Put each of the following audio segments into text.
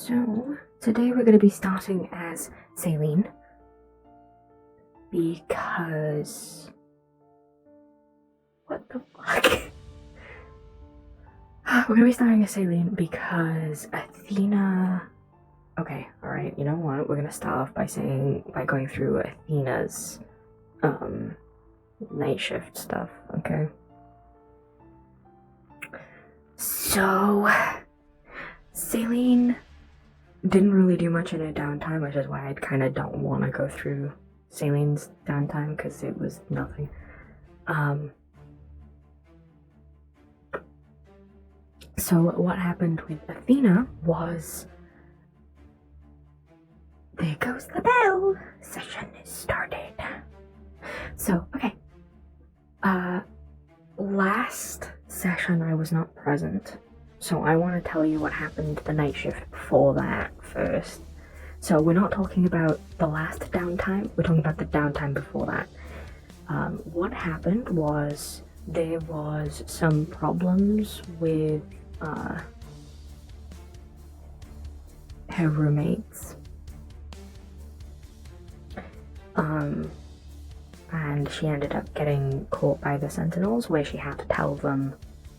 So, today we're going to be starting as Saline. Because... What the fuck? We're going to be starting as Saline because Athena... Okay, alright, you know what? We're going to start off by going through Athena's, night shift stuff, okay? So... Saline didn't really do much in her downtime, which is why I kind of don't want to go through Saline's downtime, because it was nothing. So what happened with Athena was... There goes the bell! Session is started. So, okay. Last session I was not present. So I want to tell you what happened the night shift before that first. So we're not talking about the last downtime, we're talking about the downtime before that. What happened was there was some problems with her roommates. And she ended up getting caught by the Sentinels, where she had to tell them...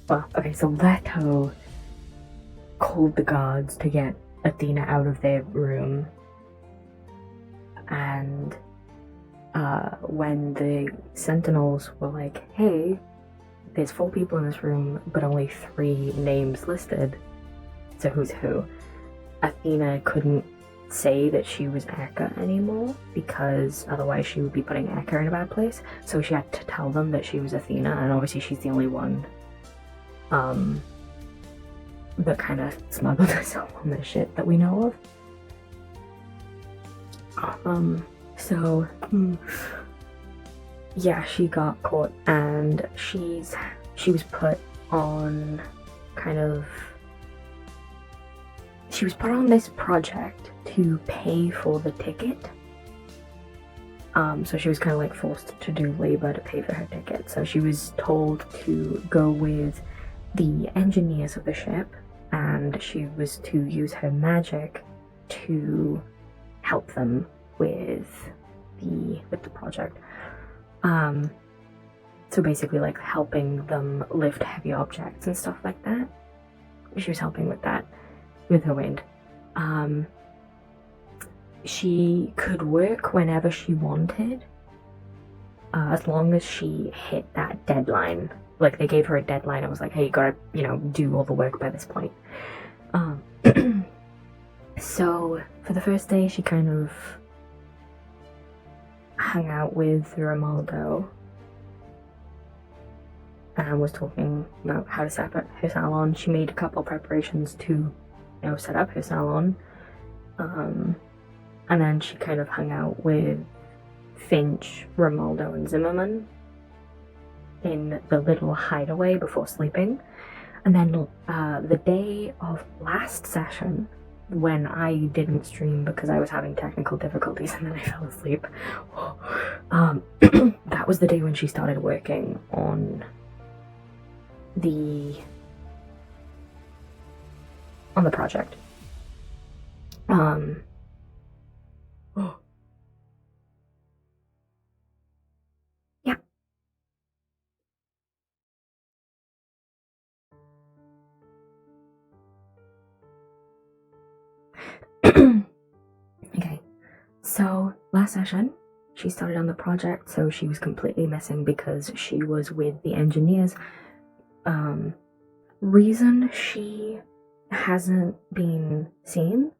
Well, okay, so Leto called the guards to get Athena out of their room, and when the Sentinels were like, hey, there's 4 people in this room but only 3 names listed, so who's who, Athena couldn't say that she was Ehka anymore, because otherwise she would be putting Ehka in a bad place, so she had to tell them that she was Athena, and obviously she's the only one that kind of smuggled herself on this shit that we know of. Yeah, she got caught, and she was put on she was put on this project to pay for the ticket. So she was kind of like forced to do labor to pay for her ticket. So she was told to go with the engineers of the ship, and she was to use her magic to help them with the project. So basically like helping them lift heavy objects and stuff like that. She was helping with that, with her wind. She could work whenever she wanted, as long as she hit that deadline. Like, they gave her a deadline. It was like, hey, you gotta, do all the work by this point. So, for the first day, she kind of hung out with Romaldo and was talking about how to set up her salon. She made a couple preparations to, set up her salon. And then she kind of hung out with Finch, Romaldo, and Zimmerman in the little hideaway before sleeping. And then the day of last session, when I didn't stream because I was having technical difficulties and then I fell asleep, that was the day when she started working on the project. Yeah. Okay, so last session she started on the project, so she was completely missing because she was with the engineers. Reason she hasn't been seen,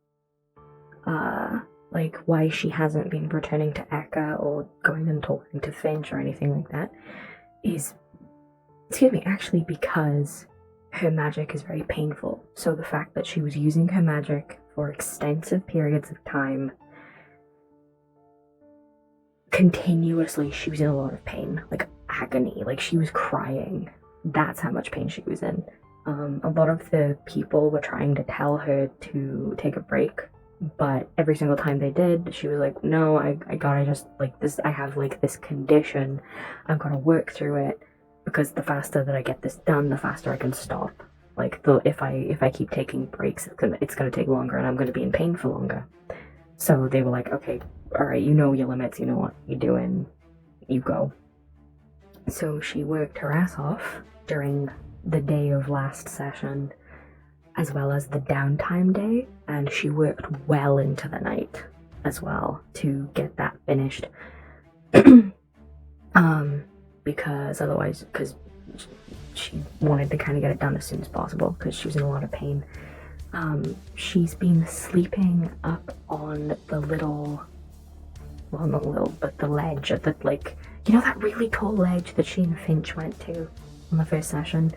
like why she hasn't been returning to Ehka or going and talking to Finch or anything like that, is, actually because her magic is very painful. So the fact that she was using her magic for extensive periods of time, continuously, she was in a lot of pain, like agony, like she was crying. That's how much pain she was in. A lot of the people were trying to tell her to take a break, but every single time they did, she was like, no, I gotta just, like, this, I have, like, this condition, I've gotta work through it, because the faster that I get this done, the faster I can stop. Like, if I keep taking breaks, it's gonna take longer, and I'm gonna be in pain for longer. So they were like, okay, all right, you know your limits, you know what you're doing, you go. So she worked her ass off during the day of last session, as well as the downtime day, and she worked well into the night as well to get that finished. Because she wanted to kind of get it done as soon as possible because she was in a lot of pain. She's been sleeping up on the little, well, not little, but the ledge at the, like, you know, that really tall ledge that she and Finch went to on the first session?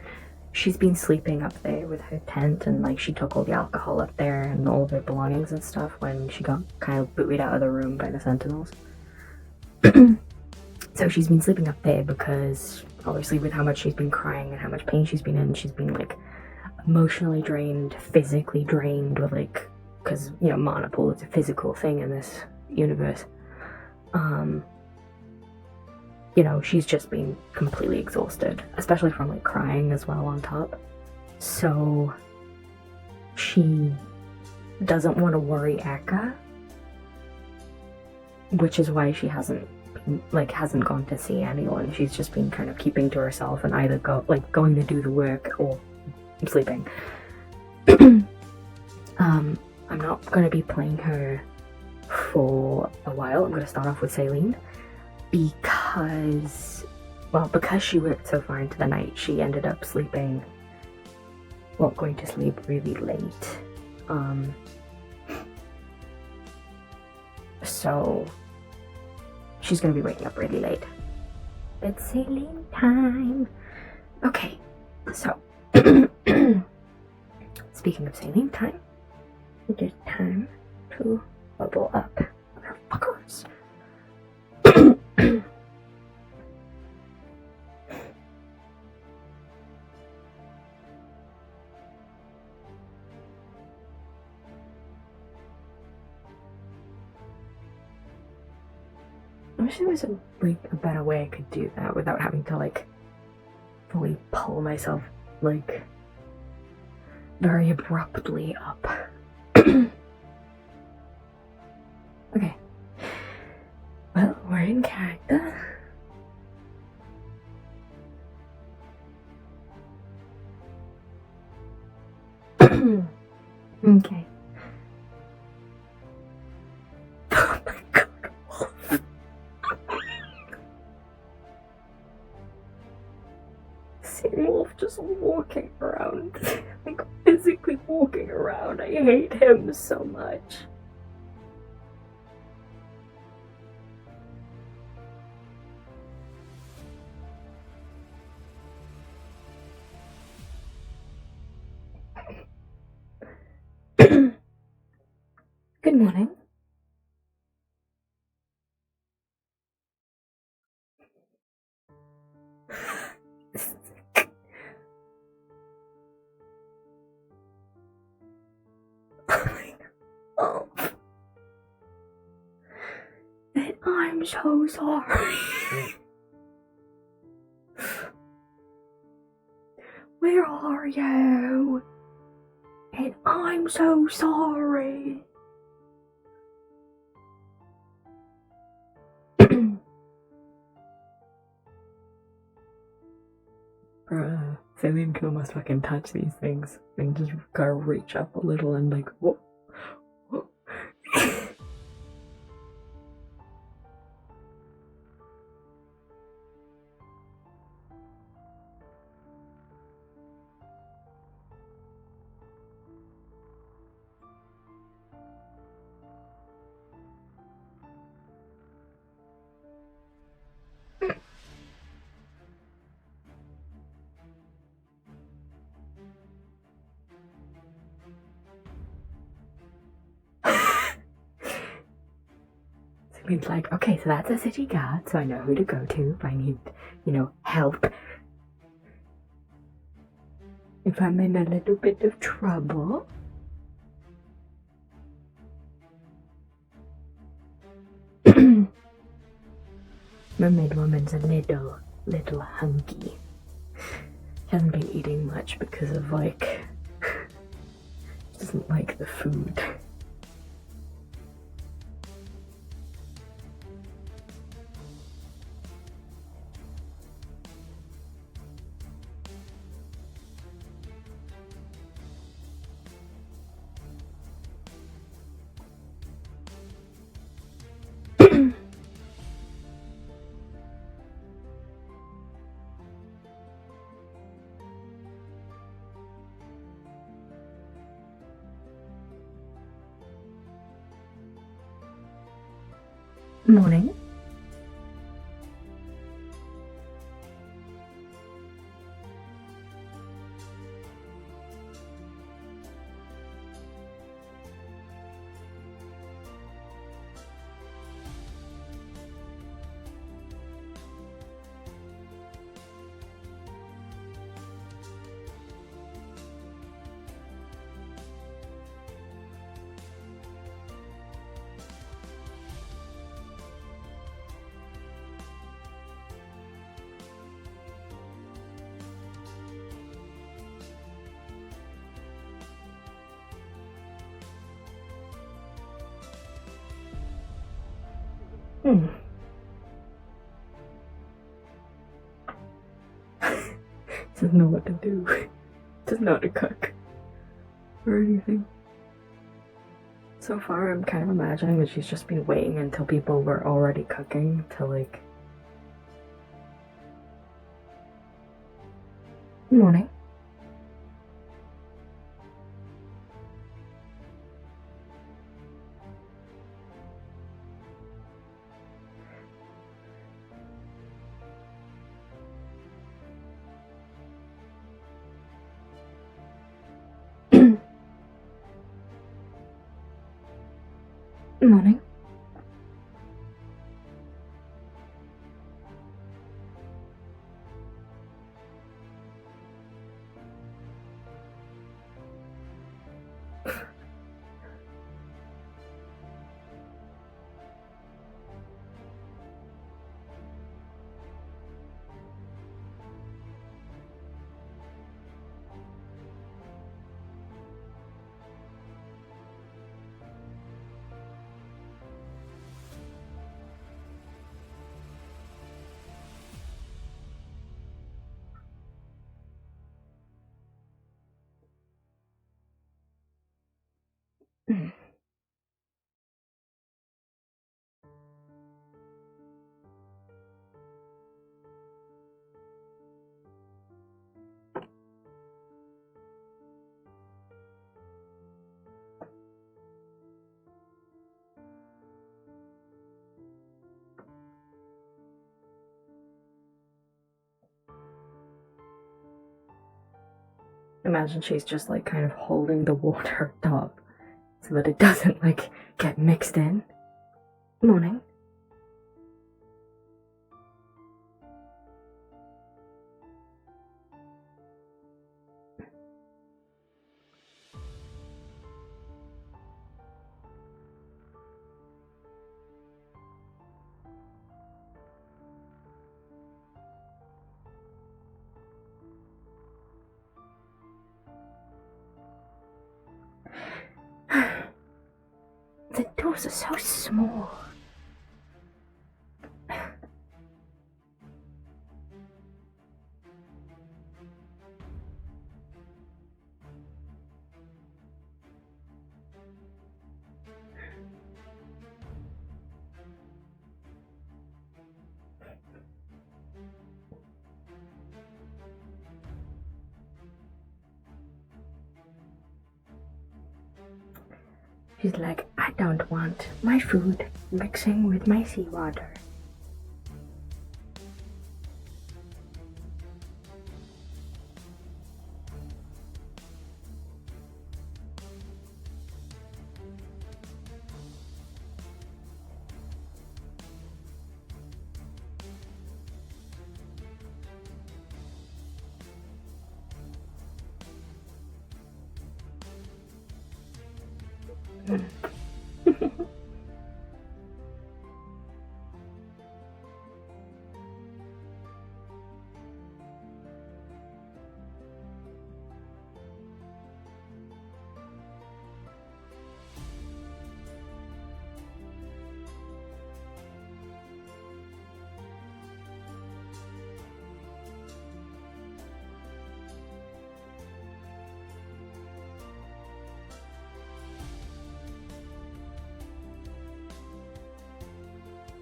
She's been sleeping up there with her tent, and like she took all the alcohol up there and all of her belongings and stuff when she got kind of booted out of the room by the Sentinels. So she's been sleeping up there because obviously with how much she's been crying and how much pain she's been in, she's been like emotionally drained, physically drained, with like, because you know, mana pool is a physical thing in this universe. You know, she's just been completely exhausted, especially from like crying as well on top. So she doesn't want to worry Ehka, which is why she hasn't gone to see anyone. She's just been kind of keeping to herself and either going to do the work or sleeping. I'm not going to be playing her for a while. I'm going to start off with Celine because she worked so far into the night, she ended up going to sleep really late. So she's going to be waking up really late. It's Celine time. Okay, so speaking of Celine time, it is time to bubble up, motherfuckers. I wish there was a better way I could do that without having to like fully pull myself like very abruptly up. Okay. Well, we're in character. Okay. Oh my god, Wolf. Seeing Wolf just walking around, like physically walking around, I hate him so much. Good morning. Oh. And I'm so sorry. Where are you? And I'm so sorry. Bruh, Celine can almost fucking touch these things and just gotta reach up a little and like, whoa. Whoa. Celine's like, okay, so that's a city guard, so I know who to go to if I need, help. If I'm in a little bit of trouble. Mermaid Woman's a little hunky. She hasn't been eating much because of like doesn't like the food. Morning. Doesn't know what to do. Doesn't know how to cook or anything. So far, I'm kind of imagining that she's just been waiting until people were already cooking to like. Morning. Morning. Imagine she's just like kind of holding the water top so that it doesn't like get mixed in. Morning. The doors are so small. She's like, I don't want my food mixing with my seawater.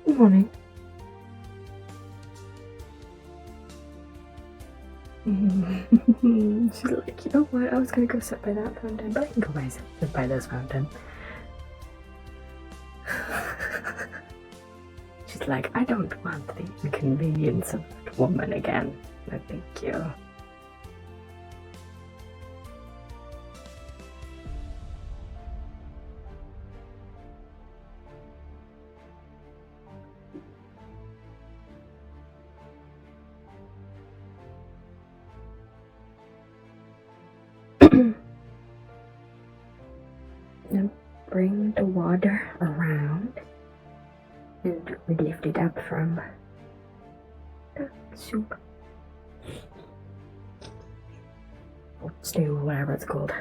Morning. She's like, you know what? I was gonna go sit by that fountain, but I can go sit by this fountain. She's like, I don't want the inconvenience of that woman again. No, thank you. Now bring the water around and lift it up from the soup. Or stew, or whatever it's called.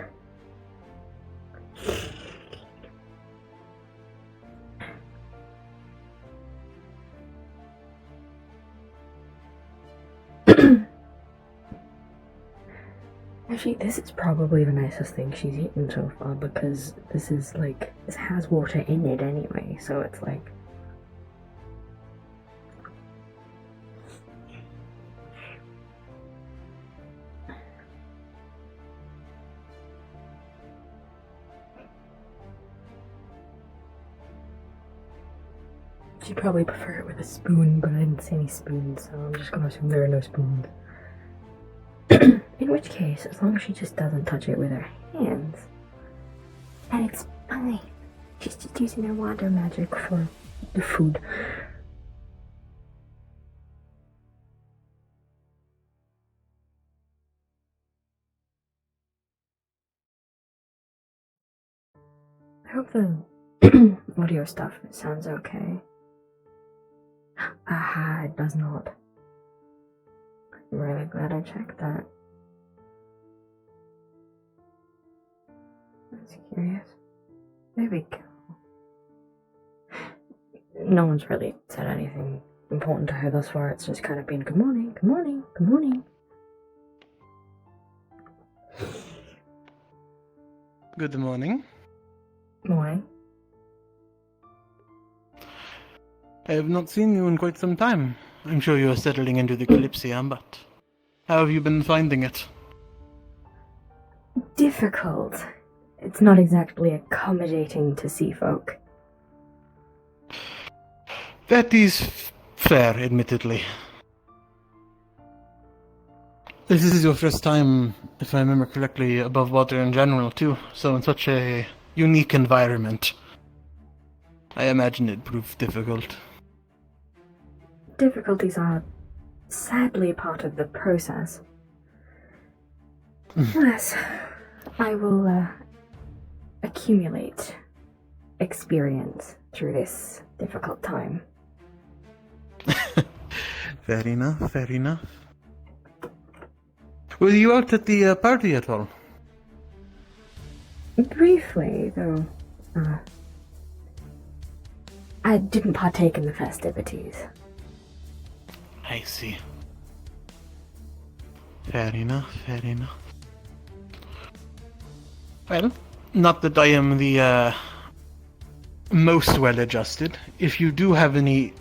Actually, this is probably the nicest thing she's eaten so far because this has water in it anyway, so it's like. She'd probably prefer it with a spoon, but I didn't see any spoons, so I'm just gonna assume there are no spoons. In which case, as long as she just doesn't touch it with her hands, then it's fine. She's just using her water magic for the food. I hope the audio stuff sounds okay. Aha, it does not. I'm really glad I checked that. That's curious. There we go. No one's really said anything important to her thus far. It's just kind of been good morning, good morning, good morning. Good morning. Morning. I have not seen you in quite some time. I'm sure you are settling into the Kalypsia, but how have you been finding it? Difficult. It's not exactly accommodating to sea folk. That is fair, admittedly. This is your first time, if I remember correctly, above water in general, too, so in such a unique environment. I imagine it proved difficult. Difficulties are sadly part of the process. Yes, I will accumulate experience through this difficult time. Fair enough, fair enough. Were you out at the party at all? Briefly, though, I didn't partake in the festivities. I see. Fair enough, fair enough. Well, not that I am the most well-adjusted. If you do have any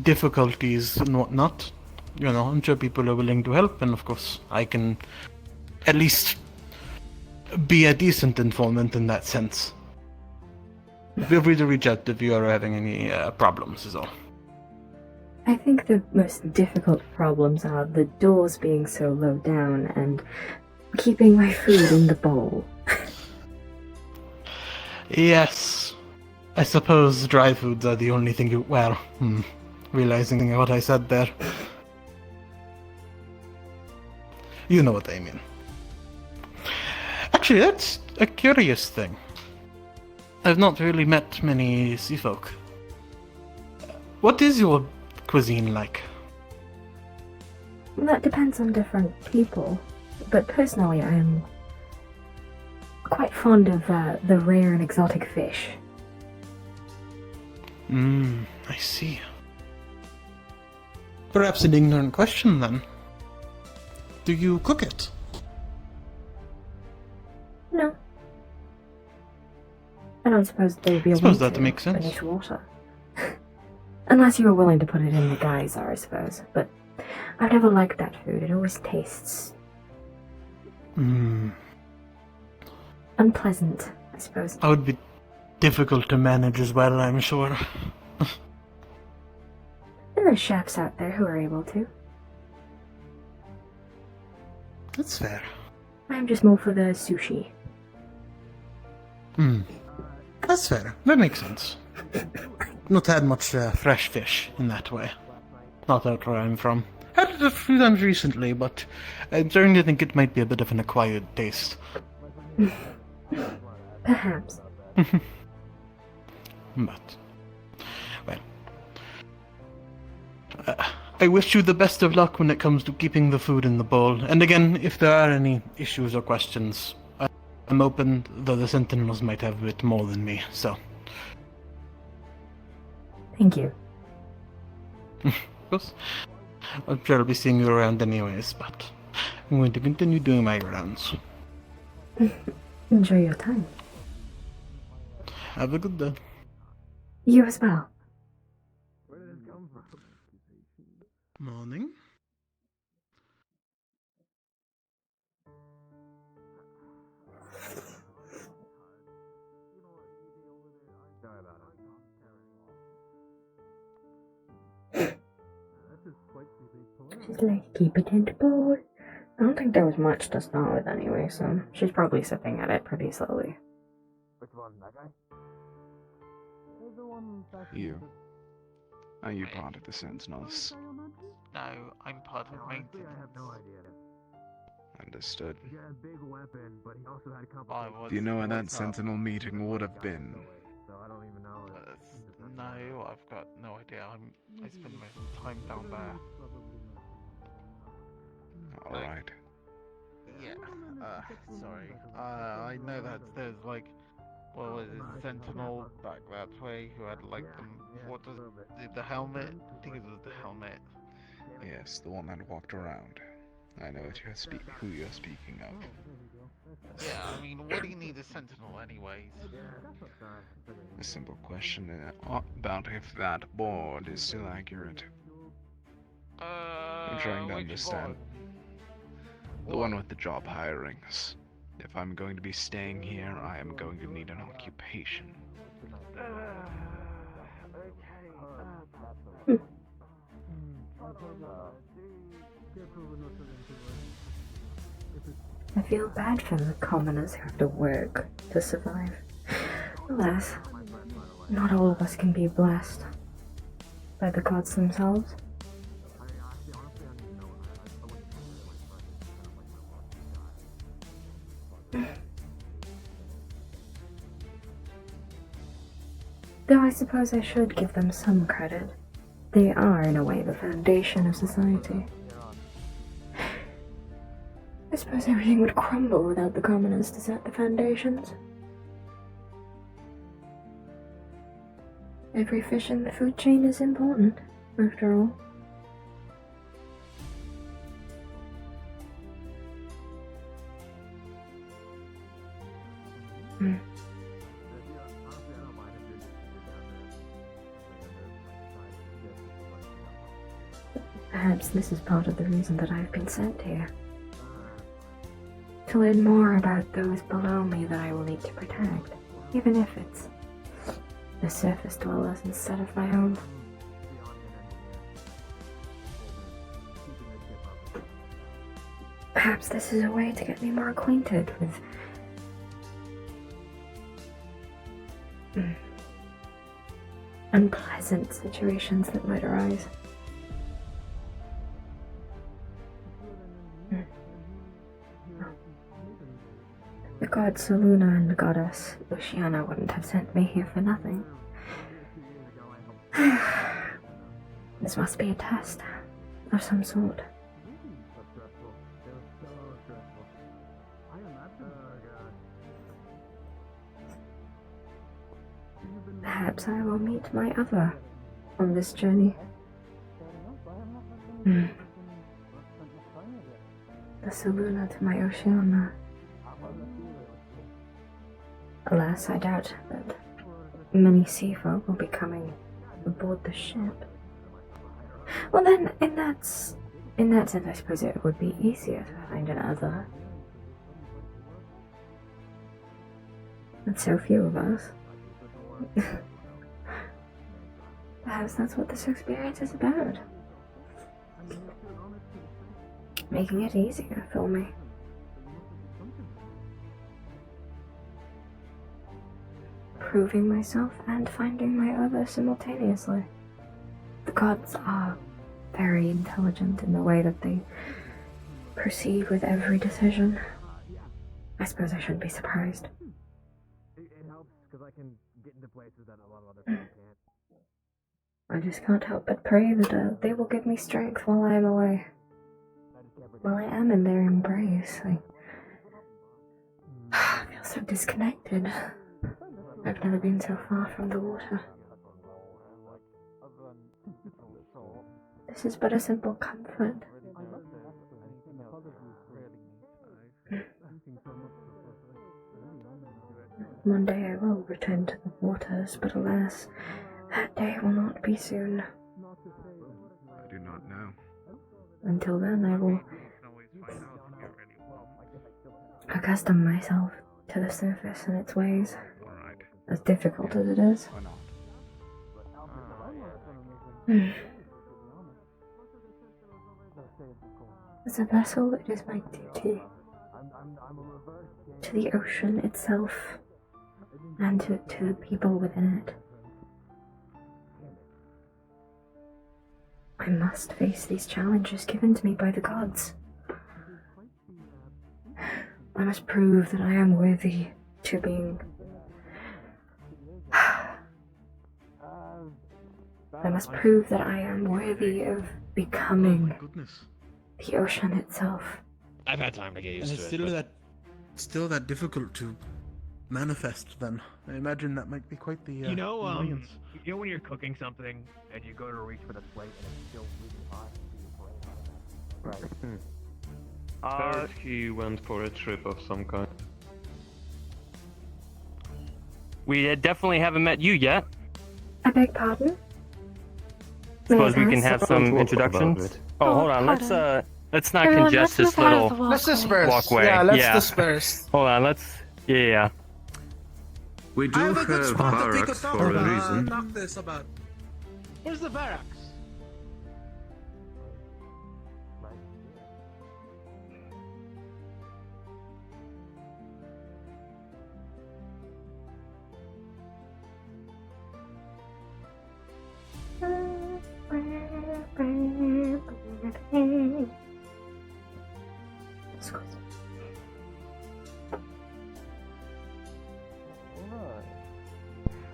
difficulties and whatnot, you know, I'm sure people are willing to help, and of course, I can at least be a decent informant in that sense. Feel free to reach out if you are having any problems, is all. I think the most difficult problems are the doors being so low down and keeping my food in the bowl. Yes. I suppose dry foods are the only thing you... Well, realizing what I said there. You know what I mean. Actually, that's a curious thing. I've not really met many sea folk. What is your cuisine like? That depends on different people, but personally I am quite fond of the rare and exotic fish. I see. Perhaps an ignorant question then. Do you cook it? No. I don't suppose there would be a suppose way that to makes sense. beneath water. Unless you were willing to put it in the geyser, I suppose. But I've never liked that food. It always tastes unpleasant, I suppose. That would be difficult to manage as well, I'm sure. There are chefs out there who are able to. That's fair. I'm just more for the sushi. That's fair. That makes sense. Not had much fresh fish in that way. Not out where I'm from. Had it a few times recently, but I'm starting to think it might be a bit of an acquired taste. Perhaps. But, well, I wish you the best of luck when it comes to keeping the food in the bowl. And again, if there are any issues or questions, I'm open, though the Sentinels might have a bit more than me, so. Thank you. Of course. I'm sure I'll be seeing you around anyways, but I'm going to continue doing my rounds. Enjoy your time. Have a good day. You as well. Morning. She's like, keep it in the bowl. I don't think there was much to start with anyway, so she's probably sipping at it pretty slowly. You. Are you part of the Sentinels? No, I'm part of maintenance. Understood. Do you know where that Sentinel meeting would have been? No, I've got no idea. I spend my time down there. Alright. Yeah, sorry. I know that there's like, what was it, Sentinel back that way who had like the helmet? I think it was the helmet. Yes, the one that walked around. I know what who you're speaking of. Yeah, I mean, what do you need a Sentinel anyways? A simple question about if that board is still accurate. I'm trying to understand. The one with the job hirings. If I'm going to be staying here, I am going to need an occupation. I feel bad for the commoners who have to work to survive. Alas, not all of us can be blessed by the gods themselves. Though I suppose I should give them some credit. They are, in a way, the foundation of society. I suppose everything would crumble without the commoners to set the foundations. Every fish in the food chain is important, after all. Perhaps this is part of the reason that I've been sent here. To learn more about those below me that I will need to protect, even if it's the surface dwellers instead of my own. Perhaps this is a way to get me more acquainted with unpleasant situations that might arise. The god Saluna and the goddess Luciana wouldn't have sent me here for nothing. This must be a test of some sort. Perhaps I will meet my other on this journey. The Saluna to my Oceana. Alas, I doubt that many sea folk will be coming aboard the ship. Well then, in that sense, I suppose it would be easier to find another. With so few of us. Perhaps that's what this experience is about. Making it easier for me. Proving myself and finding my other simultaneously. The gods are very intelligent in the way that they proceed with every decision. I suppose I shouldn't be surprised. It helps because I can get into places that a lot of other people can't. I just can't help but pray that they will give me strength while I am away. While I am in their embrace, I feel so disconnected. I've never been so far from the water. This is but a simple comfort. One day I will return to the waters, but alas, that day will not be soon. I do not know. Until then, I will accustom myself to the surface and its ways, Alright. as difficult as it is. Why not? As a vessel, it is my duty to the ocean itself and to the people within it. I must face these challenges given to me by the gods. I must prove that I am worthy to being... I must prove that I am worthy of becoming my goodness. the ocean itself. I've had time to get And used it's to it. still that difficult to manifest then. I imagine that might be quite the You know, annoyance. when you're cooking something and you go to reach for the plate and it's still really hot, so your brain. Right. Heard he went for a trip of some kind. We definitely haven't met you yet. I beg pardon? Suppose May I we can ask? have some Don't talk introductions. about it. Oh, hold on. pardon. Let's not Everyone, congest let's this move out of little the Let's walkway. disperse. walkway. Yeah, let's Yeah. disperse. Hold on. Let's. Yeah. We do have barracks for a reason. Knock this about. Where's the barracks?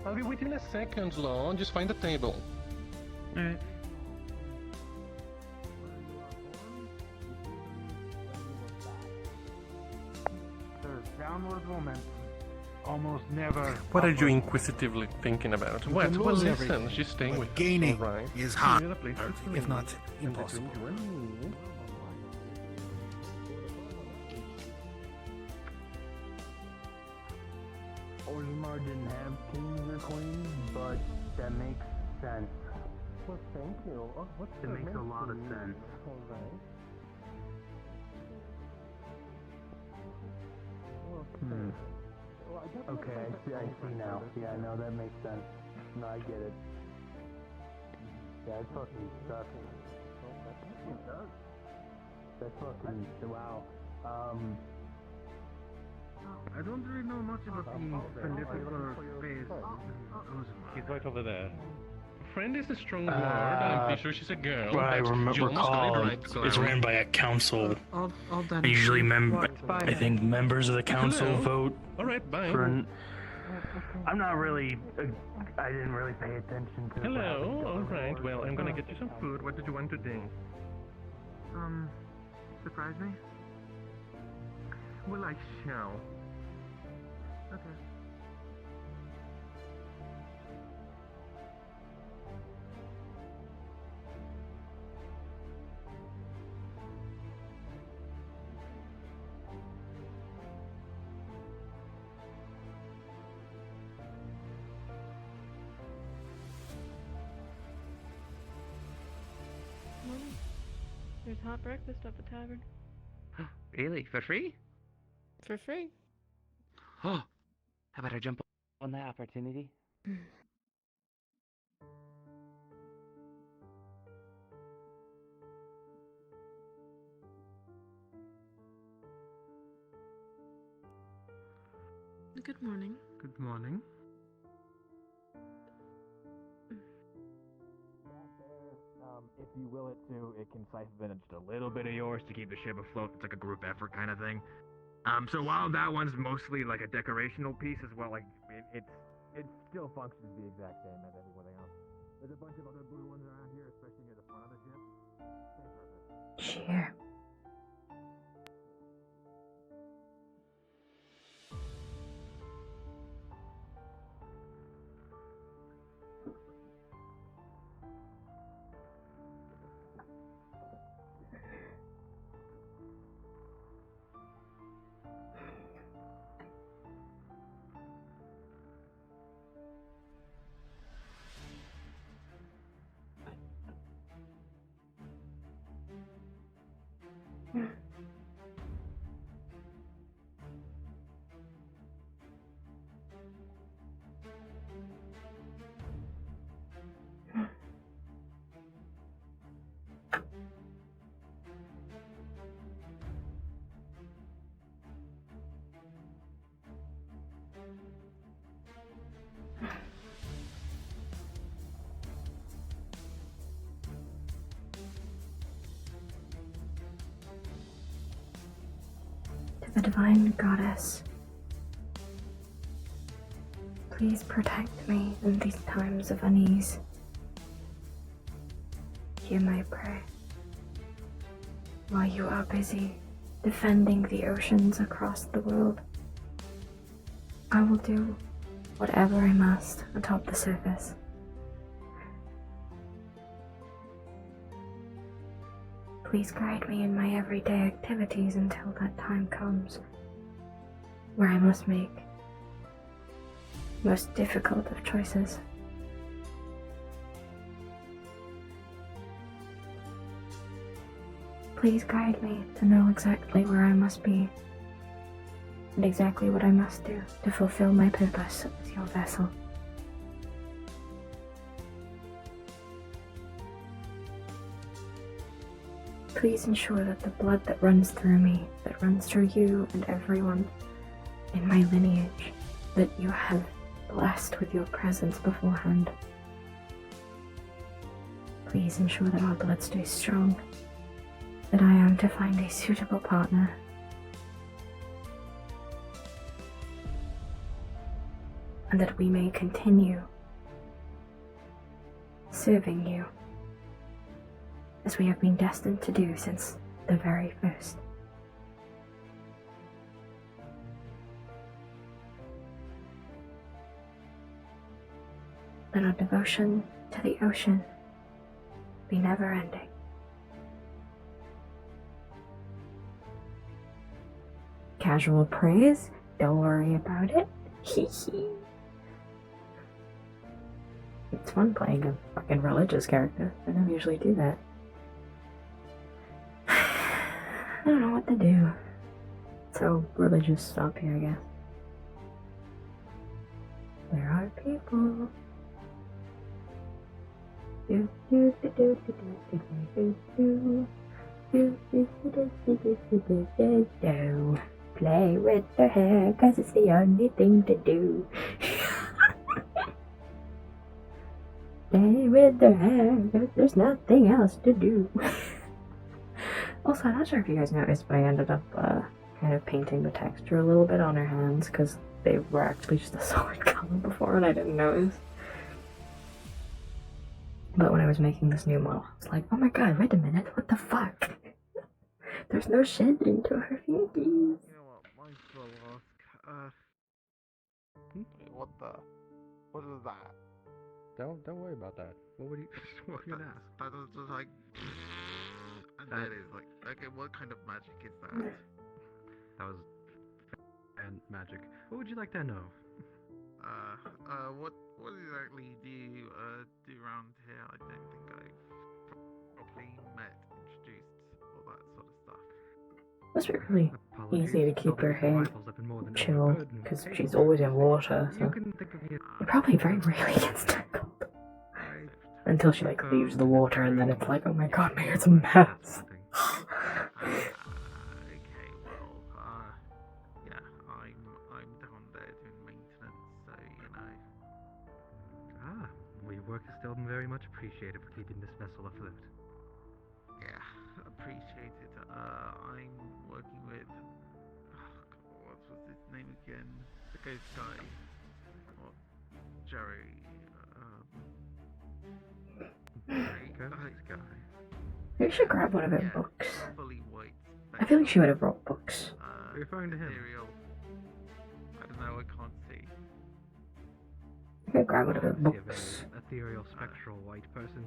I'll be waiting a second, Lon. Just find the table. Alright. There's downward momentum. Almost never. What are you inquisitively thinking about? You What? can Well, lose listen, everything, she's staying but with gaining you. Right. is hard, The other place is if free. not And impossible. between you and me, Ormar didn't have kings or queens, but that makes sense. well, thank you. Oh, what's It the makes a lot of name? sense. All right. Hmm. Well, I guess Okay, I see now. Yeah, I know that makes sense. No, I get it. Yeah, it's fucking sucks. That's fucking wow. I don't really know much about the political space. He's right over there. Friend is a strong word. I'm pretty sure she's a girl. What I but you almost got recall, it right, it's Clara. ran by a council. All done. Usually, Bye. I think members of the council Hello. vote All right, bye. for. I'm not really. I didn't really pay attention to. Hello. All right. Well, I'm gonna get you some food. What did you want to drink? Surprise me? Well, I shall. Okay. There's hot breakfast at the tavern. Really? For free? For free. Oh, how about I jump on that opportunity? Good morning. Good morning. If you will it to, it can siphon in just a little bit of yours to keep the ship afloat. It's like a group effort kind of thing. So while that one's mostly like a decorational piece as well, like it still functions the exact same as everything else. There's a bunch of other blue ones around here, especially near the front of the ship. Same purpose. Cheer. To the divine goddess, please protect me in these times of unease. Hear my prayer. While you are busy defending the oceans across the world, I will do whatever I must atop the surface. Please guide me in my everyday activities until that time comes, where I must make the most difficult of choices. Please guide me to know exactly where I must be and exactly what I must do to fulfill my purpose as your vessel. Please ensure that the blood that runs through me, that runs through you and everyone in my lineage, that you have blessed with your presence beforehand. Please ensure that our blood stays strong, that I am to find a suitable partner. And that we may continue serving you as we have been destined to do since the very first. Let our devotion to the ocean be never ending. Casual praise, don't worry about it. Hee hee. It's fun playing a fucking religious character. I don't usually do that. I don't know what to do. So religious stop here, I guess. Where are people? Do do do do do do do do do do do do do do do. Play with their hair, 'cause it's the only thing to do. Play with their hair, 'cause there's nothing else to do. Also, I'm not sure if you guys noticed, but I ended up kind of painting the texture a little bit on her hands, because they were actually just a solid color before and I didn't notice. But when I was making this new model, I was like, oh my god, wait a minute, what the fuck? There's no shading to her fingers. You know what? Mine's still lost. What the? What is that? Don't worry about that. What would you? What would you ask? That was just like. And that is like, okay, what kind of magic is that? That was and magic. What would you like to know? What exactly do you do around here? I don't think I've properly met, introduced Must be really easy to keep her head chill, because she's always in water, so it probably very rarely gets tangled. Until she like leaves the water, and then it's like, oh my god, my hair's a mess. Okay, well, yeah, I'm down there doing maintenance, so you know. Your work is still very much appreciated for keeping this vessel afloat. Yeah, appreciated. I'm working with. What was his name again? The ghost guy. What? Jerry. Ghost guy. Maybe we should grab one of her books. Fully white. I feel like she would have brought books. Are you referring to him? I don't know, I can't see. I could grab one of her books. Ethereal, spectral, white person.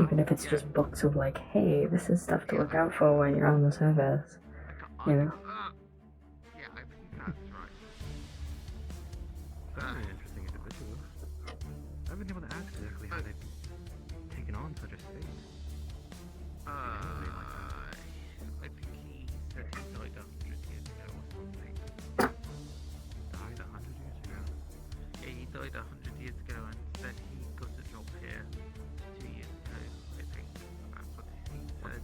Even if it's just books of like, hey, this is stuff to look out for when you're on the surface. You know? Yeah, I think that's right. That's an interesting individual. I haven't been able to ask exactly how they've taken on such a state. I think he said he died 100 years ago or something. Died 100 years ago? Yeah, he died 100 years ago and said he got a job here 2 years ago, I think. That's what he said.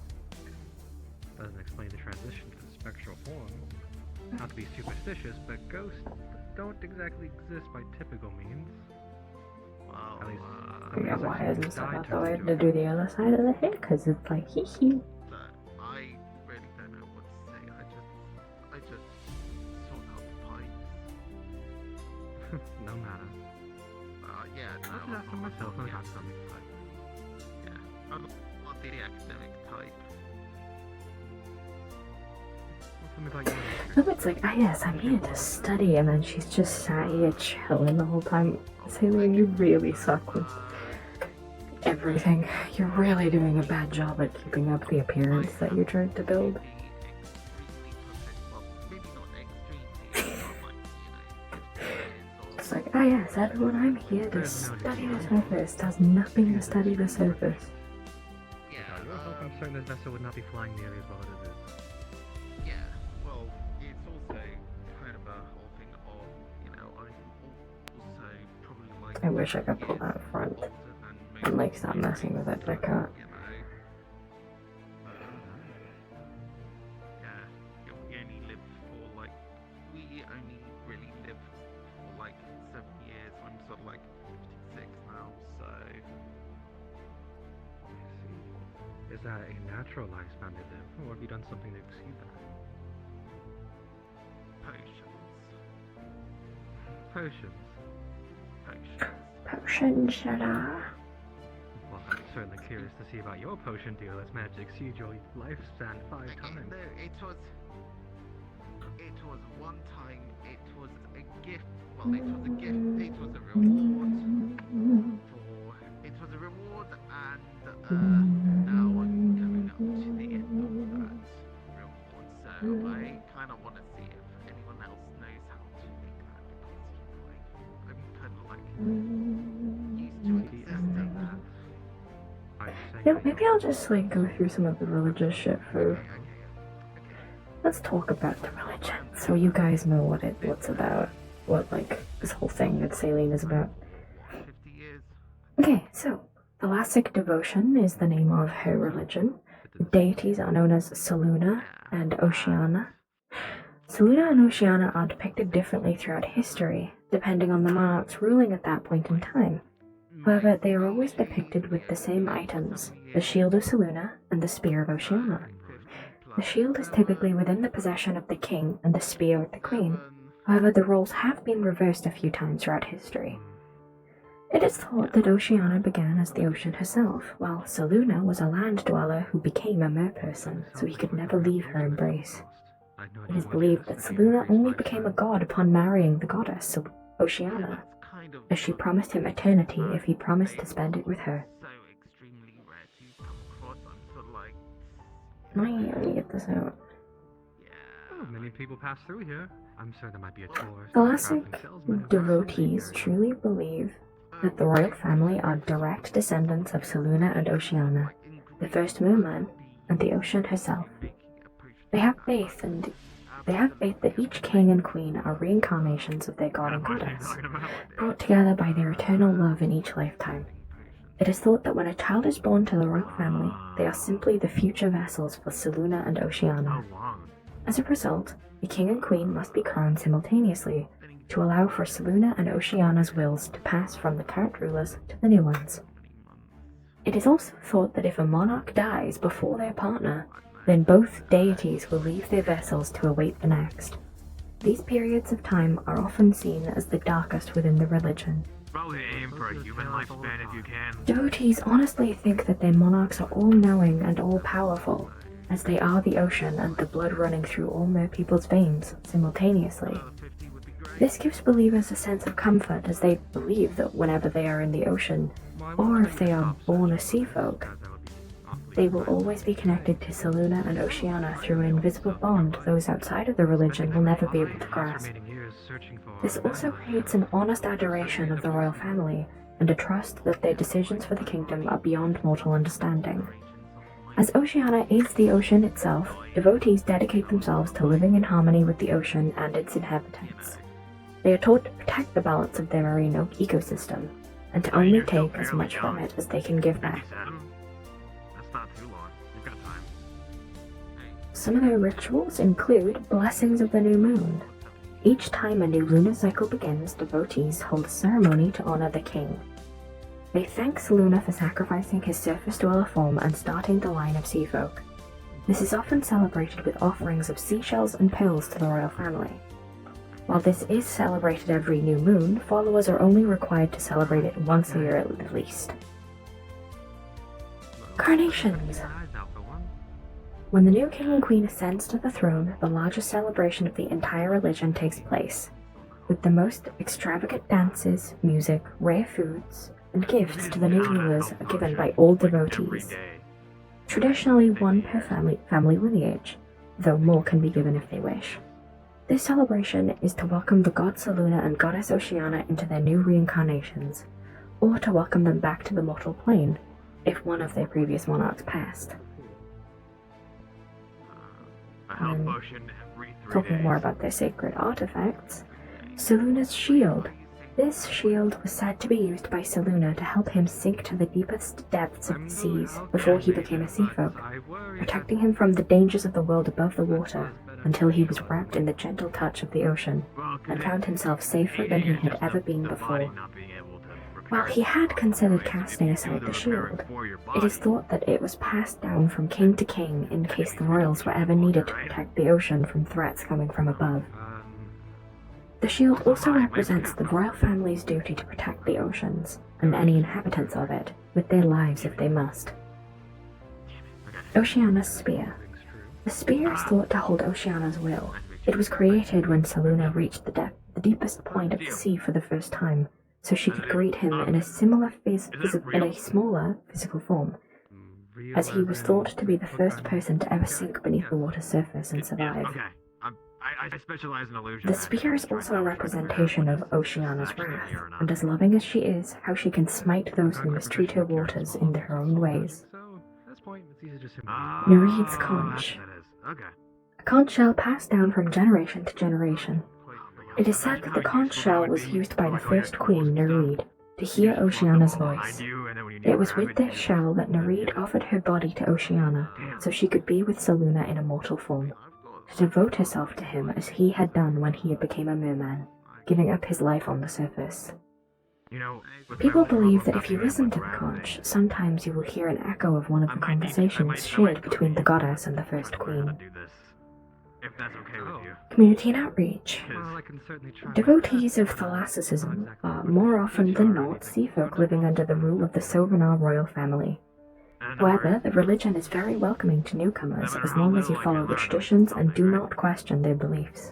Doesn't explain the transition to the spectral form. Not to be superstitious, but ghosts don't exactly exist by typical means. Well, at least, Yeah, why isn't someone going to do the other side of the hair? Because it's like, hee hee. I really don't know what to say. I just sort out the pipes. No matter. Yeah, no. I should ask for myself when I have something type. Yeah, I'm not the academic type. Tell me about you. No, it's like, yes, I'm here to study, and then she's just sat here chilling the whole time. Saying, you really suck with everything. You're really doing a bad job at keeping up the appearance that you're trying to build. It's like, yes, everyone, I'm here to study the surface. Does nothing to study the surface. Yeah, I'm certain this vessel would not be flying nearly as well as it is. Yeah, well, it's also kind of a whole thing of, you know, I'm also probably like... I wish I could pull that front and like stop messing with it, but I can't. We only live for like, we only really live for like 7 years. I'm sort of like 56 now, so. I see. Is that a natural lifespan they live, or have you done something to exceed that? Potions. Potion, shut-up. Well, I'm certainly curious to see about your potion deal that's managed to exceed your lifespan 5 times. No, it was one time, it was a gift, well, it was a gift, it was a reward it was a reward, and now I'm coming up to the end of that reward, so I kind of want to see if anyone else knows how to make that, because, I'm kind of like, used to existing that. Yeah, maybe I'll just like go through some of the religious shit first. Let's talk about the religion, so you guys know what's about, what like this whole thing that Saline is about. Okay, so Thalassic devotion is the name of her religion. The deities are known as Selûne and Oceana. Selûne and Oceana are depicted differently throughout history, depending on the monarchs ruling at that point in time. However, they are always depicted with the same items, the shield of Selûne and the spear of Oceana. The shield is typically within the possession of the king and the spear with the queen. However, the roles have been reversed a few times throughout history. It is thought that Oceana began as the ocean herself, while Selûne was a land dweller who became a merperson, so he could never leave her embrace. It is believed that Selûne only became a god upon marrying the goddess Oceana, as she promised him eternity if he promised to spend it with her. Let me get this out. Many people pass through here. I'm sure there might be a tourist. Thalassic devotees truly believe that the royal family are direct descendants of Selûne and Oceana, the first merman, and the ocean herself. They have faith that each king and queen are reincarnations of their god and goddess, brought together by their eternal love in each lifetime. It is thought that when a child is born to the royal family, they are simply the future vassals for Selûne and Oceana. As a result, the king and queen must be crowned simultaneously to allow for Selûne and Oceana's wills to pass from the current rulers to the new ones. It is also thought that if a monarch dies before their partner, then both deities will leave their vessels to await the next. These periods of time are often seen as the darkest within the religion. Probably aim for a human lifespan if you can. Devotees honestly think that their monarchs are all-knowing and all-powerful, as they are the ocean and the blood running through all mer people's veins simultaneously. This gives believers a sense of comfort as they believe that whenever they are in the ocean, or if they are born a sea folk, they will always be connected to Selûne and Oceana through an invisible bond those outside of the religion will never be able to grasp. This also creates an honest adoration of the royal family and a trust that their decisions for the kingdom are beyond mortal understanding. As Oceana aids the ocean itself, devotees dedicate themselves to living in harmony with the ocean and its inhabitants. They are taught to protect the balance of their marine ecosystem, and to only take as much from it as they can give back. That's not too long. You've got time. Some of their rituals include blessings of the new moon. Each time a new lunar cycle begins, devotees hold a ceremony to honor the king. They thank Selûne for sacrificing his surface dweller form and starting the line of sea folk. This is often celebrated with offerings of seashells and pearls to the royal family. While this is celebrated every new moon, followers are only required to celebrate it once a year at least. Carnations! When the new king and queen ascends to the throne, the largest celebration of the entire religion takes place, with the most extravagant dances, music, rare foods, and gifts to the new rulers are given by all devotees. Traditionally one per family lineage, though more can be given if they wish. This celebration is to welcome the god Selûne and goddess Oceana into their new reincarnations, or to welcome them back to the mortal plane, if one of their previous monarchs passed. Talking more about their sacred artifacts, Selûne's shield. This shield was said to be used by Selûne to help him sink to the deepest depths of the seas before he became a sea folk, protecting him from the dangers of the world above the water until he was wrapped in the gentle touch of the ocean and found himself safer than he had ever been before. While he had considered casting aside the shield, it is thought that it was passed down from king to king in case the royals were ever needed to protect the ocean from threats coming from above. The shield also represents the royal family's duty to protect the oceans, and any inhabitants of it, with their lives if they must. Oceana's Spear. The spear is thought to hold Oceana's will. It was created when Selûne reached the deepest point of the sea for the first time, so she could greet him in a smaller physical form, as he was thought to be the first person to ever sink beneath the water's surface and survive. I specialize in illusion. The spear is also a representation of Oceana's wrath, and as loving as she is, how she can smite those who mistreat her waters in their own ways. Nereid's conch. A conch shell passed down from generation to generation. It is said that the conch shell was used by the first queen, Nereid, to hear Oceana's voice. It was with this shell that Nereid offered her body to Oceana, so she could be with Selûne in a mortal form, to devote herself to him as he had done when he became a merman, giving up his life on the surface. People believe that if you listen to the conch, sometimes you will hear an echo of one of the conversations shared between the goddess and the first queen. Community and outreach. Devotees of thalassicism are more often than not sea folk living under the rule of the Sylvanar royal family. However, the religion is very welcoming to newcomers as long as you follow the traditions and do not question their beliefs.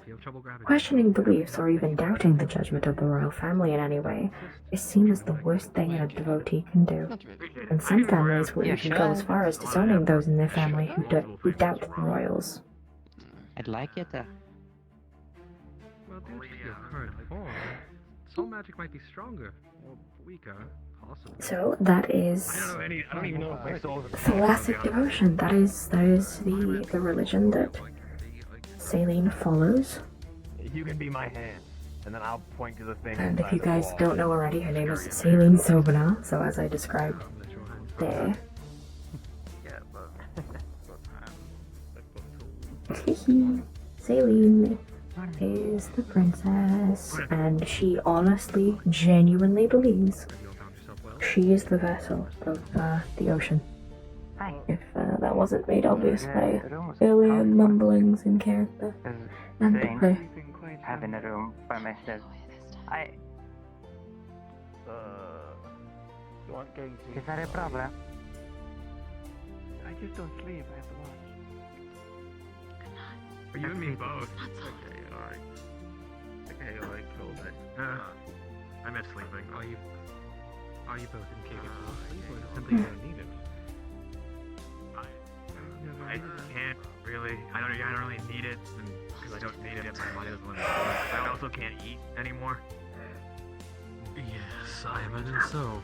Questioning beliefs or even doubting the judgment of the royal family in any way is seen as the worst thing a devotee can do, and some families will even go as far as disowning those in their family who doubt the royals. I'd like it. Well, due to your current form, soul magic might be stronger or weaker. So that is thalassic devotion. That is the religion that Saline follows. You can be my hand, and then I'll point to the thing. And if inside you the guys wall. don't know already, her name is Saline Sobanar, so as I described there. Yeah, but Saline is the princess, and she honestly, genuinely believes she is the vessel of the ocean. If that wasn't made obvious by earlier mumblings in character and the play. Having a room by myself. Is that a problem? I just don't sleep. I have to watch. You and me both. Okay, alright. Okay, alright, cool. I miss sleeping. Are you both incapable of sleep, or is it simply you don't need it? I can't really. I don't really need it, because I don't need it. My body doesn't let me sleep. I also can't eat anymore. Yes, I imagine so.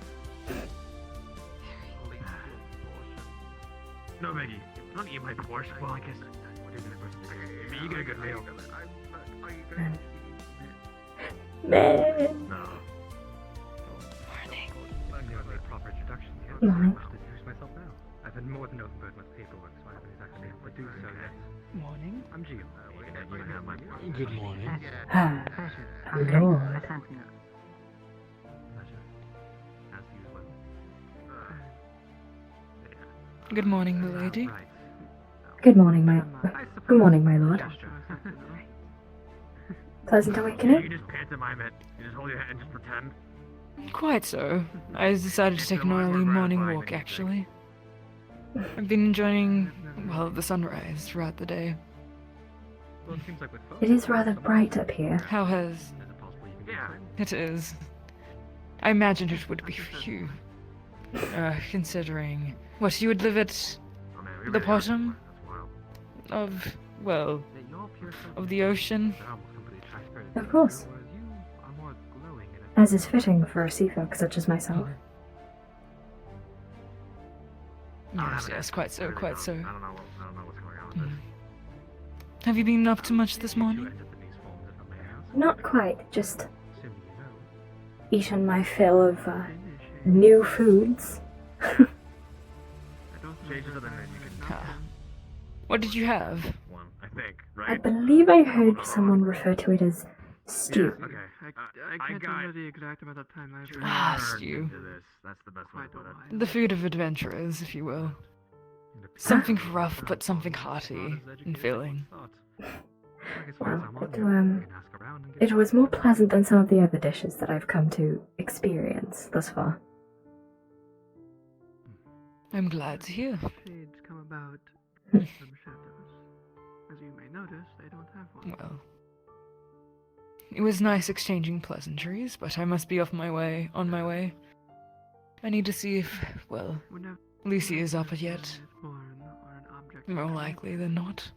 No, Maggie. Don't eat my portion. Well, I guess. I mean, you get a good meal. Man. No. I've never made proper introductions yet. Morning. I should introduce myself now. I've been more than open with paperwork, so I haven't exactly been able to do so yet. Morning. I'm Gio. You can have my portion. Good morning. Ah, Lord. Pleasure. As usual. Good morning, milady. Right. Good morning, my lord. Pleasant You awakening. just pantomime it. You just hold your hand and just pretend. Quite so. I decided to take an early morning walk, actually. I've been enjoying, well, the sunrise throughout the day. Well, it seems like with folks, It is rather bright up here. How has... is it possible you can Yeah. It is. I imagined it would be for you. Considering... What, you would live at Oh, man, we the really are- bottom That's wild. of, well, that you're pure of the ocean? They're almost completely transparent, Of course. whereas you are more glowing in a As is fitting for a sea folk such as myself. Yes, quite so, quite so. I don't know what's going on with this. Have you been up to much this morning? end up in these forms, if I may ask. Not quite, just Assuming you know. eaten my fill of new foods. Changes of the menu can Ah. What did you have? one, I think, I right? believe I heard someone refer to it as stew. Okay. I I can't got remember the exact amount of time I've Ah, turned stew. into this. That's the best way to put it. The food of adventurers, if you will. Something rough, but something hearty and filling. Well, it was more pleasant than some of the other dishes that I've come to experience thus far. I'm glad to hear. Shades come about from shadows. As you may notice, they don't have one. Well, it was nice exchanging pleasantries, but I must be on my way. I need to see if, well, Whenever Lucy is up yet. born or an object More likely than not.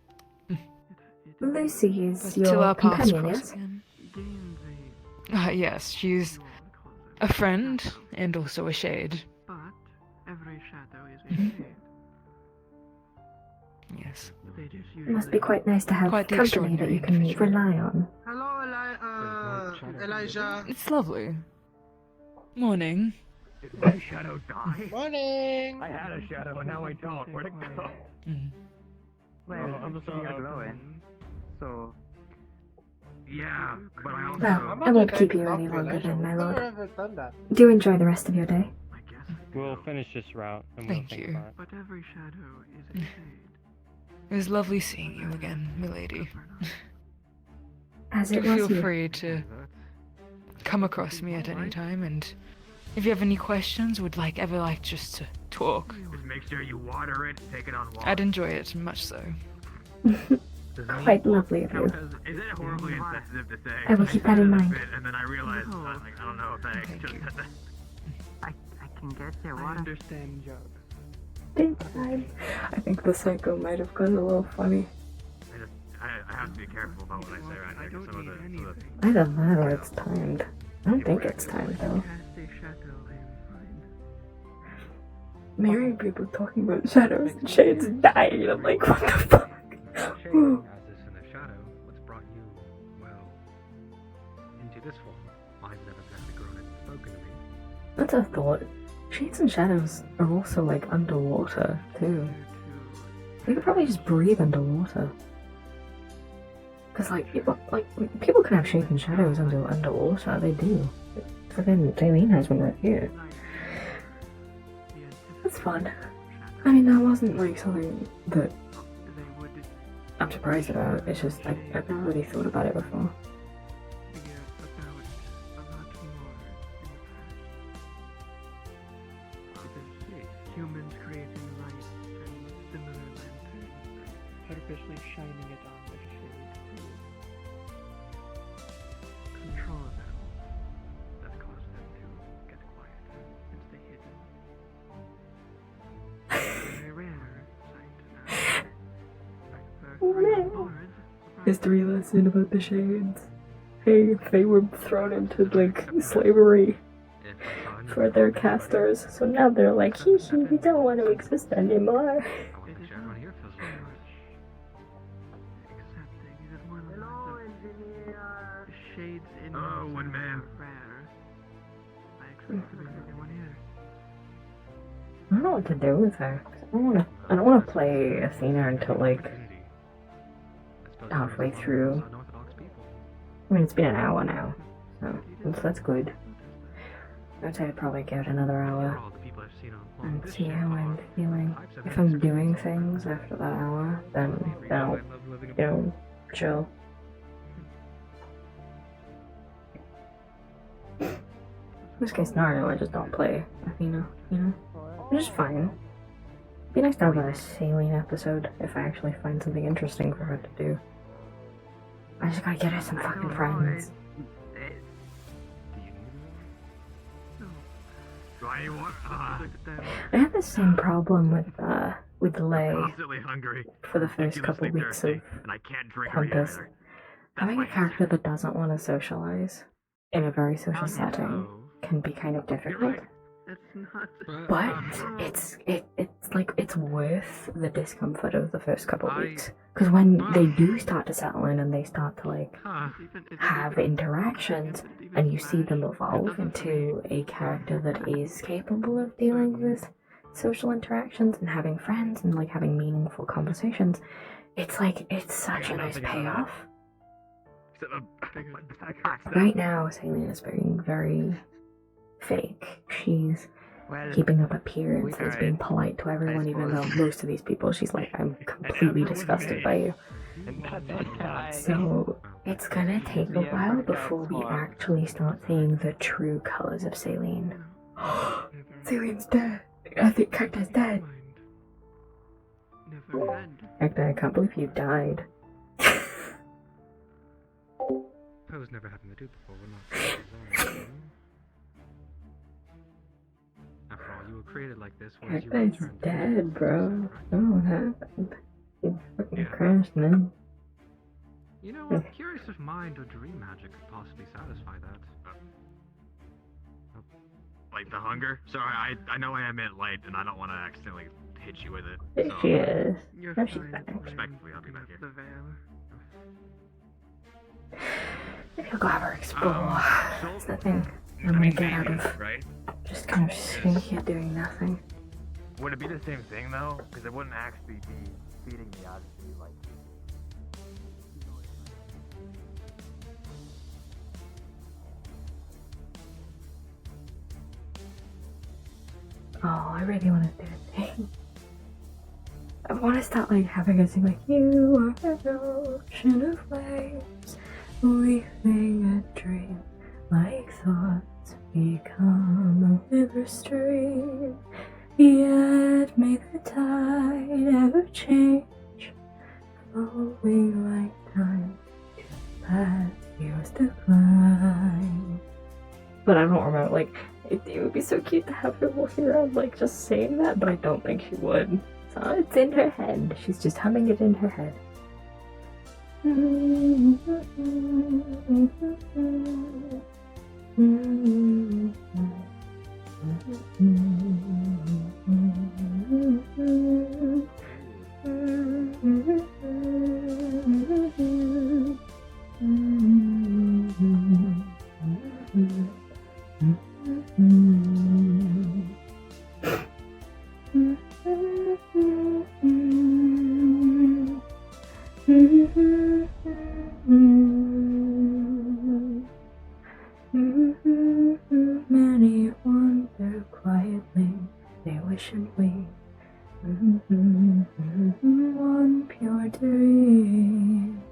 Lucy is But your till our paths companion, cross yes? again. gains Yes, she's a a friend and also a shade. but every shadow is a shade. Yes. They just It must be usually- quite nice to have Quite the company that you can extraordinary rely on. Hello, Elijah. It's lovely. Morning. Did my shadow die? Morning. I had a shadow and now I don't. Where'd it go? Mm. Well, I'm sorry. you're glowing. So, Yeah, but I also. Well, I won't keep you any longer then, my lord. Never done that. Do enjoy the rest of your day. I guess. We'll finish this route and we'll Thank think you. about it. But every shadow is a shade. It was lovely seeing you again, milady. As Do it was feel you. free to come across me at any time, and if you have any questions, would ever like just to talk, Just make sure you water it, take it on walks. I'd enjoy it much so. Quite lovely of you. Is it horribly insensitive to say? I will keep that in mind. And then I realized, I don't know if I Thank should you. have said that. I can get your I water. understand jokes. Big time. I think the psycho might have gone a little funny. I have to be careful about what I say right I here. don't Some of need the anything. Either that or it's timed. I don't think it's timed though. Cast a shadow, I am fine. Marrying people talking about shadows and shades dying. I'm like, what the fuck? Shade has this in the shadow. That's a thought. Shades and shadows are also like underwater too. They could probably just breathe underwater. Cause like people can have shades and shadows underwater. They do. Freaking Daleen has one right here. That's fun. I mean, that wasn't like something that I'm surprised about. It's just I've never really thought about it before. Humans creating light and similar lanterns, artificially shining it on the shade to control them. That caused them to get quiet and stay hidden. Very rare sight. History lesson about the shades. Hey, they were thrown into like slavery for their casters, so now they're like, hee hee, we don't want to exist anymore. Shades in one man. Rare. I expect to be everyone here. I don't know what to do with her. I don't wanna play Athena until like halfway through. I mean, it's been an hour now, so that's good. I'd say I'd probably give it another hour and see how I'm feeling. If I'm doing things after that hour, then I'll, chill. Worst case scenario, I just don't play Athena, Which is fine. It'd be nice to have a saline episode if I actually find something interesting for her to do. I just gotta get her some fucking friends. I had the same problem with Lay for the first couple weeks of Compass. Having a character that doesn't want to socialize in a very social setting can be kind of difficult. But it's worth the discomfort of the first couple weeks. Because when they do start to settle in and they start to like have interactions and you see them evolve into a character that is capable of dealing with social interactions and having friends and like having meaningful conversations, it's such a nice payoff. Right now, Saline is being very fake. She's keeping up appearances, being polite to everyone, even though most of these people, she's like, I'm completely disgusted by you. So it's gonna take a while before we actually start seeing the true colors of Saline. Saline's dead. I think Cacta's dead. Hector, I can't believe you died. That was never happened to do before. We're not. After all, you were created like this. Cacta's dead, bro. Oh, what happened? He fucking crashed, man. You know, I'm curious if mind or dream magic could possibly satisfy that. Like the hunger? Sorry, I know I meant light, and I don't want to accidentally hit you with it. There So, she is. There she's back. respectfully, I'll be back here. Maybe I'll go have her explore. That's the thing I'm gonna get out of right? just kind of sitting here doing nothing. Would it be the same thing though? Because it wouldn't actually be feeding the odyssey like. Oh, I really want to do a thing. I want to start like having a thing like, you are an ocean of waves, weaving a dream, like thoughts become a river stream, yet may the tide ever change, flowing like time to pass yours to climb. But I don't remember, like, it would be so cute to have her walking around, like, just saying that, but I don't think she would. So it's in her head. She's just humming it in her head. One pure dream.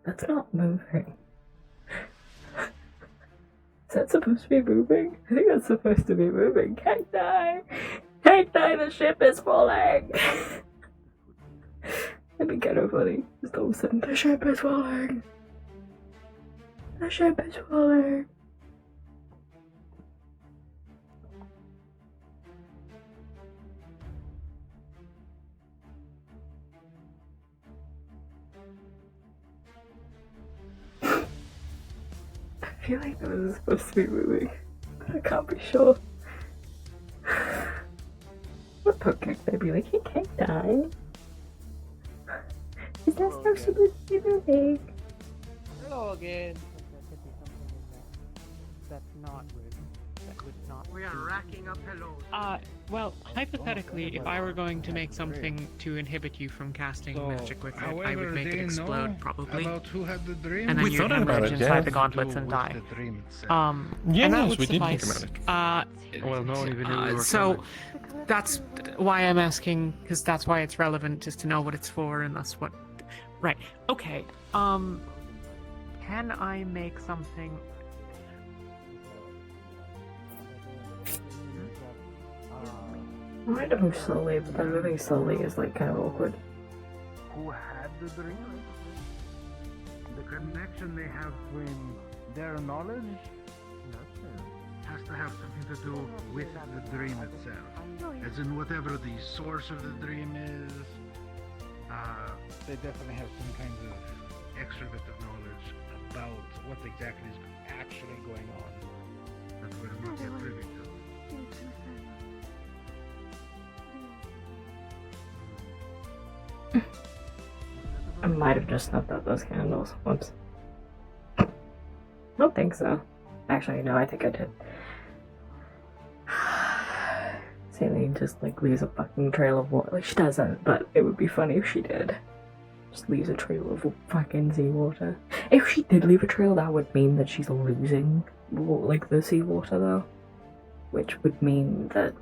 That's not moving. Is that supposed to be moving? I think that's supposed to be moving. Cacti! Cacti, the ship is falling! That'd be kind of funny. Just all of a sudden, the ship is falling! The ship is falling! I feel like that was supposed to be moving, but I can't be sure. What poke cacti be like, hey cacti? Is that stuff supposed to be moving? Hello again. That's not rude. That would not. We are racking up hellos. Well, hypothetically, if I were going to make something to inhibit you from casting magic with it, I would make it explode, probably. About who had the dream? And then you'd hemorrhage inside the gauntlets and die. And that would suffice. Well, no one even knew we were So, coming. that's why I'm asking, because that's why it's relevant, is to know what it's for, and that's what... Right. Okay. Can I make something... I wanted to move slowly, but then moving slowly is like kind of awkward. Who had the dream? The connection they have between their knowledge has to have something to do with the dream itself. As in whatever the source of the dream is, they definitely have some kind of extra bit of knowledge about what exactly is actually going on that we're not yet privy to. I might have just snuffed out those candles. Whoops. I don't think so. Actually, no, I think I did. Celine just like leaves a fucking trail of water. Like she doesn't, but it would be funny if she did. Just leaves a trail of fucking seawater. If she did leave a trail, that would mean that she's losing like the seawater though. Which would mean that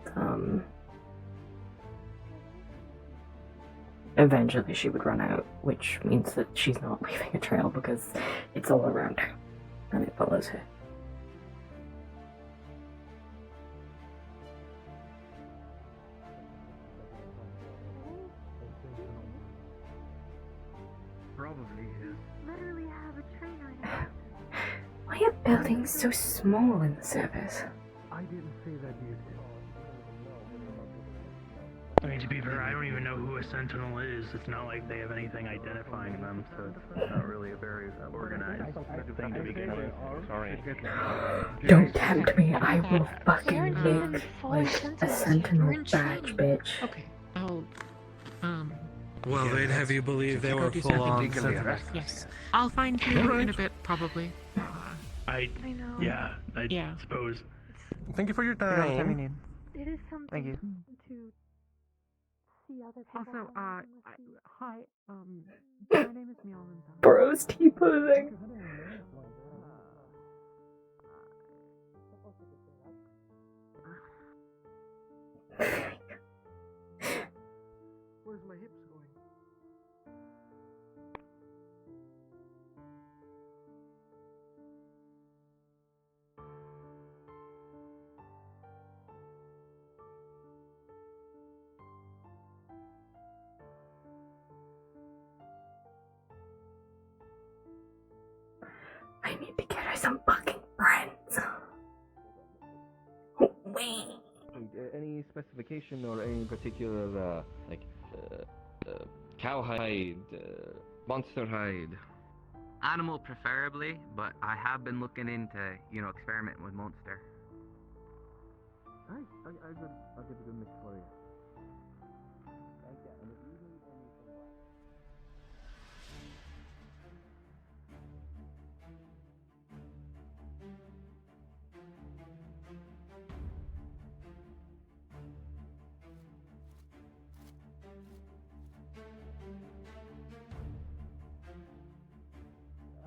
eventually she would run out, which means that she's not leaving a trail because it's all around her and it follows her. probably is. Literally have a train right now. Why are buildings so small in the service? I didn't say that you did. I mean, to be fair, I don't even know who a Sentinel is. It's not like they have anything identifying them, so it's not really a very organized thing to begin with. Sorry. Don't tempt me, I will fucking make, like, a Sentinel badge, bitch. Okay, I'll, Well, they'd have you believe they were full-on Sentinels. yes. I'll find you in a bit, probably. I know. Yeah, I Yeah. suppose. Thank you for your time. It is something Thank you. to see other people. Also, have hi, my name is M.I.A. Bros T-posing. Where's my hips going? I need to get her some fucking friends. Wait. Any specification or any particular, cowhide, monster hide? Animal preferably, but I have been looking into, experimenting with monster. Alright, I'll get a good mix for you.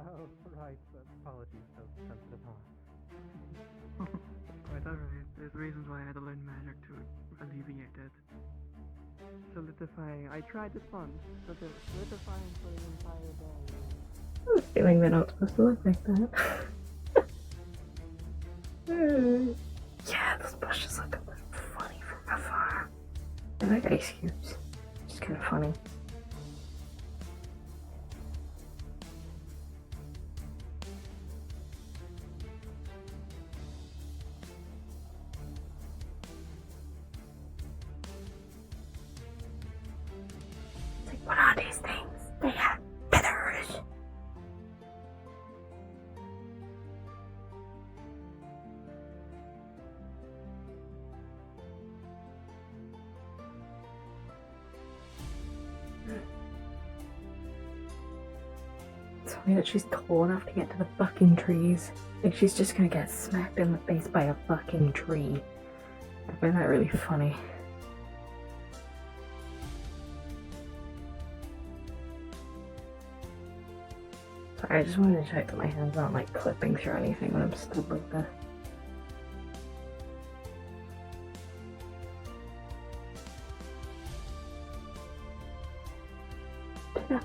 Oh, right. Apologies, so sensitive, huh? Quite alright. There's reasons why I had to learn magic to alleviate it. Solidifying. I tried this once, but solidifying for the entire day. I have a feeling they're not supposed to look like that. Yeah, those bushes look a bit funny from afar. They're like ice cubes. It's kind of funny. It's like, what are these things? They have feathers. It's funny that she's tall enough to get to the fucking trees. Like, she's just gonna get smacked in the face by a fucking tree. I find that really funny. Sorry, I just wanted to check that my hands aren't like clipping through anything when I'm stood like that. Duck.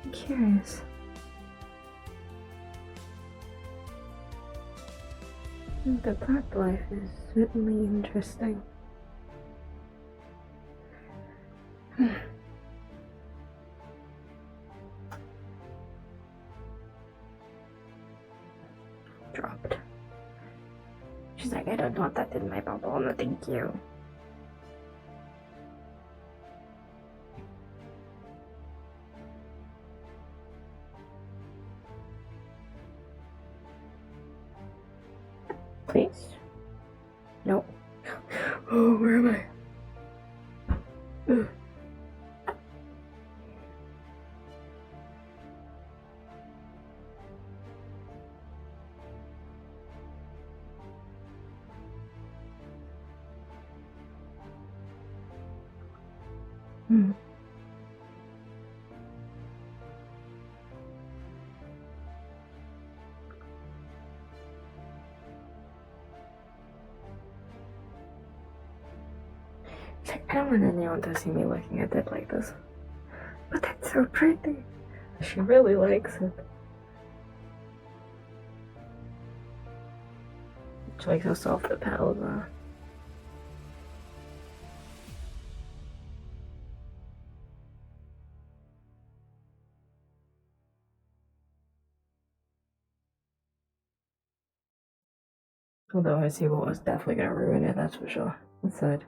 I'm curious. The plant life is certainly interesting. Dropped. She's like, I don't want that in my bubble, no thank you. Please? No. Oh, where am I? Ugh. Hmm. I don't want anyone to see me looking at it like this. But that's so pretty. She really likes it. She likes how soft the petals are. Although I see what was definitely gonna ruin it, that's for sure. That's sad.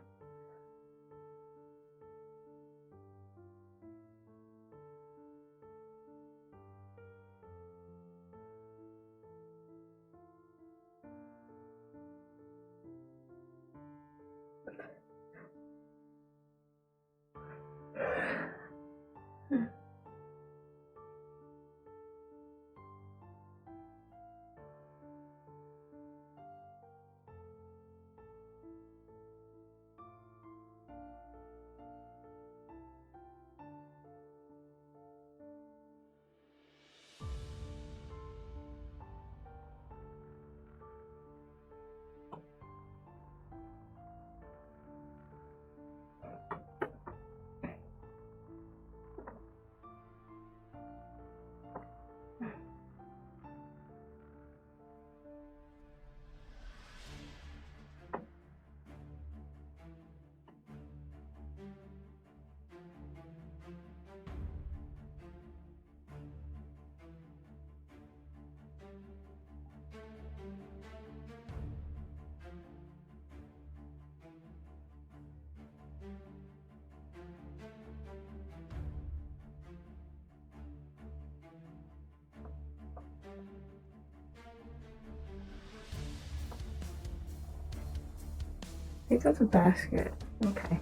I think that's a basket. Okay.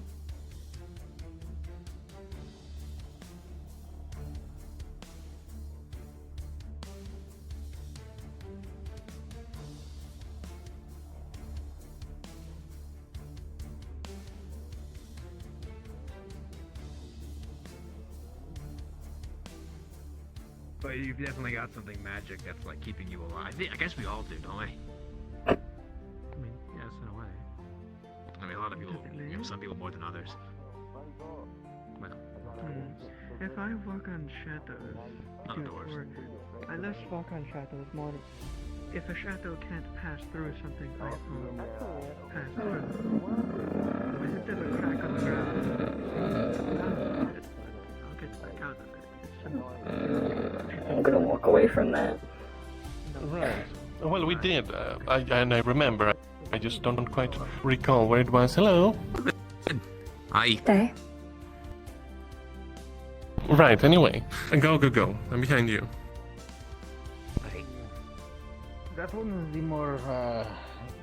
But you've definitely got something magic that's like keeping you alive. I guess we all do, don't we? I mean, yes, in a way. I mean, a lot of people, some people more than others. Well, If I walk on shadows, outdoors. I less walk on shadows more. If a shadow can't pass through something, I will pass through. If there's a crack on the ground, I'll get back out of it. I'm gonna walk away from that. Right. Well, we did, and I remember. I just don't quite recall where it was. Hello. Hi. Day. Right. Anyway, go. I'm behind you. That one is the more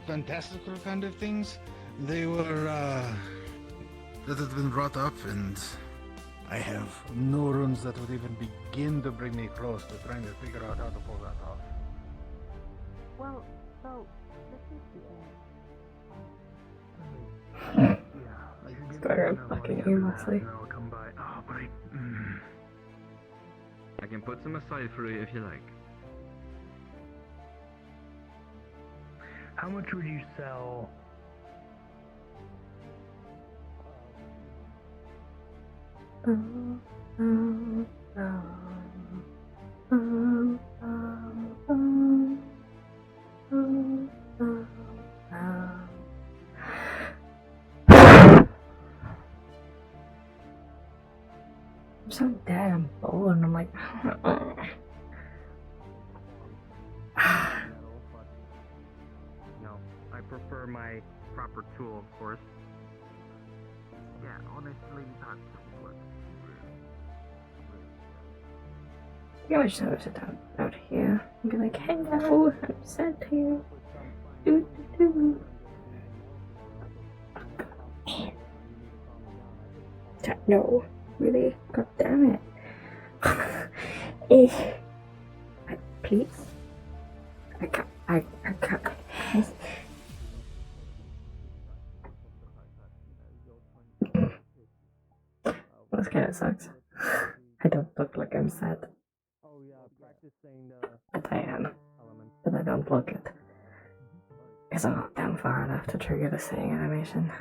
fantastical kind of things. They were that had been brought up, and I have no runes that would even begin to bring me close to trying to figure out how to pull that off. Well, so this is the end. Skyrim fucking aimlessly. I'll come by. Oh, but I can put some aside for you if you like. How much would you sell? I'm so dead, I'm bored, and I'm like, No, I prefer my proper tool, of course. Yeah, honestly, that's what. you know, just have to sit down out here and be like, hello, I'm sent here. Do, do, do. No, really? God damn it. Please? I can't. This kind of sucks. I don't look like I'm sad. But I am. But I don't look it. Because I'm not down far enough to trigger the sitting animation.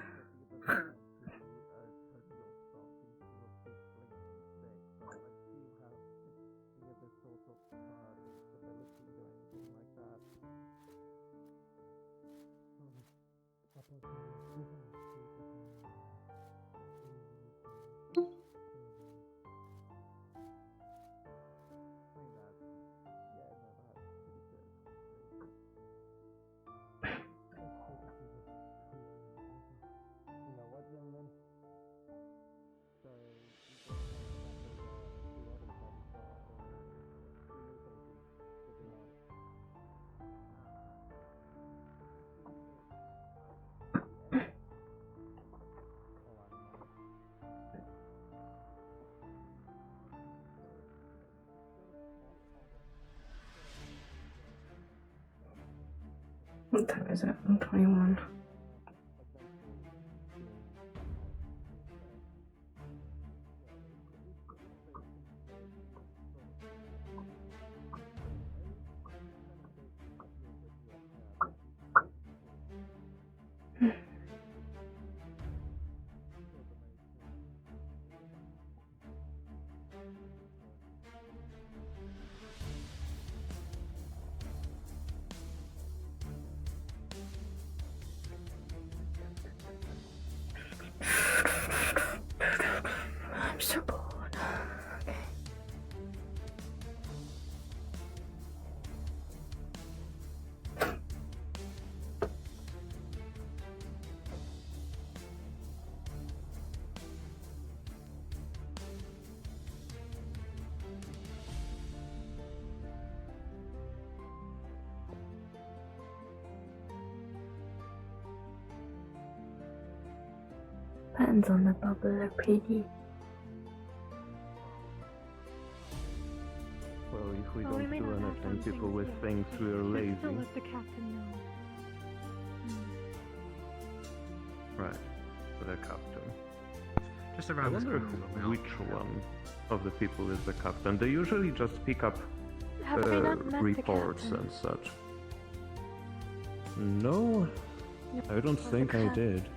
What time is it? I'm 21. I'm so bored. Okay. Pants on the bubble are pretty. Well, if we Well, don't we may do not have anything, done people will things think yet. we're We should lazy. still let the captain know. Right, for the captain. Just I around this wonder corner, we'll which one of the people is the captain. They usually just pick up Have we not met the reports captain? and such. No, I don't Or the think I cap- did.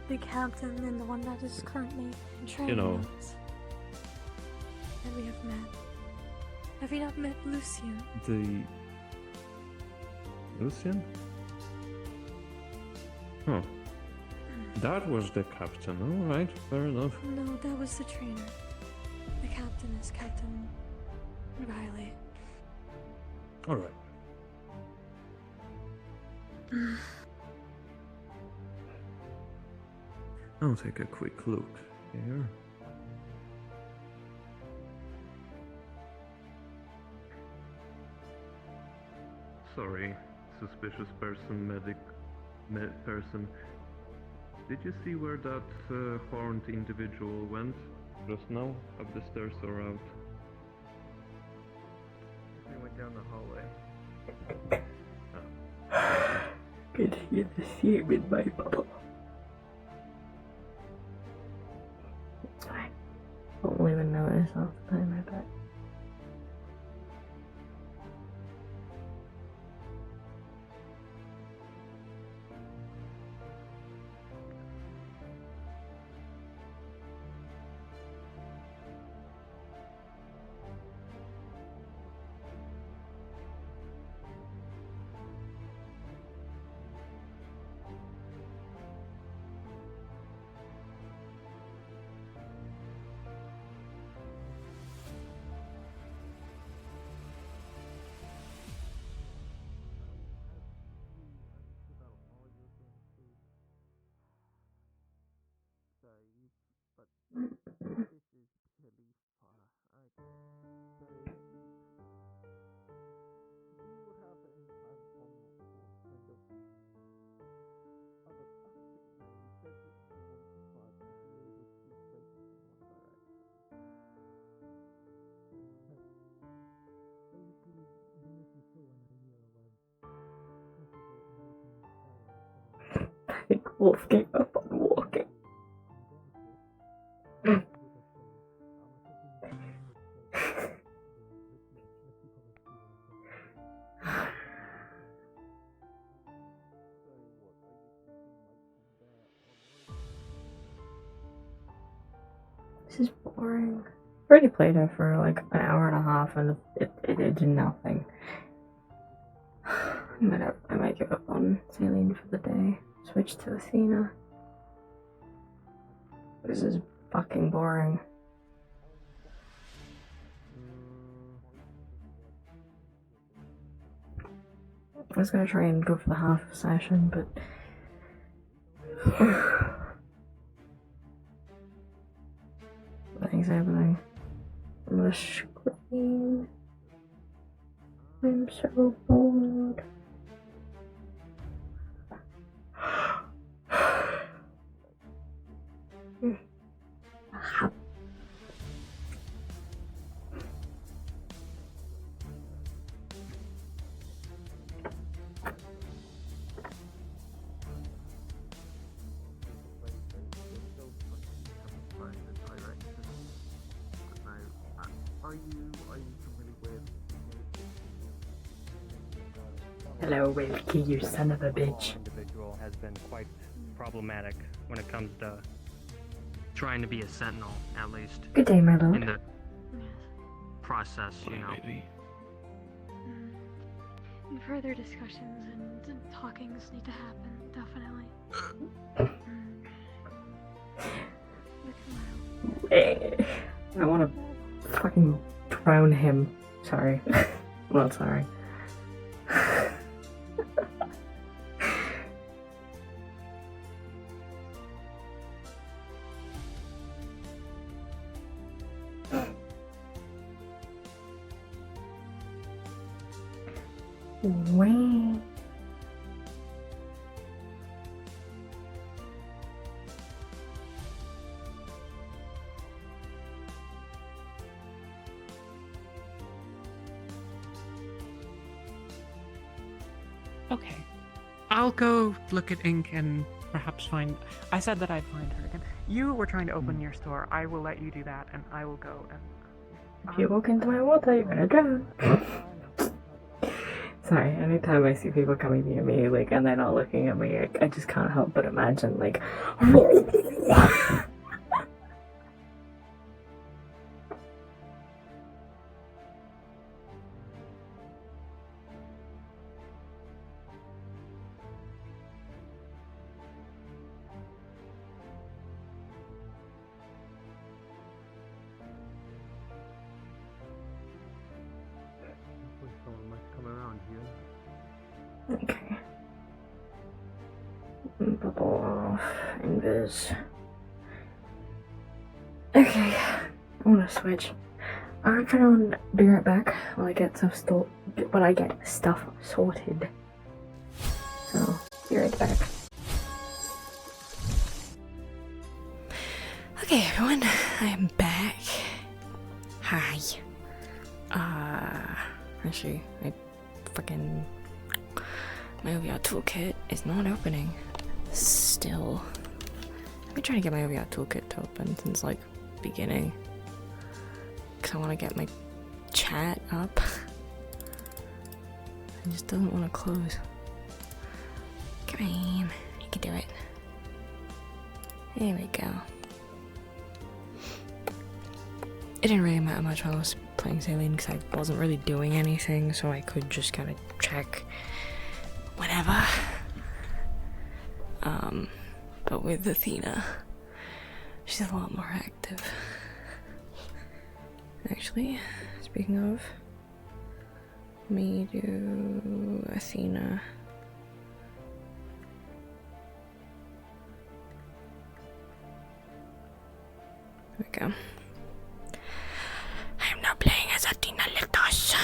The captain and the one that is currently in training You know. us that we have met. Have you not met Lucian? The Lucian? Huh. That was the captain. All right, fair enough. No, that was the trainer. The captain is Captain Riley. All right. I'll take a quick look here. Sorry, suspicious person, person. Did you see where that horned individual went just now? Up the stairs or out? He went down the hallway. Could hear the same in my bubble. I won't even notice half the time, I bet. Wolf gave up on walking. This is boring. I already played it for like an hour and a half and it did nothing. I might give up on sailing for the day. Switch to Athena. This is fucking boring. I was gonna try and go for the half session, but nothing's happening on the screen. I'm so bored. Are you familiar with? Hello, Wilkie, you son of a bitch. Individual has been quite problematic when it comes to trying to be a sentinel, at least. Good day, my lord. In the process, you know. And further discussions and talkings need to happen, definitely. I want to fucking drown him. Sorry. I'm not sorry. Wait. Okay. I'll go look at ink and perhaps find. I said that I'd find her again. You were trying to open your store. I will let you do that, and I will go and. If you walk into my water, you're gonna drown. Sorry, anytime I see people coming near me, like, and they're not looking at me, I just can't help but imagine, like. Someone might come around here. Okay. Bubble off. Invis. Okay. I wanna switch. I'm trying to be right back while I get stuff sorted. So, be right back. Okay, everyone, I am back. Hi. Actually, my OVR toolkit is not opening. Still. I've been trying to get my OVR toolkit to open since, like, beginning. Because I want to get my chat up. It just doesn't want to close. Come on, you can do it. There we go. It didn't really matter much when I was playing Saline because I wasn't really doing anything, so I could just kind of check whenever. But with Athena, she's a lot more active. Actually, speaking of, let me do Athena. There we go. I'm now playing as Athena Litos.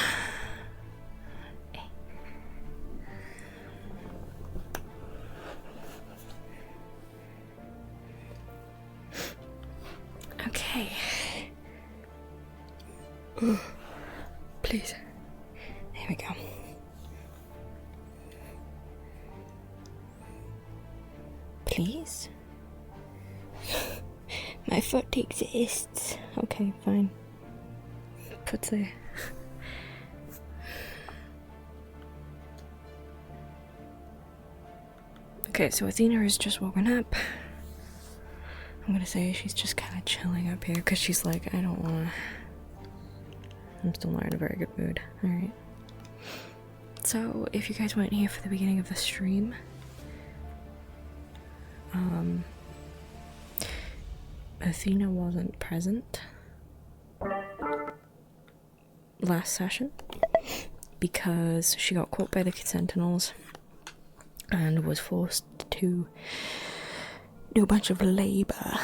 Okay. Please. There we go. Please? My foot exists. Okay, fine. Put there. Okay, so Athena is just woken up. I'm gonna say she's just kind of chilling up here because she's like, I don't wanna. I'm still not in a very good mood. Alright. So, if you guys weren't here for the beginning of the stream, Athena wasn't present last session because she got caught by the Sentinels and was forced to do a bunch of labor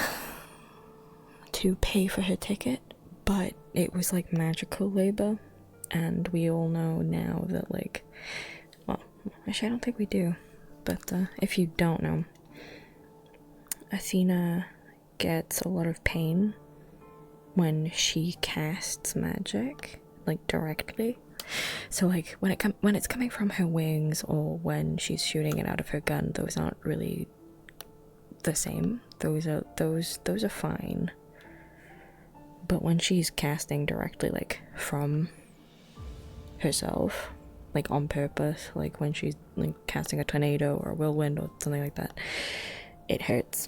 to pay for her ticket, but it was like magical labor, and we all know now that, like, well, actually I don't think we do, but if you don't know, Athena gets a lot of pain when she casts magic, like, directly. So, like, when it's coming from her wings or when she's shooting it out of her gun, those aren't really the same. Those are fine. but when she's casting directly, like, from herself, like, on purpose, like, when she's, like, casting a tornado or a whirlwind or something like that, it hurts.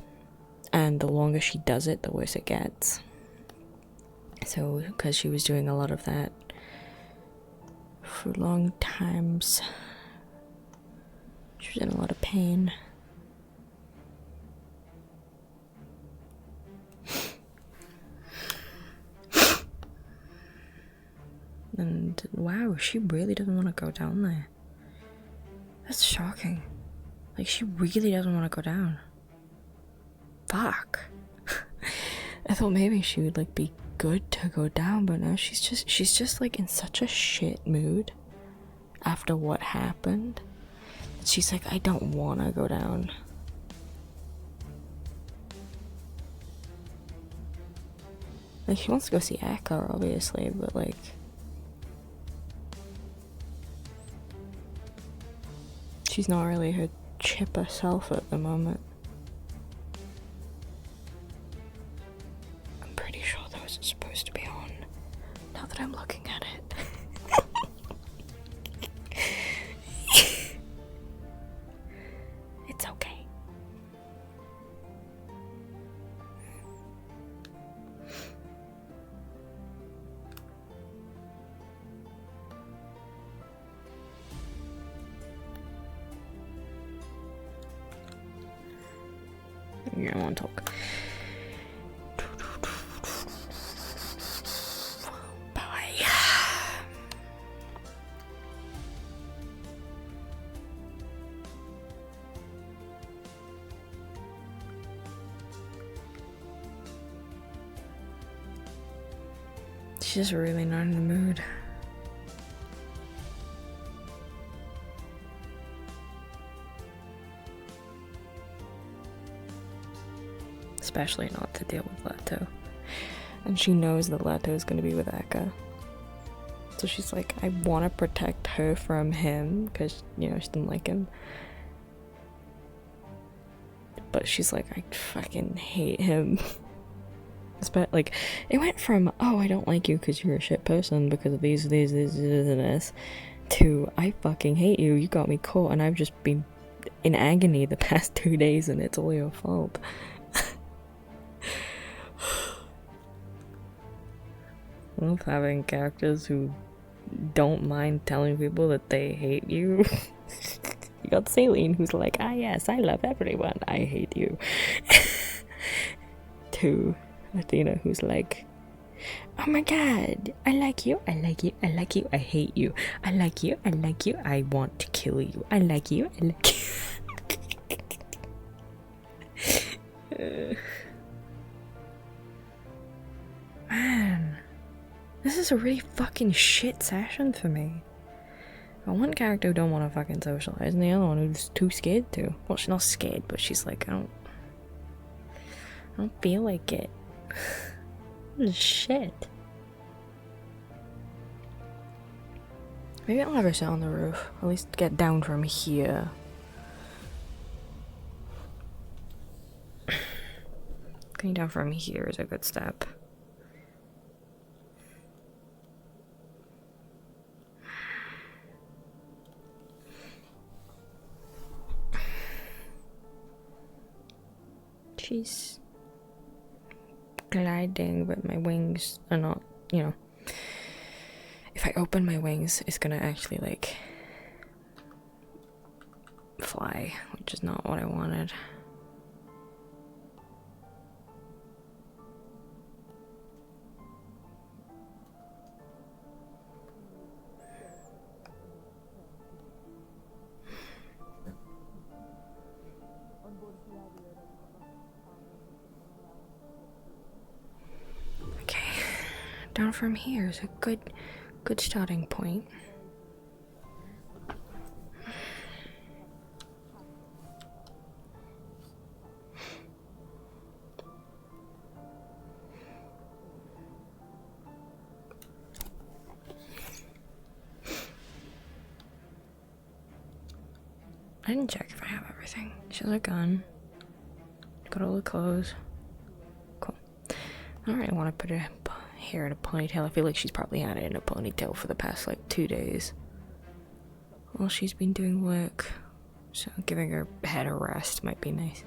And the longer she does it, the worse it gets. So, because she was doing a lot of that for long times, she was in a lot of pain. And wow, she really doesn't want to go down there. That's shocking. Like, she really doesn't want to go down. Fuck. I thought maybe she would, like, be good to go down, but no, she's just like in such a shit mood after what happened. She's like, I don't want to go down. Like, she wants to go see Ehka, obviously, but like, she's not really her chipper self at the moment. I'm pretty sure those are supposed to be on, now that I'm looking at it. It's okay. You don't want to talk. Bye. She's just really not in the mood. Especially not to deal with Leto. And she knows that Leto is going to be with Ehka. So she's like, I want to protect her from him, because, you know, she didn't like him. But she's like, I fucking hate him. Like, it went from, oh, I don't like you because you're a shit person because of these, and this, to, I fucking hate you, you got me caught, and I've just been in agony the past 2 days, and it's all your fault. I love having characters who don't mind telling people that they hate you. You got Saline, who's like, ah yes, I love everyone, I hate you. To Athena, who's like, oh my god, I like you, I like you, I like you, I hate you, I like you, I like you, I want to kill you, I like you, I like you. Man, this is a really fucking shit session for me. I got one character who don't want to fucking socialize, and the other one who's too scared to. Well, she's not scared, but she's like, I don't feel like it. This is shit. Maybe I'll have her sit on the roof. At least get down from here. Getting down from here is a good step. She's gliding, but my wings are not, you know. If I open my wings, it's gonna actually, like, fly, which is not what I wanted. Down from here is a good starting point. I didn't check if I have everything. She has a gun. Got all the clothes. Cool. I don't really want to put it hair in a ponytail. I feel like she's probably had it in a ponytail for the past like 2 days. Well, she's been doing work, so giving her head a rest might be nice.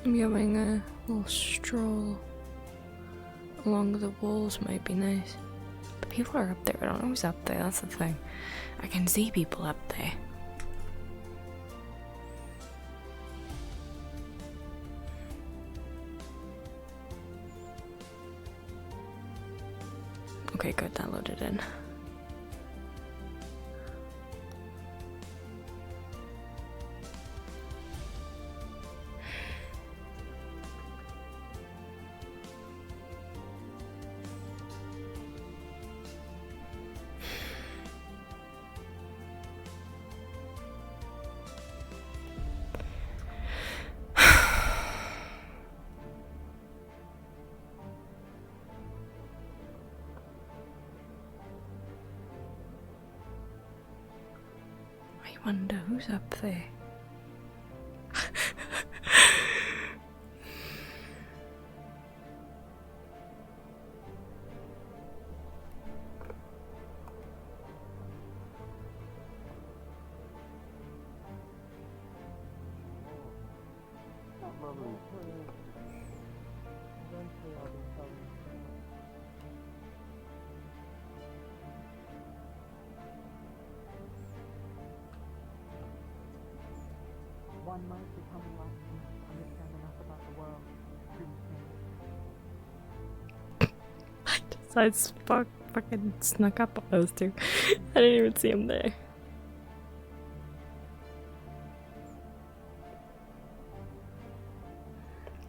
I'm going a little stroll along the walls might be nice. But people are up there. I don't know who's up there. That's the thing. I can see people up there. Okay, good. That loaded in. I wonder who's up there. One might become enlightened, understand enough about the world to I fucking snuck up on those two. I didn't even see him there.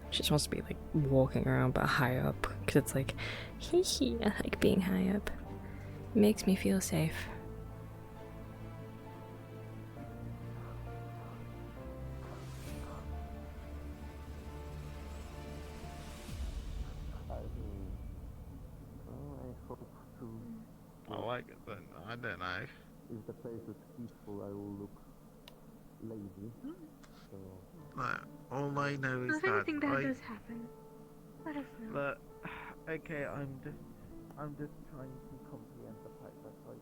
She's supposed to be like walking around but high up, because it's like, hee hee, I like being high up. It makes me feel safe. I like it, but I don't know. If the place is peaceful, I will look lazy. So. Like, all I know is If that anything bad does happen, let us know. But okay, I'm just trying to comprehend the fact that like.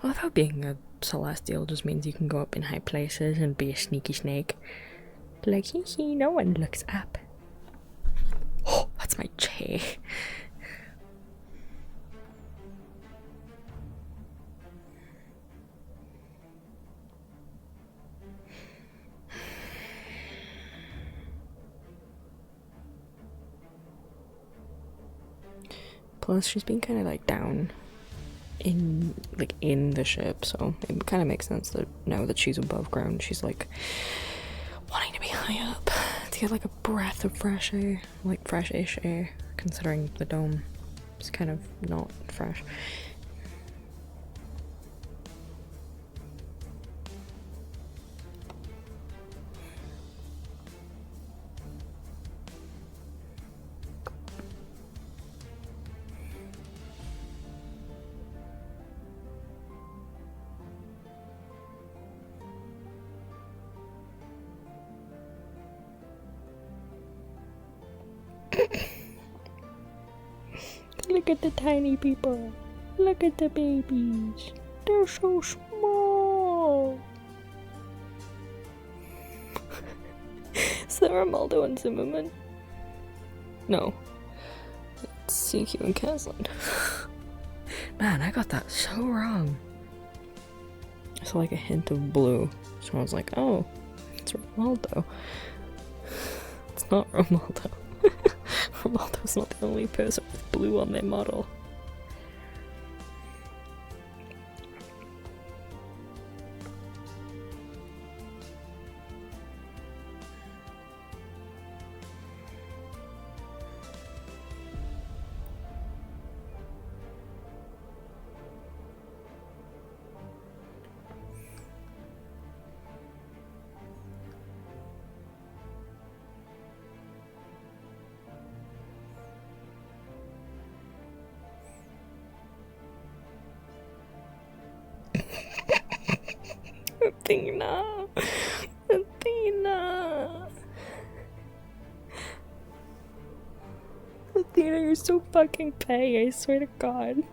I love how being a celestial just means you can go up in high places and be a sneaky snake. Like, hee hee, no one looks up. Oh, that's my chair. Plus, she's been kind of like down in the ship, so it kind of makes sense that now that she's above ground, she's like wanting to be high up to get like a breath of fresh air, like fresh-ish air, considering the dome is kind of not fresh. Look at the tiny people. Look at the babies. They're so small. Is that Romaldo and Zimmerman? No. It's CQ and Caslin. Man, I got that so wrong. I saw like a hint of blue. So I was like, oh, it's Romaldo. It's not Romaldo. Romaldo's not the only person with blue on their model. Athena! Athena! Athena, you're so fucking pay, I swear to God.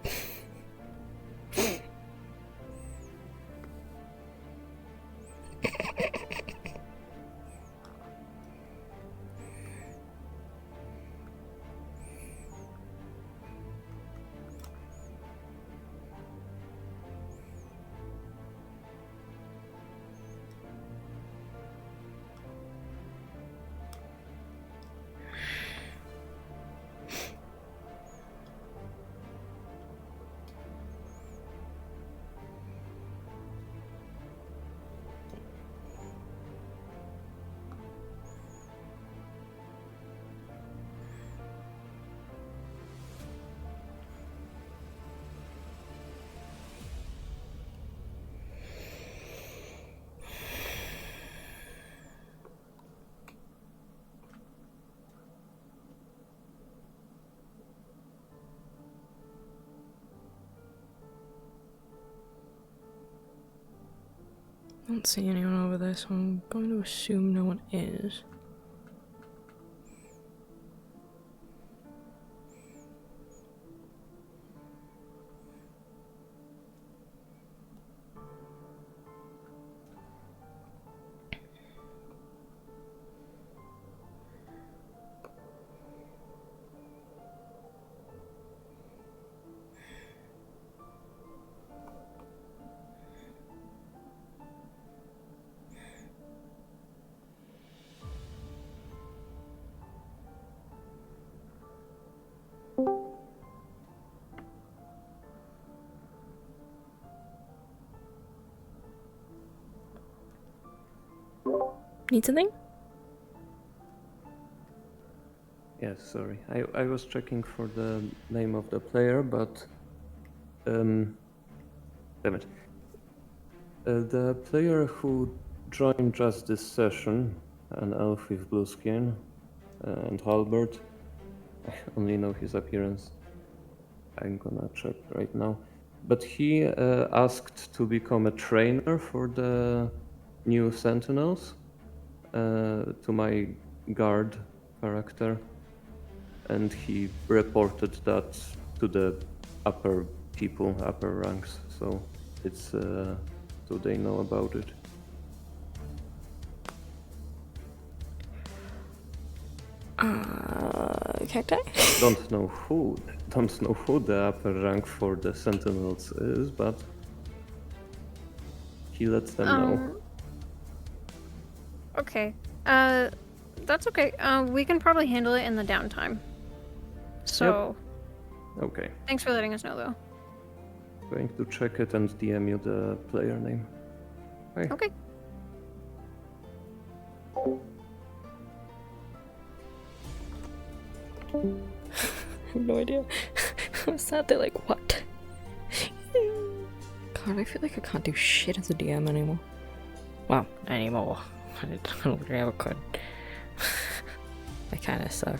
I don't see anyone over there, so I'm going to assume no one is. Need something? Yes, sorry. I was checking for the name of the player, but damn it. The player who joined just this session, an elf with blue skin and halberd. I only know his appearance. I'm gonna check right now. But he asked to become a trainer for the new Sentinels. To my guard character, and he reported that to the upper people, upper ranks, so it's so they know about it. Cacti? Don't know who the upper rank for the Sentinels is, but he lets them know. Okay. That's okay. We can probably handle it in the downtime. So. Yep. Okay. Thanks for letting us know, though. Going to check it and DM you the player name. Bye. Okay. I have no idea. I'm sad they're like, what? God, I feel like I can't do shit as a DM anymore. Well, anymore. I don't think I ever could. I kinda suck.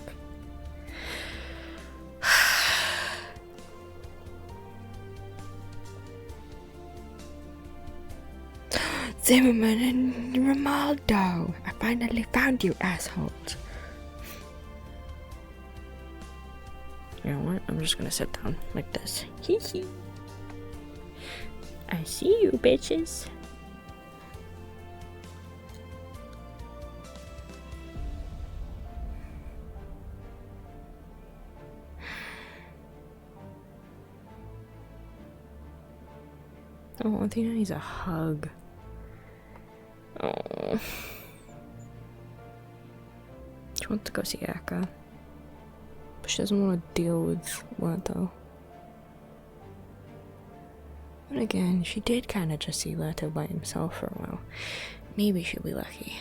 Zimmerman and Romaldo! I finally found you, assholes! You know what? I'm just gonna sit down like this. Hee hee. I see you, bitches. Oh, Athena needs a hug. Oh. She wants to go see Ehka. But she doesn't want to deal with Leto. But again, she did kind of just see Leto by himself for a while. Maybe she'll be lucky.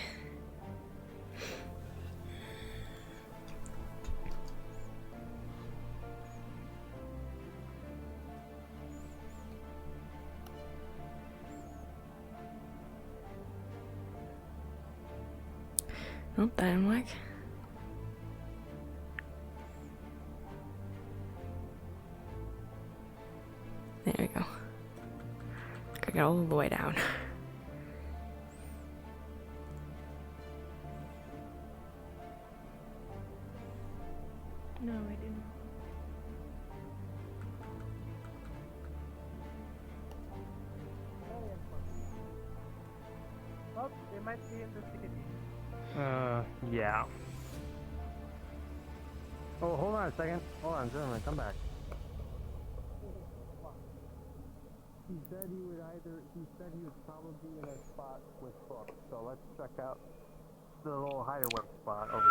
Oh, that didn't work. There we go. Gotta get all the way down. No, I didn't. Oh, they might be in the city. Yeah. Oh, hold on a second. Hold on, gentlemen, come back. He said he would probably be in a spot with books. So let's check out the little hideaway spot over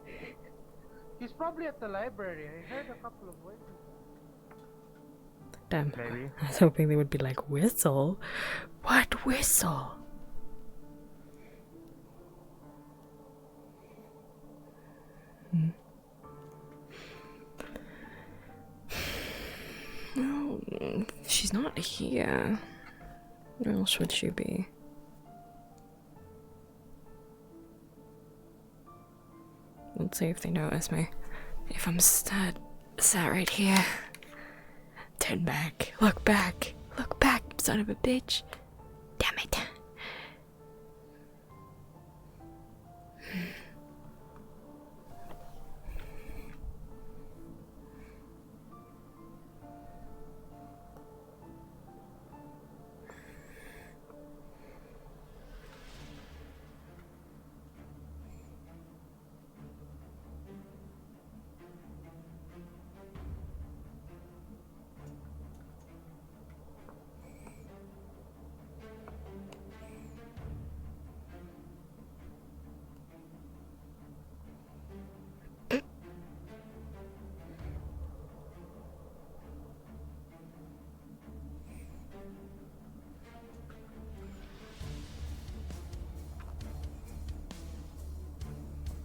there. He's probably at the library. I heard a couple of voices. Damn. Maybe. I was hoping they would be like, whistle? What whistle? Well, she's not here. Where else would she be? Let's see if they notice me. If I'm sat right here. Turn back. Look back. Look back, son of a bitch. Damn it.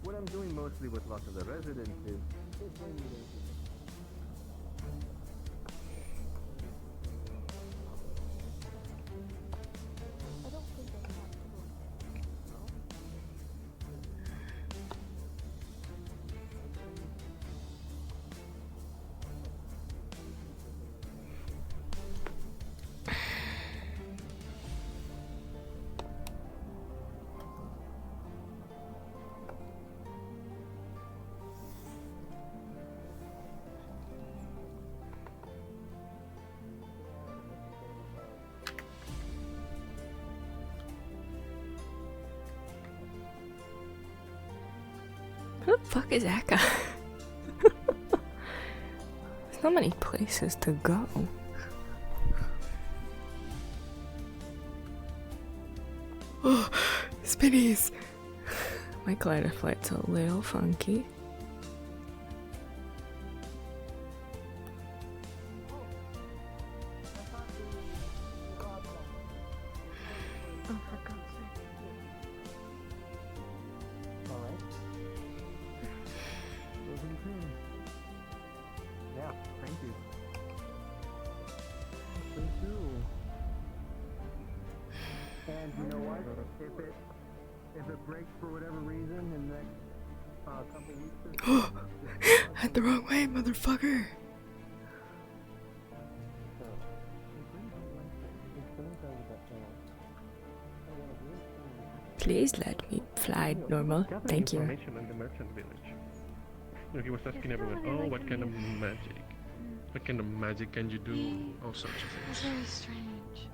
What I'm doing mostly with lots of the residents is Where the fuck is Ehka? There's not many places to go. Oh, spinnies! My glider flight's a little funky. Oh, for God's sake. Alright. Yeah, thank you. Thank you. And you know what? If it breaks for whatever reason in the next couple weeks or so, Head the wrong way, motherfucker! Please let me flight normal. Gather Thank you. information in the merchant village. You know, he was asking everyone, oh, what kind of magic? What kind of magic can you do? All sorts of It's things. very strange.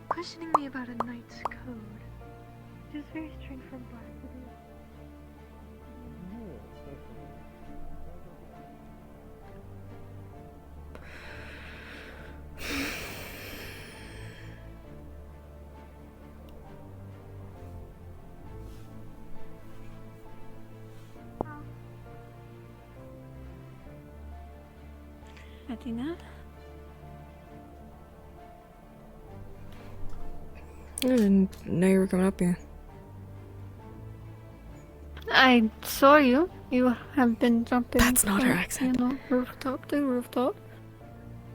Questioning me about a knight's code. It is very strange for Black to do. Athena? I didn't know you were coming up here. I saw you. You have been jumping. That's not her from, accent. You know, rooftop to rooftop.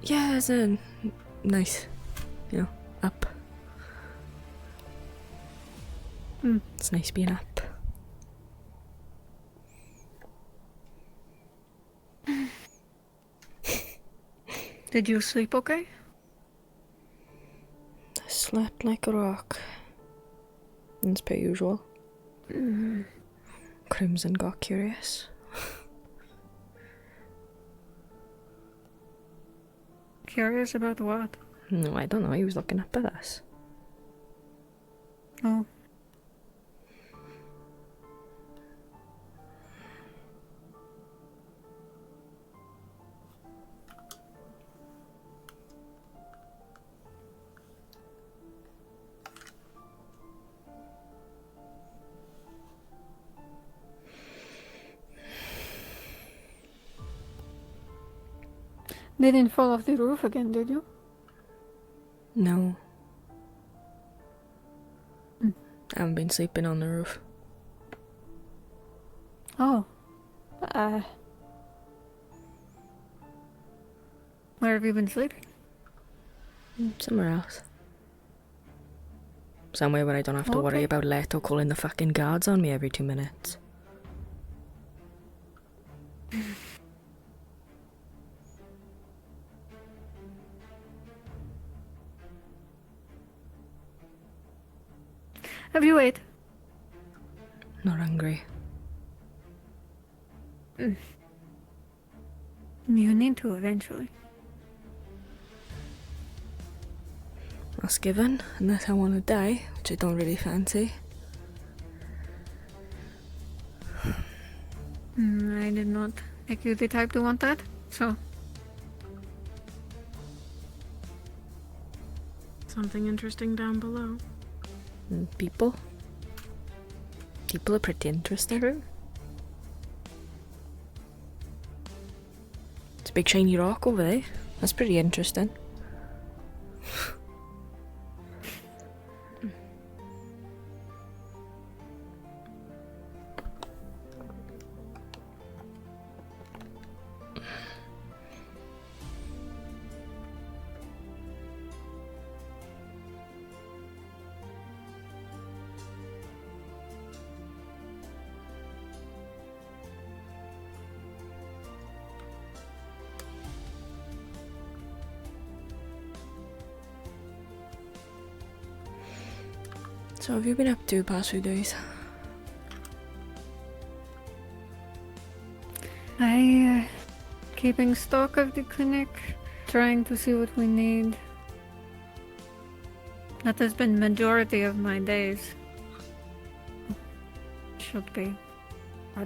Yeah, it's a nice, up. It's nice being up. Did you sleep okay? I slept like a rock. It's per usual. Crimson got curious. Curious about what? No, I don't know. He was looking up at us. Oh. They didn't fall off the roof again, did you? No. I haven't been sleeping on the roof. Oh. Where have you been sleeping? Somewhere else. Somewhere where I don't have to worry about Leto calling the fucking guards on me every 2 minutes. Have you ate? Not hungry. You need to eventually. That's given, unless I want to die, which I don't really fancy. I did not make you the type to want that, so. Something interesting down below. People? People are pretty interesting. True. It's a big shiny rock over there. That's pretty interesting. So have you been up to the past few days? Keeping stock of the clinic, trying to see what we need. That has been majority of my days. Should be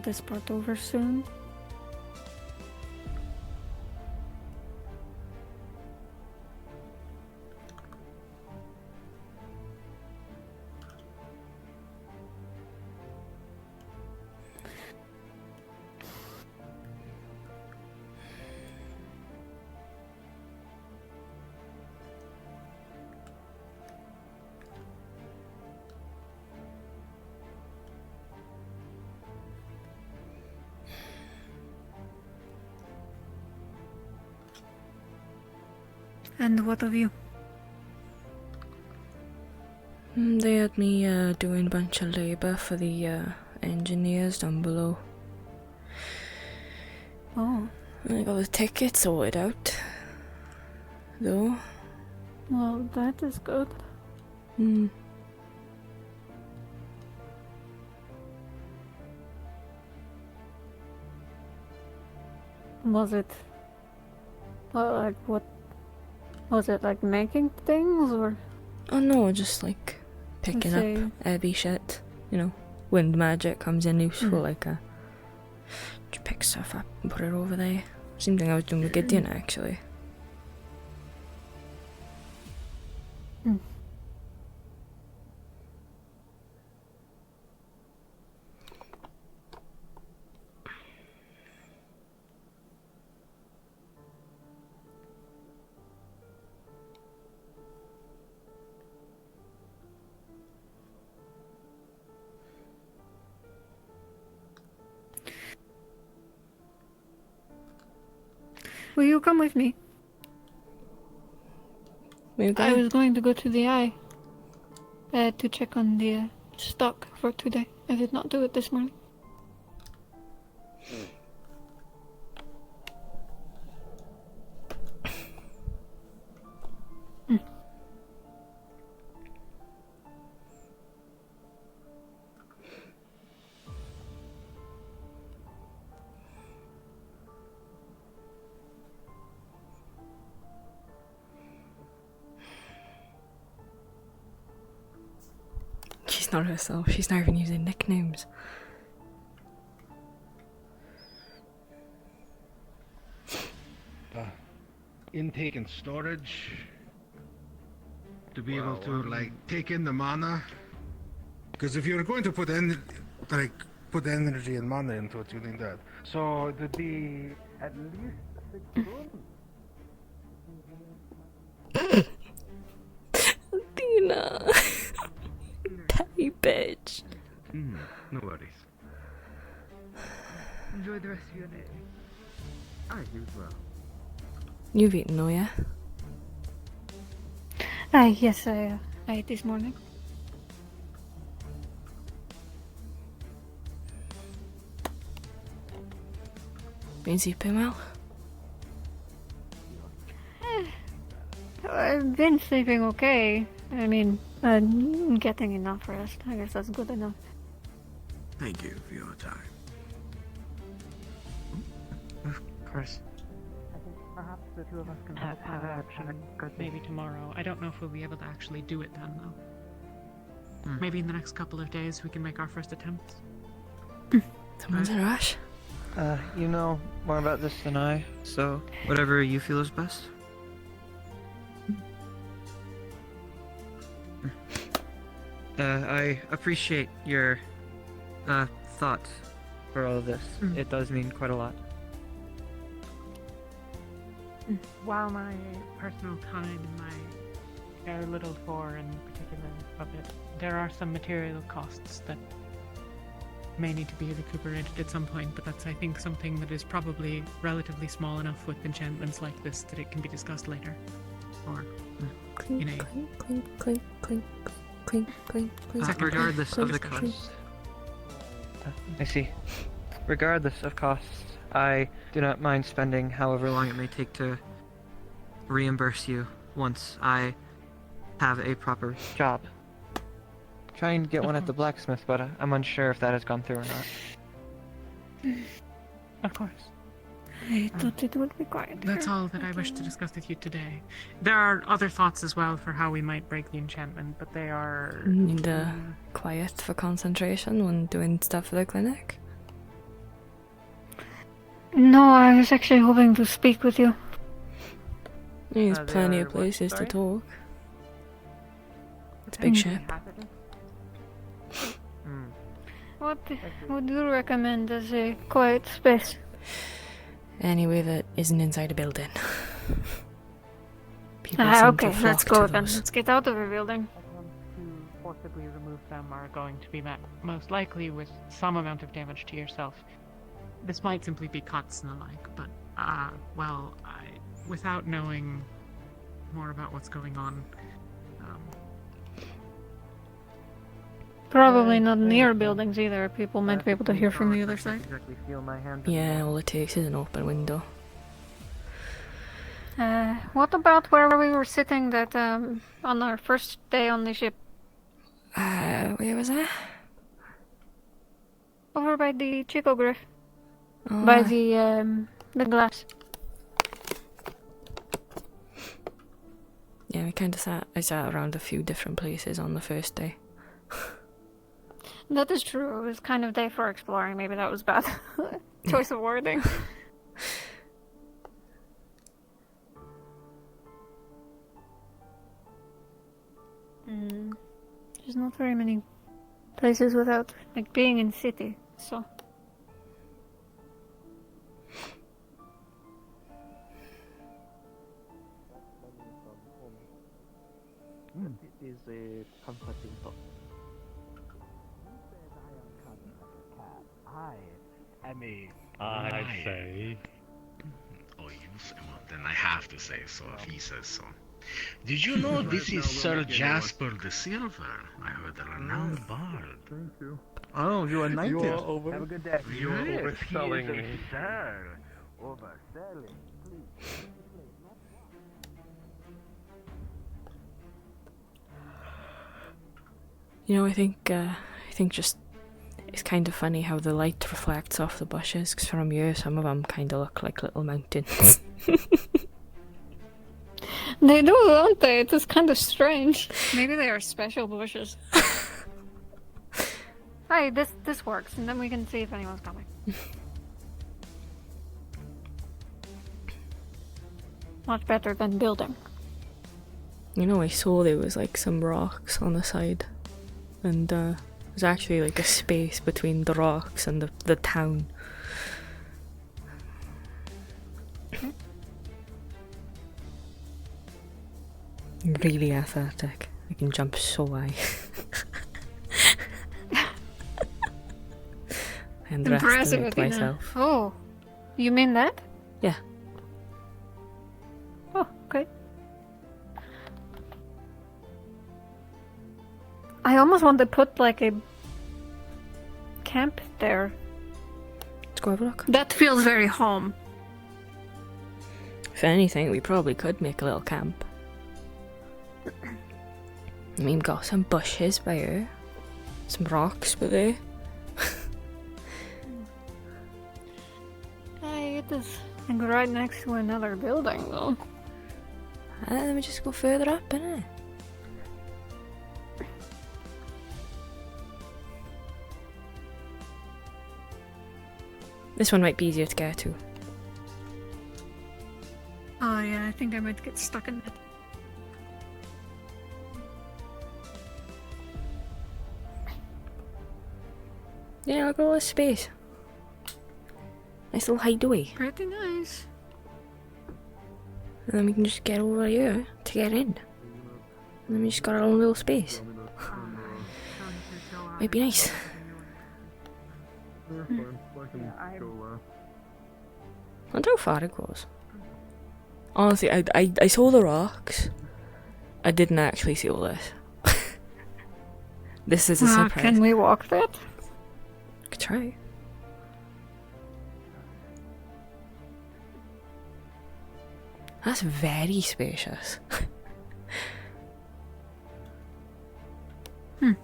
this part over soon. And what of you? They had me doing a bunch of labour for the engineers down below. Oh. I got the ticket sorted out, though. Well, that is good. Was it... Well, like, what... Was it, like, making things, or...? Oh no, just like picking up heavy shit. You know, wind magic comes in useful, like just pick stuff up and put it over there. Same thing I was doing with Gideon, actually. Will you come with me? I was going to go to the eye to check on the stock for today. I did not do it this morning. She's not herself, she's not even using nicknames. Intake and storage. To be able to, like, take in the mana. Because if you're going to put put energy and mana into it, you need that. So it would be at least 6 rooms. Athena. Petty bitch. No worries. Enjoy the rest of your day. I you as well. You've eaten though, yeah? Yes, I ate this morning. Been sleeping well? I've been sleeping okay. I mean, getting enough rest. I guess that's good enough. Thank you for your time. Of course. I think perhaps the two of us can have a chat maybe tomorrow. I don't know if we'll be able to actually do it then, though. Maybe in the next couple of days we can make our first attempt. Someone's in a rush. You know more about this than I, so whatever you feel is best. I appreciate your thought for all of this. It does mean quite a lot. While my personal time and my very little for in particular of it, there are some material costs that may need to be recuperated at some point, but that's, I think, something that is probably relatively small enough with enchantments like this that it can be discussed later. Or in a... Clink, clink, clink, clink, clink, clink. Regardless of the cost. I see. Regardless of costs, I do not mind spending however long it may take to reimburse you once I have a proper job. Trying to get one at the blacksmith, but I'm unsure if that has gone through or not. Of course. I thought it would be quiet. That's all that I wish to discuss with you today. There are other thoughts as well for how we might break the enchantment, but they are... Need quiet for concentration when doing stuff for the clinic? No, I was actually hoping to speak with you. There's plenty of places to talk. It's a big ship. What would you recommend as a quiet space? Anywhere that isn't inside a building. Okay, let's go then. Let's get out of the building. Attempts to forcibly remove them are going to be met most likely with some amount of damage to yourself. This might simply be cuts and the like, but, without knowing more about what's going on, probably not near buildings either. People might be able to hear from the other side. Exactly feel my hand. Yeah, all it takes is an open window. What about where we were sitting that, on our first day on the ship? Where was that? Over by the Chico Griff. By the The glass. Yeah, I sat around a few different places on the first day. That is true. It was kind of day for exploring. Maybe that was bad. Choice of wording. There's not very many places without like being in city, so. It is a comforting thought. I am a... I'd say. Oh, you say, well, then I have to say so if he says so. Did you know this is Sir Jasper the Silver? I heard a renowned bard. Thank you. Oh, you are knighted. You are over... Have a good day. You are overselling me. Sir. Overselling. Please. You know, I think just it's kind of funny how the light reflects off the bushes, because from here some of them kind of look like little mountains. They do, don't they? It is kind of strange. Maybe they are special bushes. Hey, this works, and then we can see if anyone's coming. Much better than building. You know, I saw there was like some rocks on the side, and there's actually like a space between the rocks and the town. Really athletic. I can jump so high. I underestimate Athena. myself. Oh, you mean that? Yeah. Oh, okay. I almost want to put like a camp there. Let's go have a look. That feels very home. If anything, we probably could make a little camp. I mean, got some bushes by here, some rocks by there. Hey, it is like right next to another building, though. Let me just go further up, innit? This one might be easier to get to. Oh yeah, I think I might get stuck in it. Yeah, look at all this space. Nice little hideaway. Pretty nice. And then we can just get over here to get in. And then we just got our own little space. Might be nice. I wonder how far it goes. Honestly, I saw the rocks. I didn't actually see all this. This is a surprise. Can we walk that? Could try. That's very spacious. We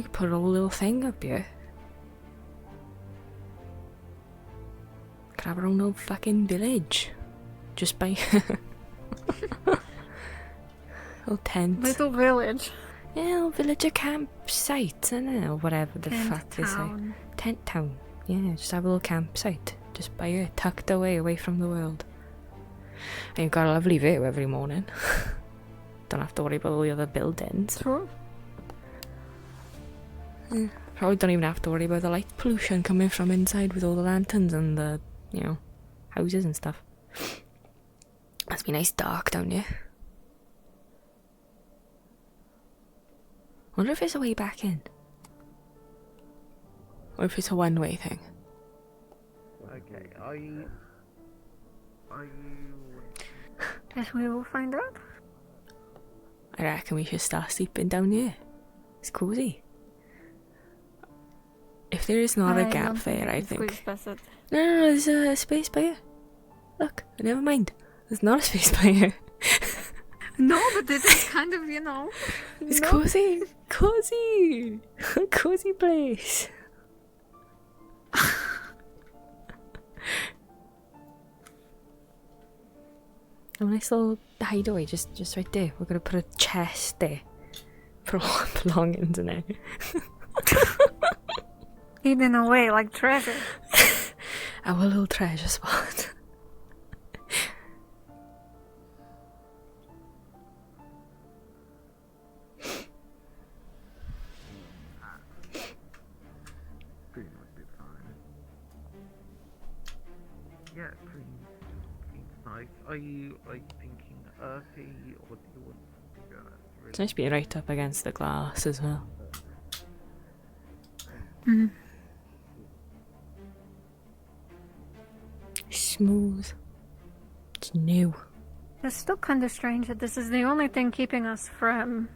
could put a whole little thing up here. Could have our own little fucking village. Just by little tent. Little village. Yeah, little villager campsite, or whatever the Tent fuck they say. town. Tent town. Yeah, just have a little campsite. Just by here, tucked away from the world. And you've got a lovely view every morning. Don't have to worry about all the other buildings. True. Probably don't even have to worry about the light pollution coming from inside with all the lanterns and the, houses and stuff. Must be nice dark down here. Wonder if there's a way back in. Or if it's a one-way thing. Okay, are you... Guess we will find out. I reckon we should start sleeping down here. It's cozy. If there is not a gap there, I think... No, there's a space by here. Look, never mind. There's not a space by here. No, but it is kind of, It's cozy. Cozy. Cozy place. A nice little hideaway, just right there. We're gonna put a chest there for all our belongings in it. Hidden away like treasure. Our little treasure spot. Green would be fine. Yeah, green's nice. Are you like thinking earthy, or do you want something It's nice to be right up against the glass as well. Mm. Smooth. It's new. It's still kind of strange that this is the only thing keeping us from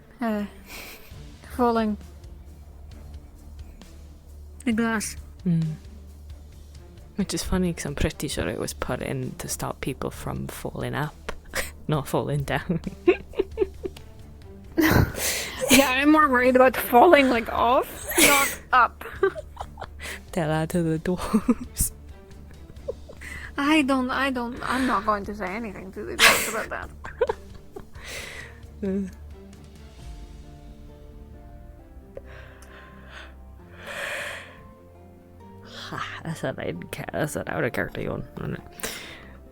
falling. The glass. Which is funny because I'm pretty sure it was put in to stop people from falling up, not falling down. Yeah, I'm more worried about falling like off, not up. Tell that to the dwarves. I'm not going to say anything to the dwarves about that. I said I didn't care. I said I would have cared to on it.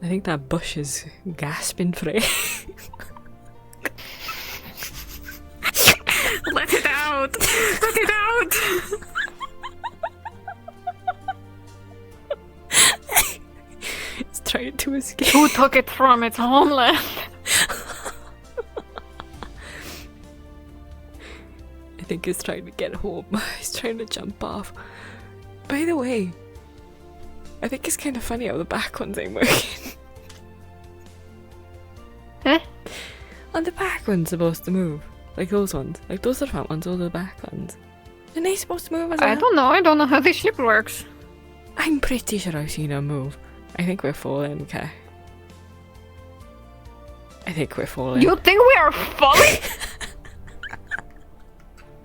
I think that bush is gasping for it. Let it out! Let it out! It's trying to escape. Who took it from its homeland? I think he's trying to get home. He's trying to jump off. By the way, I think it's kind of funny how the back ones ain't working. Eh? On the back one's supposed to move. Like those ones. Like those are the front ones, those are the back ones. Are they supposed to move as well? I don't know how this ship works. I'm pretty sure I've seen them move. I think we're falling, okay? I think we're falling. You think we are falling?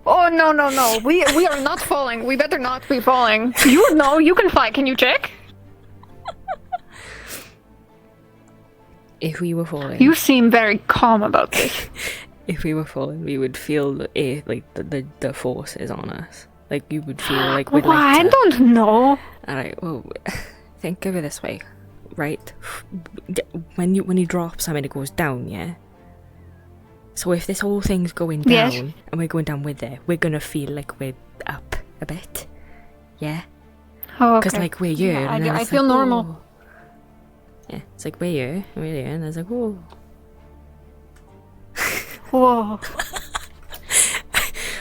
Oh, no. We are not falling. We better not be falling. You can fly. Can you check? If we were falling. You seem very calm about this. If we were falling, we would feel the force is on us. Like you would feel like we'd well, like to... I don't know. Alright, well, think of it this way, right? When you drop something, it goes down, yeah? So if this whole thing's going down, yes, and we're going down with it, we're gonna feel like we're up a bit, yeah? Oh, okay. Because like we're here, yeah, and then I it's feel like, normal. oh. Yeah, it's like we're here, and it's like, whoa. Whoa.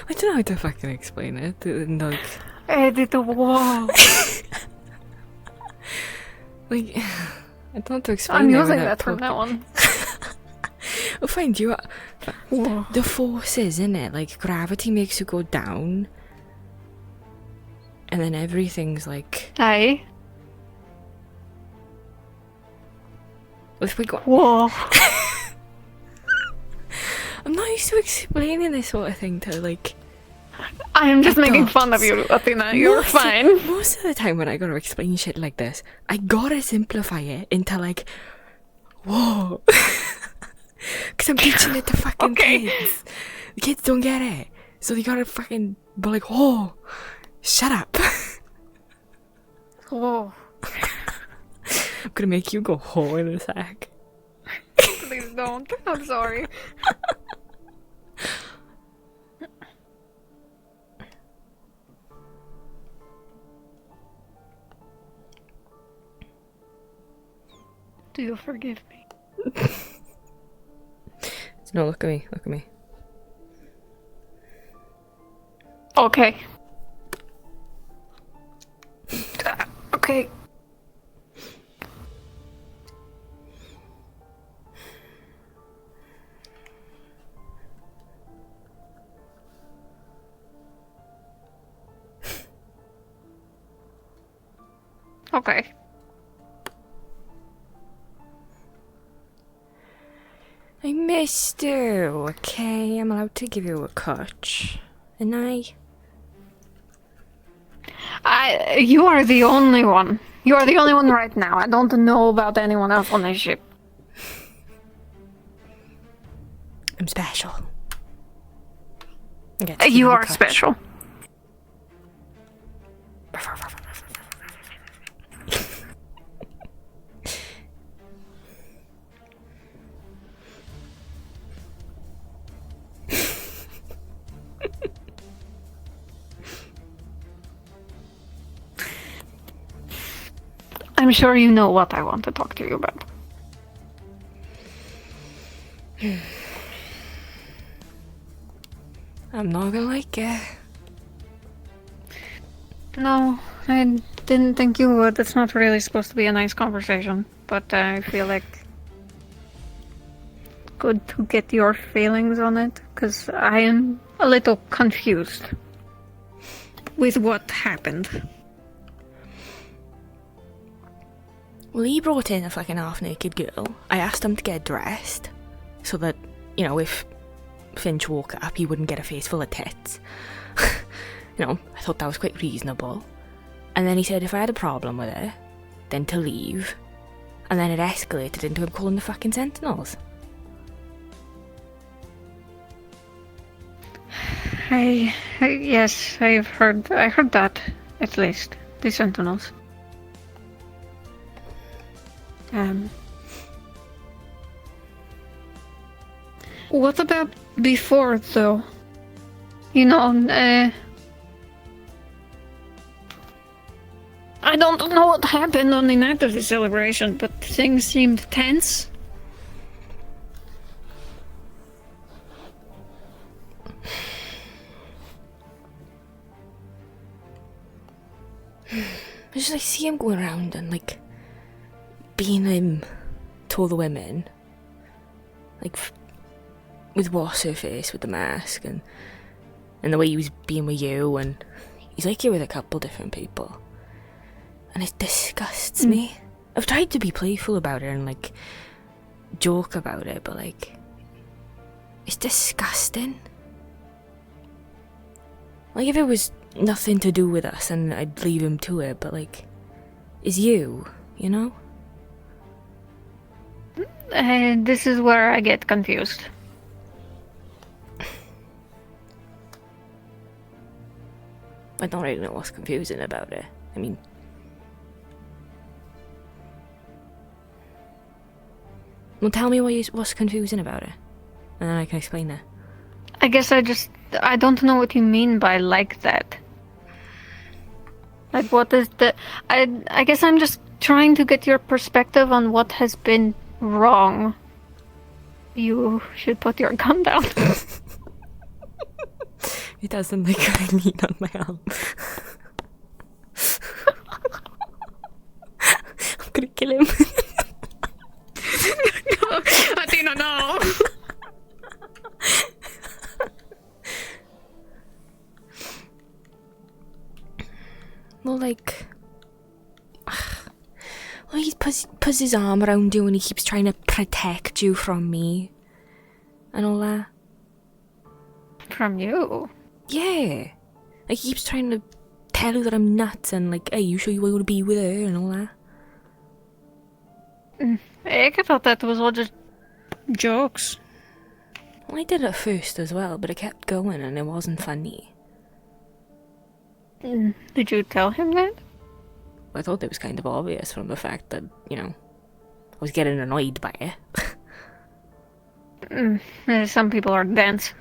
I don't know how to fucking explain it. Like, Edit the wall. Like, I don't know how to explain I'm it. using that from now on. We'll find you. The forces, innit? Like, gravity makes you go down. And then everything's like... Aye. If we go... Whoa. I'm not used to explaining this sort of thing to, like... I'm just making fun of you, Athena. You're fine. Most of the time when I gotta explain shit like this, I gotta simplify it into, like... Whoa. Because I'm teaching it to fucking kids. The kids don't get it. So they gotta fucking be like, whoa, shut up. Whoa. I'm gonna make you go whoa in a sec. Please don't. I'm sorry. Do you forgive me? No, look at me. Look at me. Okay. Okay. Okay. I missed you, okay? I'm allowed to give you a coach. And You are the only one. You are the only one right now. I don't know about anyone else on this ship. I'm special. You are special. I'm sure you know what I want to talk to you about. I'm not gonna like it. No, I didn't think you would. It's not really supposed to be a nice conversation, but I feel like good to get your feelings on it, because I am a little confused with what happened. Well, he brought in a fucking half-naked girl. I asked him to get dressed, so that, you know, if Finch woke up, he wouldn't get a face full of tits. You know, I thought that was quite reasonable. And then he said if I had a problem with it, then to leave. And then it escalated into him calling the fucking Sentinels. Yes, I heard that, at least. The Sentinels. What about before, though? You know, I don't know what happened on the night of the celebration, but things seemed tense. I just like see him going around and like being him to all the women, like with what's her face with the mask, and the way he was being with you, and he's like you with a couple different people, and it disgusts me. I've tried to be playful about it and like joke about it, but like it's disgusting. Like if it was nothing to do with us and I'd leave him to it, but like it's you know? This is where I get confused. I don't really know what's confusing about it. I mean, well, tell me what's confusing about it, and then I can explain it. I guess I don't know what you mean by like that. Like, what is the... I guess I'm just trying to get your perspective on what has been wrong. You should put your gun down. It doesn't like I lean on my arm. I'm gonna kill him. No, Athena, no! Well, like... Well, he puts his arm around you and he keeps trying to protect you from me. And all that. From you? Yeah. Like, he keeps trying to tell you that I'm nuts and like, hey, you sure you want to be with her and all that. I thought that was all just jokes. Well, I did at first as well, but it kept going and it wasn't funny. Did you tell him that? I thought it was kind of obvious from the fact that, you know, I was getting annoyed by it. Some people are dense.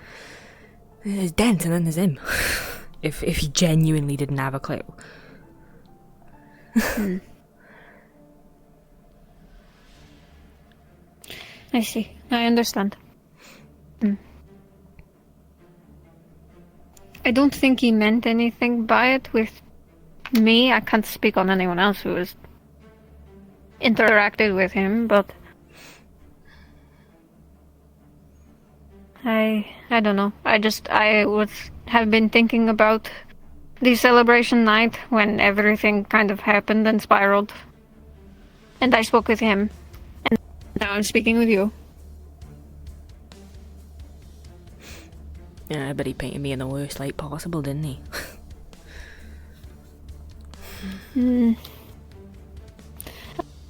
There's dense and then there's him. if he genuinely didn't have a clue. I see. I understand. I don't think he meant anything by it with me. I can't speak on anyone else who has interacted with him, but I don't know. I have been thinking about the celebration night when everything kind of happened and spiraled. And I spoke with him. And now I'm speaking with you. Yeah, but he painted me in the worst light possible, didn't he?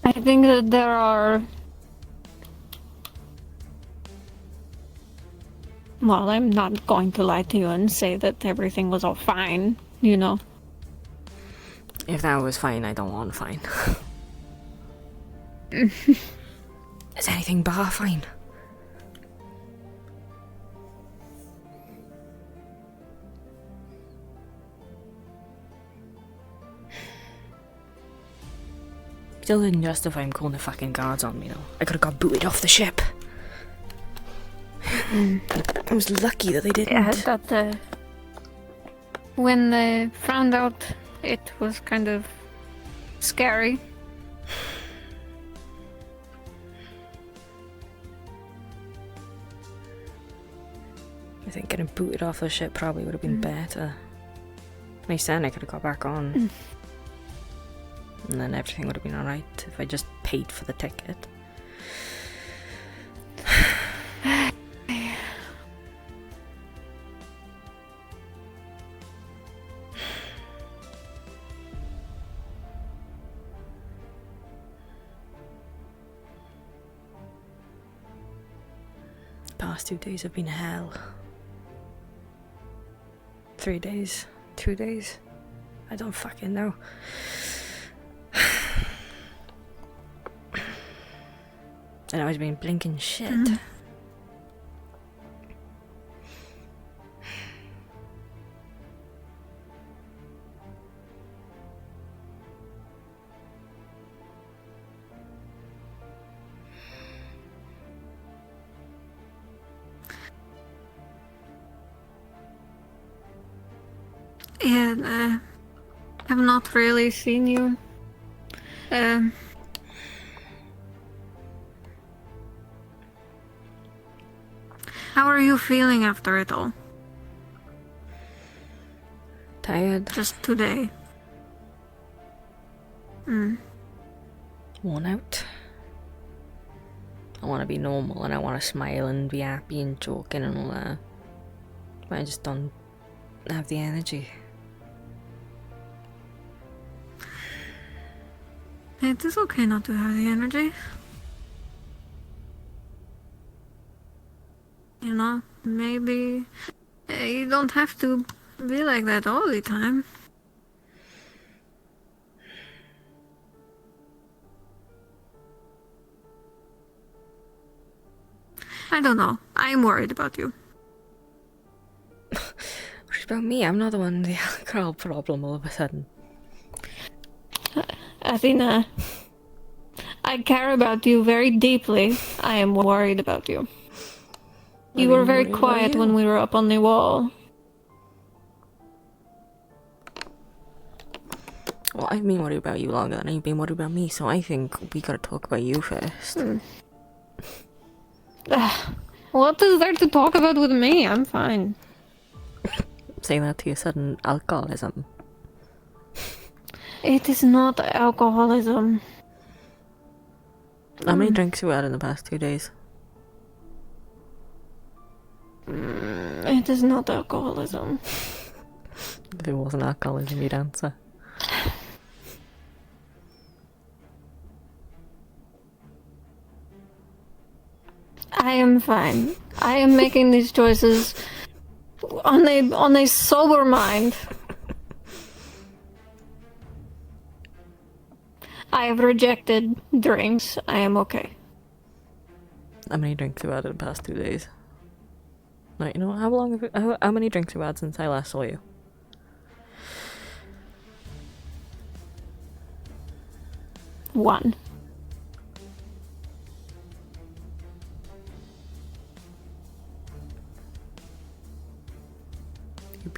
I think that there are Well, I'm not going to lie to you and say that everything was all fine, you know. If that was fine, I don't want fine. Is anything bar fine? Still didn't justify him calling the fucking guards on me though. I could have got booted off the ship. I was lucky that they didn't. Yeah, that when they found out, it was kind of scary. I think getting booted off the ship probably would have been better. Nice then I could have got back on. And then everything would have been alright if I just paid for the ticket. The past 2 days have been hell. 3 days? 2 days? I don't fucking know. And I've been blinking shit. Yeah, I've not really seen you. How are you feeling after it all? Tired. Just today. Worn out. I want to be normal and I want to smile and be happy and joking and all that. But I just don't have the energy. It is okay not to have the energy. You know, maybe you don't have to be like that all the time. I don't know. I'm worried about you. Worried about me? I'm not the one with the alcohol problem all of a sudden. Athena, I care about you very deeply. I am worried about you. You were very quiet when we were up on the wall. Well, I've been worried about you longer than you've been worried about me, so I think we gotta talk about you first. What is there to talk about with me? I'm fine. Say that to your sudden alcoholism. It is not alcoholism. How many drinks have you had in the past 2 days? It is not alcoholism. If it wasn't alcoholism, you'd answer. I am fine. I am making these choices on a sober mind. I have rejected drinks. I am okay. How many drinks have you had in the past 2 days? Right, you know, how many drinks have you had since I last saw you? One.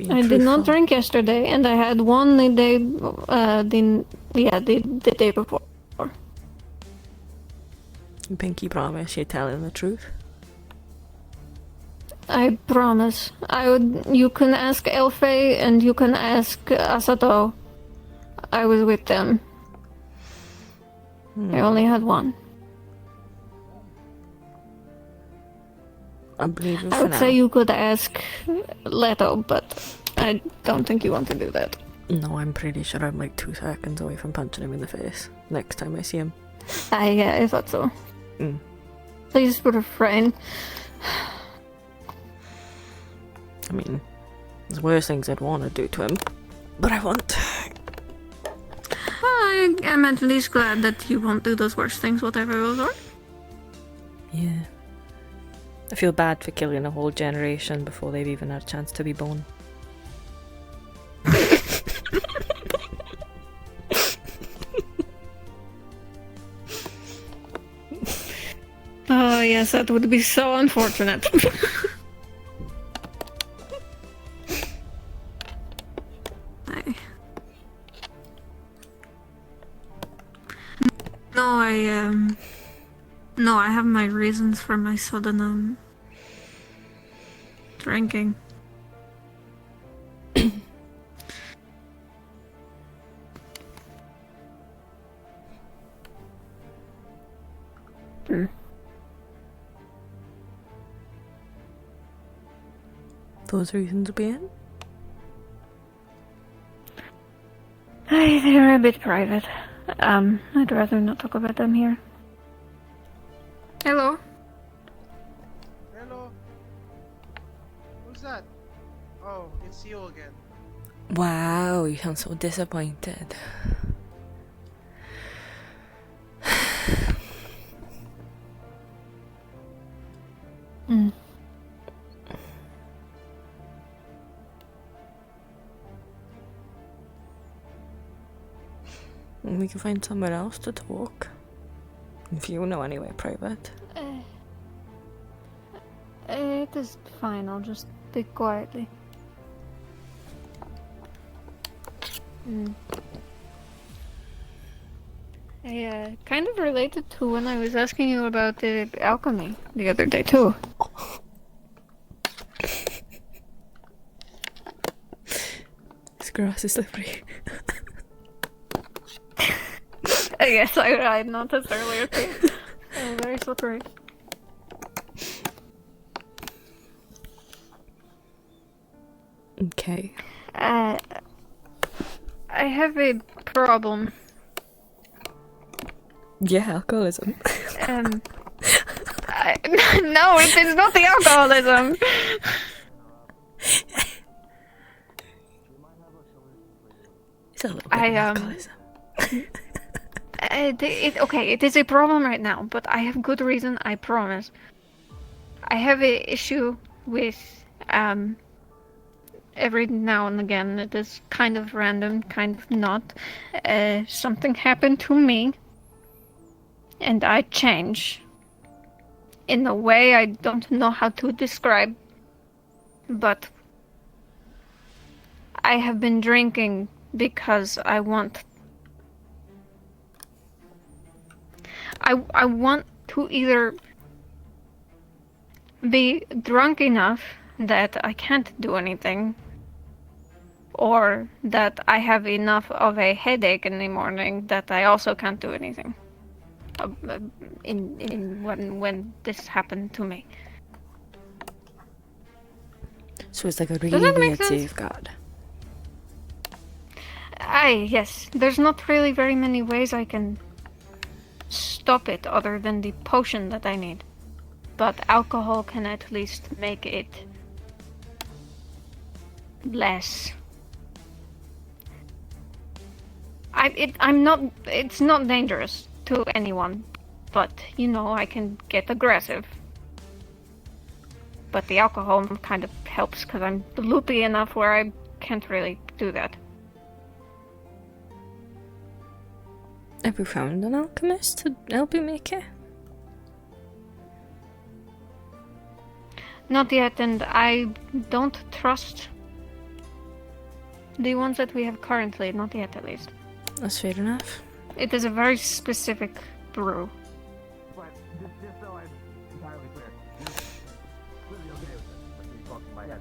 I did not drink yesterday, and I had one the day, the day before. Pinky promise you're telling the truth? I promise. You can ask Elfe and you can ask Asato. I was with them. I only had one. I believe it I would say you could ask Leto, but I don't think you want to do that. No, I'm pretty sure I'm like 2 seconds away from punching him in the face next time I see him. Yeah, I thought so. Please refrain. I mean, there's worse things I'd want to do to him, but I won't. I am at least glad that you won't do those worst things, whatever those are. Yeah. I feel bad for killing a whole generation before they've even had a chance to be born. Oh, yes, that would be so unfortunate. No, I have my reasons for my sudden, drinking. Those reasons being? They're a bit private. I'd rather not talk about them here. Hello? Hello? Who's that? Oh, it's you again. Wow, you sound so disappointed. We can find somewhere else to talk. If you know anywhere private. It is fine, I'll just speak quietly. Kind of related to when I was asking you about the alchemy the other day too. This grass is slippery. Yes, I noticed earlier too. Very slippery. Okay. I have a problem. Yeah, alcoholism. No, it is not the alcoholism. It's a little bit of alcoholism. Okay, it is a problem right now, but I have good reason, I promise. I have a issue with, every now and again, it is kind of random, kind of not. Something happened to me, and I change. In a way I don't know how to describe, but I have been drinking because I want to either be drunk enough that I can't do anything, or that I have enough of a headache in the morning that I also can't do anything. When this happened to me. So it's like a Does that really make weird sense? safeguard. Yes. There's not really very many ways I can stop it other than the potion that I need. But alcohol can at least make it less. It's not dangerous to anyone, but you know, I can get aggressive. But the alcohol kind of helps because I'm loopy enough where I can't really do that. Have you found an alchemist to help you make it? Not yet, and I don't trust the ones that we have currently, not yet at least. That's fair enough. It is a very specific brew. But just so I'm entirely clear, you're really okay with this? That's me talking my head.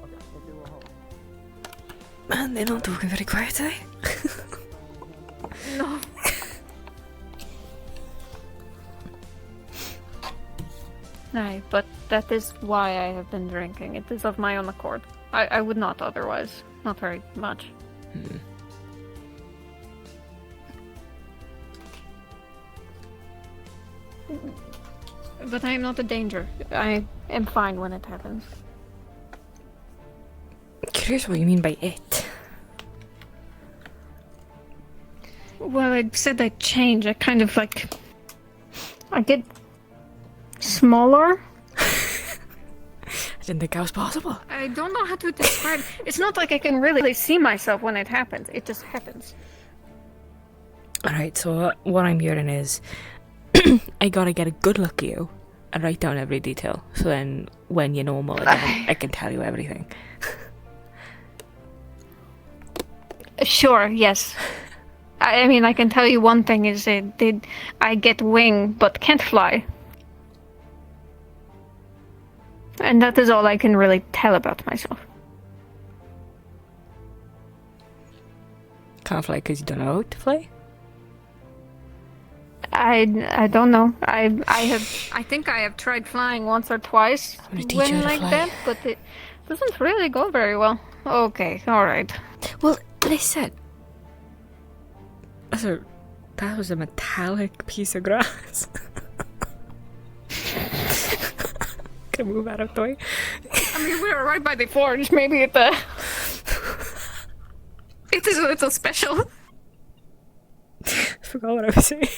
Okay, we'll hold. Man, they're not talking very quietly. No. Aye, but that is why I have been drinking. It is of my own accord. I would not otherwise. Not very much. But I am not a danger. I am fine when it happens. curious what you mean by it. Well, I said I change. I kind of like... I get smaller. I didn't think that was possible. I don't know how to describe. It's not like I can really see myself when it happens. It just happens. Alright, so what I'm hearing is I gotta get a good look at you and write down every detail. So then when you're normal again, I can tell you everything. Sure, yes. I mean, I can tell you one thing is I get wing but can't fly. And that is all I can really tell about myself. Can't fly because you don't know how to fly? I don't know. I think I have tried flying once or twice I'm gonna teach you how to like fly. that, but it doesn't really go very well. Okay, alright. Well, listen. That was a metallic piece of grass. Can I move out of the way? I mean, we were right by the forge. Maybe it is a little special. I forgot what I was saying.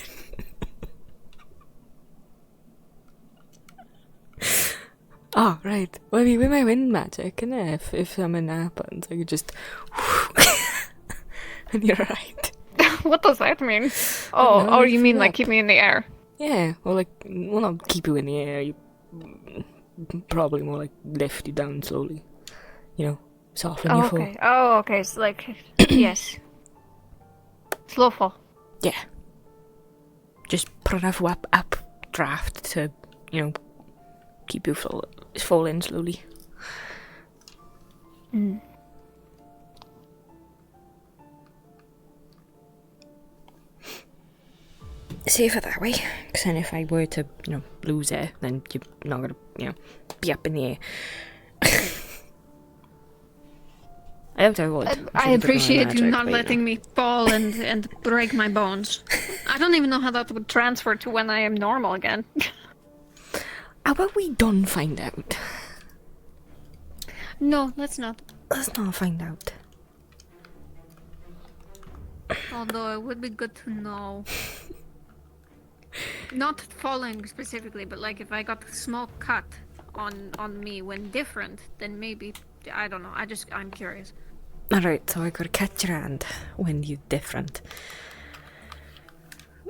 Oh, right. Well, I mean, with my wind magic, and if something happens, I could just... and you're right. What does that mean? Oh, you mean like keep me in the air? Yeah, well, not keep you in the air. You probably more like lift you down slowly. You know, soften you fall. Okay. Oh, okay. So like, yes. Slow fall. Yeah. Just put enough updraft to, keep you falling slowly. Mm. Safer that way, because then if I were to, lose air, then you're not gonna, be up in the air. I don't know what. I appreciate you not letting me fall and break my bones. I don't even know how that would transfer to when I am normal again. How about we don't find out? No, let's not. Let's not find out. Although it would be good to know. Not falling specifically, but like if I got a small cut on me when different, then maybe, I don't know, I'm curious. Alright, so I gotta catch your hand when you're different.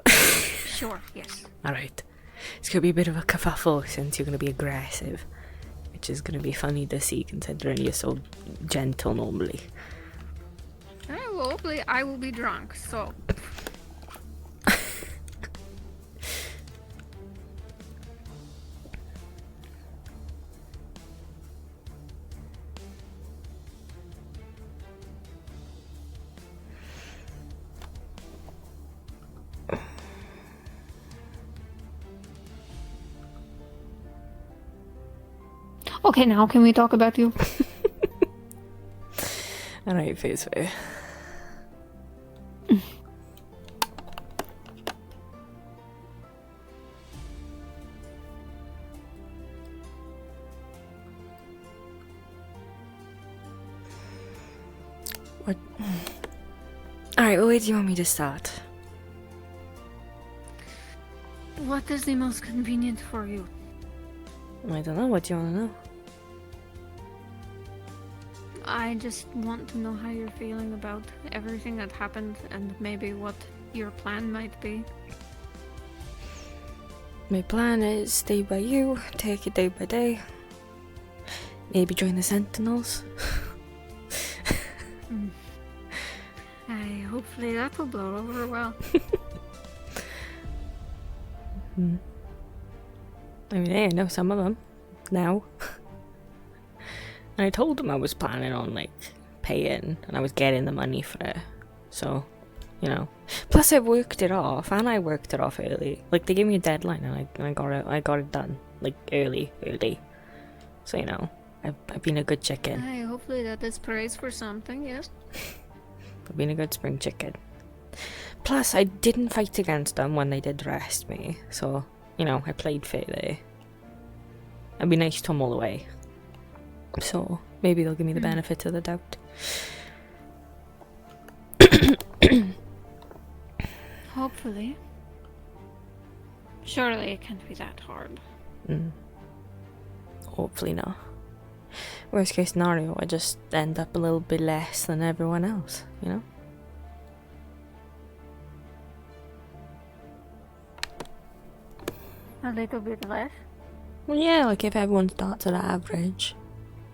Sure, yes. Alright. It's gonna be a bit of a kerfuffle since you're gonna be aggressive. Which is gonna be funny to see considering you're so gentle normally. Well, hopefully I will be drunk, so... Okay, now can we talk about you? Alright, face fair. What? Alright, well, where do you want me to start? What is the most convenient for you? I don't know, what do you want to know? I just want to know how you're feeling about everything that happened and maybe what your plan might be. My plan is stay by you, take it day by day. Maybe join the Sentinels. Hopefully that will blow over well. I mean, hey, I know some of them now. And I told them I was planning on, paying, and I was getting the money for it. So, Plus, I worked it off, and I worked it off early. They gave me a deadline, and I got it done, early. So, I've been a good chicken. Hopefully that is praise for something, yes? I've been a good spring chicken. Plus, I didn't fight against them when they did arrest me, so, I played fair there. I'd be nice to them all the way. So, maybe they'll give me the benefit of the doubt. Hopefully. Surely it can't be that hard. Hopefully not. Worst case scenario, I just end up a little bit less than everyone else, you know? A little bit less? Well, yeah, like if everyone starts at average,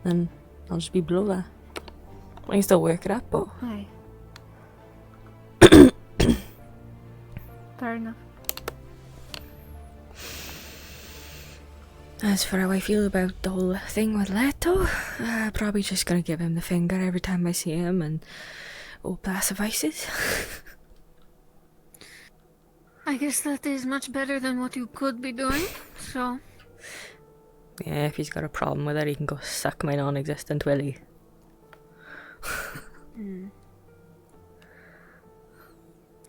then I'll just be below that. I can still work it up, but... Aye. Fair enough. As for how I feel about the whole thing with Leto, probably just gonna give him the finger every time I see him and hope that suffices. I guess that is much better than what you could be doing, so... Yeah, if he's got a problem with it, he can go suck my non-existent willy.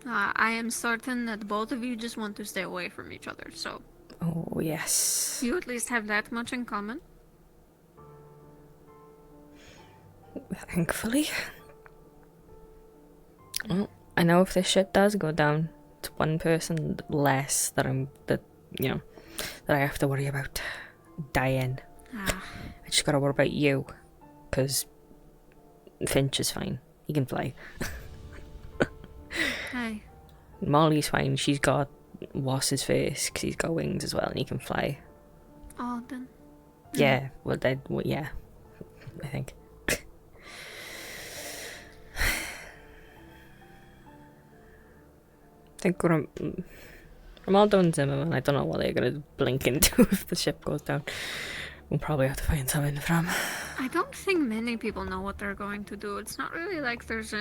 I am certain that both of you just want to stay away from each other, so... Oh, yes. You at least have that much in common. Thankfully. Well, I know if this shit does go down, it's one person less that that I have to worry about dying. I just gotta worry about you, because Finch is fine. He can fly. Hi. Molly's fine. She's got what's his face, because he's got wings as well and he can fly. Oh, then. Yeah, yeah, I think. I think Romaldo and Zimmerman, I don't know what they're gonna blink into if the ship goes down. We'll probably have to find something from. I don't think many people know what they're going to do. It's not really like there's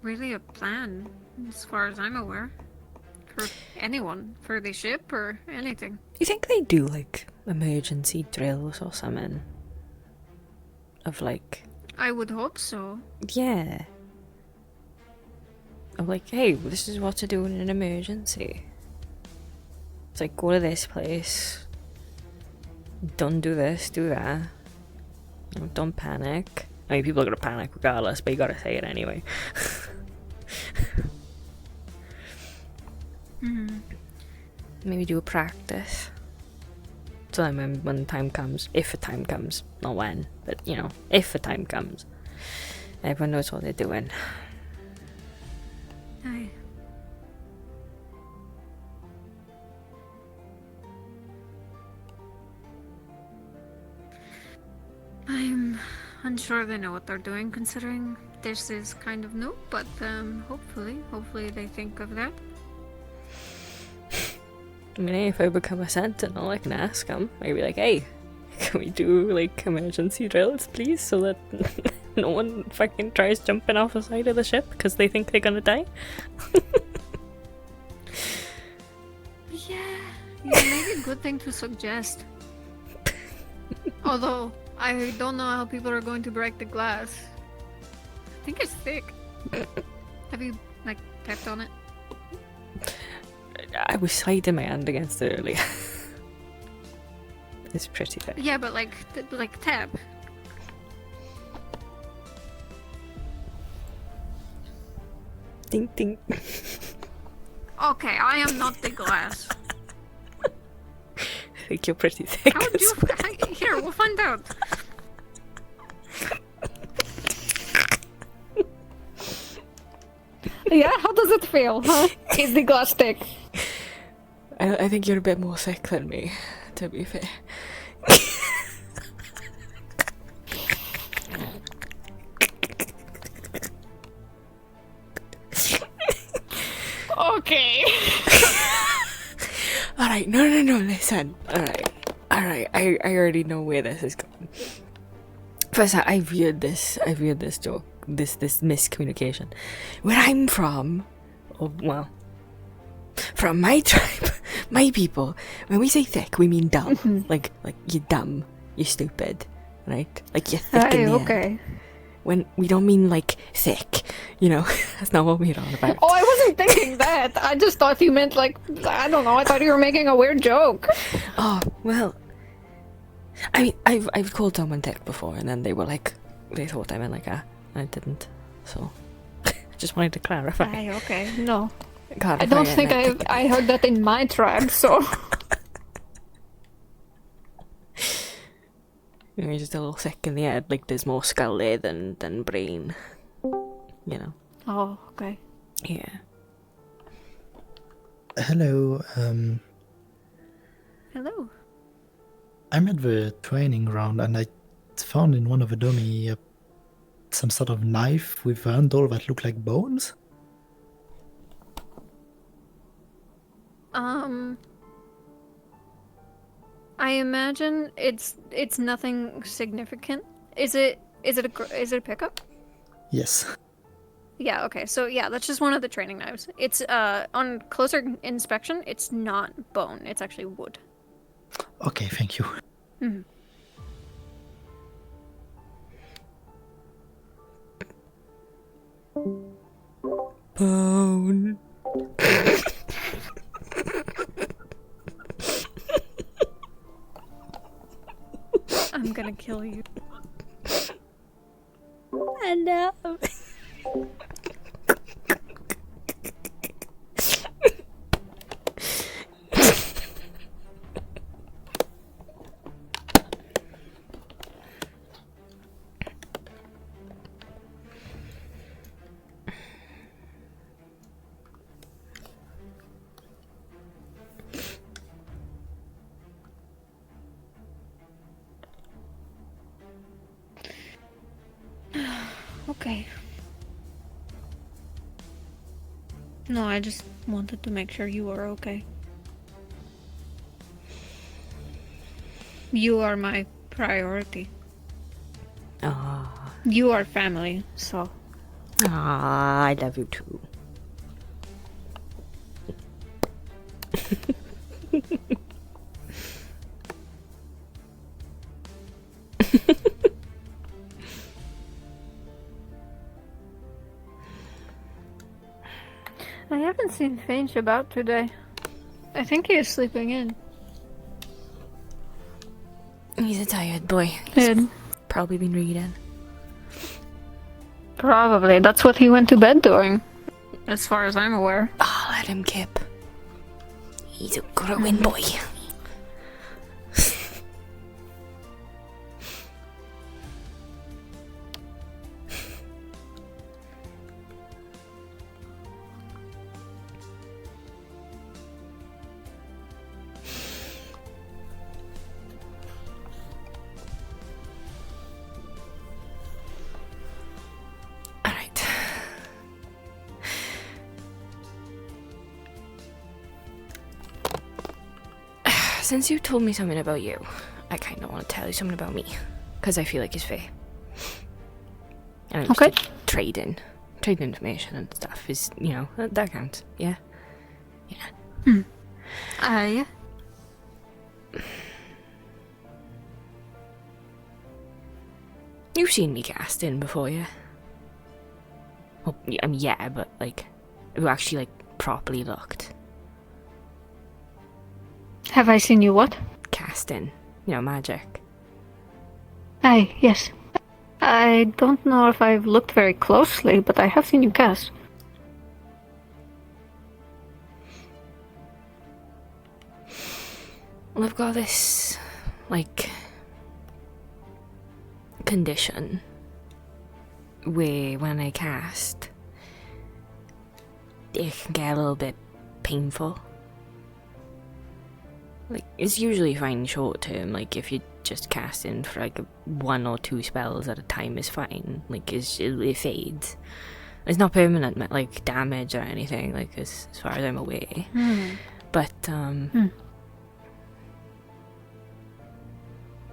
really a plan, as far as I'm aware, for anyone, for the ship or anything. You think they do like emergency drills or something? Of like... I would hope so. Yeah. Of like, hey, this is what to do in an emergency. It's like, go to this place. Don't do this, do that. Don't panic. I mean, people are gonna panic regardless, but you gotta say it anyway. Maybe do a practice. So then when the time comes, if the time comes, not when, but if the time comes, everyone knows what they're doing. Aye. I'm unsure they know what they're doing, considering this is kind of new, but hopefully they think of that. I mean, if I become a sentinel, I can ask them. I'd be like, hey, can we do like emergency drills, please, so that no one fucking tries jumping off the side of the ship because they think they're gonna die? Yeah, maybe a good thing to suggest. Although, I don't know how people are going to break the glass. I think it's thick. Have you, tapped on it? I was sliding my hand against it earlier. It's pretty thick. Yeah, but tap. Ding ding. Okay, I am not the glass. I think you're pretty thick. How would you... Here, we'll find out. Yeah, how does it feel, huh? Is the glass thick? I think you're a bit more thick than me, to be fair. Okay. Alright, no, listen. Alright, I already know where this is going. First, I viewed this joke, this miscommunication. Where I'm from, from my tribe, my people, when we say thick, we mean dumb. Like you're dumb, you're stupid, right? Like you're thick in the okay. head. When we don't mean thick, that's not what we're on about. Oh, I wasn't thinking that. I just thought you meant I don't know, I thought you were making a weird joke. Oh, well, I mean, I've called someone tech before, and then they were like, they thought I meant like and I didn't. So, I just wanted to clarify. Aye, okay, no. Clarify I don't it, think and I heard that in my tribe, so. You're just a little sick in the head, like there's more skull there than brain. You know. Oh, okay. Yeah. Hello, Hello. I'm at the training ground and I found in one of the dummy some sort of knife with a handle that looked like bones. I imagine it's nothing significant. Is it a pickup? Yes. Yeah, okay. So yeah, that's just one of the training knives. It's on closer inspection, it's not bone. It's actually wood. Okay, thank you. Mhm. Bone. I'm gonna kill you. I know. Okay. No, I just wanted to make sure you were okay. You are my priority. Ah. You are family, so. Ah, I love you too. I haven't seen Finch about today. I think he is sleeping in. He's a tired boy. Good. He's probably been reading. Probably. That's what he went to bed doing. As far as I'm aware. Oh, let him kip. He's a growing boy. Since you told me something about you, I kind of want to tell you something about me, because I feel like it's fair. And I'm Okay. just trading information and stuff is, you know, that counts. Yeah. Yeah. Yeah. You've seen me casting before, yeah? Well, I mean, yeah, but like, who actually like properly looked. Have I seen you what? Casting, you know, magic. Aye, yes. I don't know if I've looked very closely, but I have seen you cast. Well, I've got this, like, condition where when I cast, it can get a little bit painful. Like, it's usually fine short term, like, if you're just casting for, like, 1 or 2 spells at a time is fine. Like, it fades. It's not permanent, like, damage or anything, like, as far as I'm aware. But, you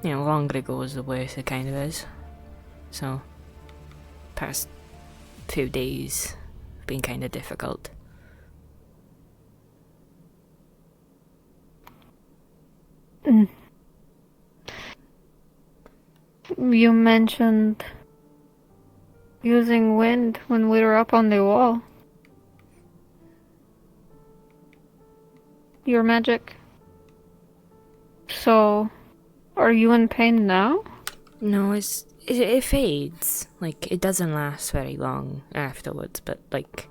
know, the longer it goes, the worse it kind of is. So, past few days have been kind of difficult. You mentioned using wind when we were up on the wall. Your magic. So, Are you in pain now? No, it fades. Like, it doesn't last very long afterwards, but, like...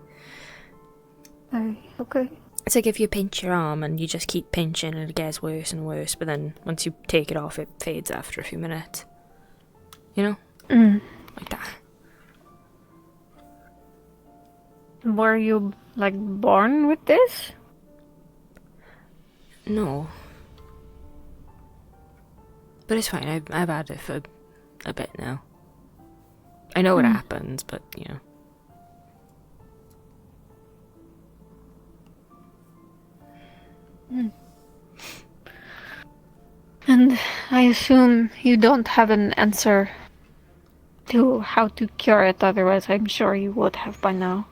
Okay. It's like if you pinch your arm and you just keep pinching and it gets worse and worse, but then once you take it off, it fades after a few minutes. You know? Like that. Were you, like, born with this? No. But it's fine, I've had it for a bit now. I know what happens, but, you know. And I assume you don't have an answer to how to cure it, otherwise I'm sure you would have by now.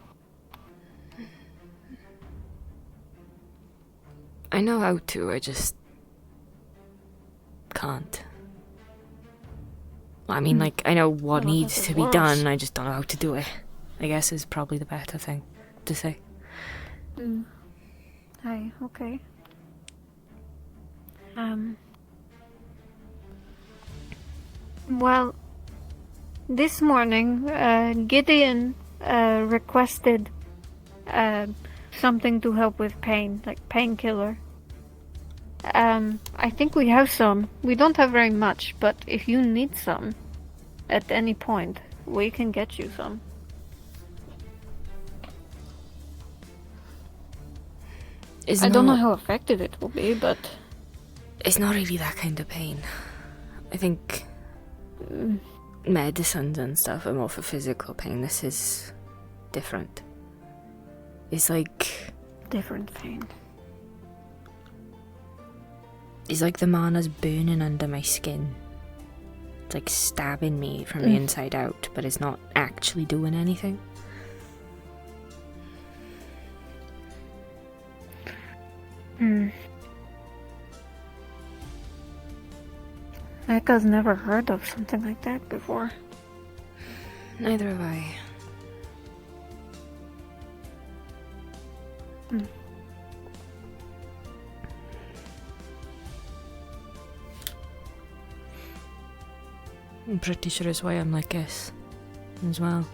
I know how to, I just... can't. Well, I mean, like, I know what Well, needs that's to be worse. done, I just don't know how to do it. I guess is probably the better thing to say. Aye, okay. Well, this morning, Gideon requested something to help with pain, like painkiller. I think we have some. We don't have very much, but if you need some at any point, we can get you some. I don't know how effective it will be, but... It's not really that kind of pain. I think medicines and stuff are more for physical pain. This is different. It's like... different pain. It's like the mana's burning under my skin. It's like stabbing me from the inside out, but it's not actually doing anything. Ehka's never heard of something like that before. Neither have I. I'm pretty sure it's why I'm like this as well.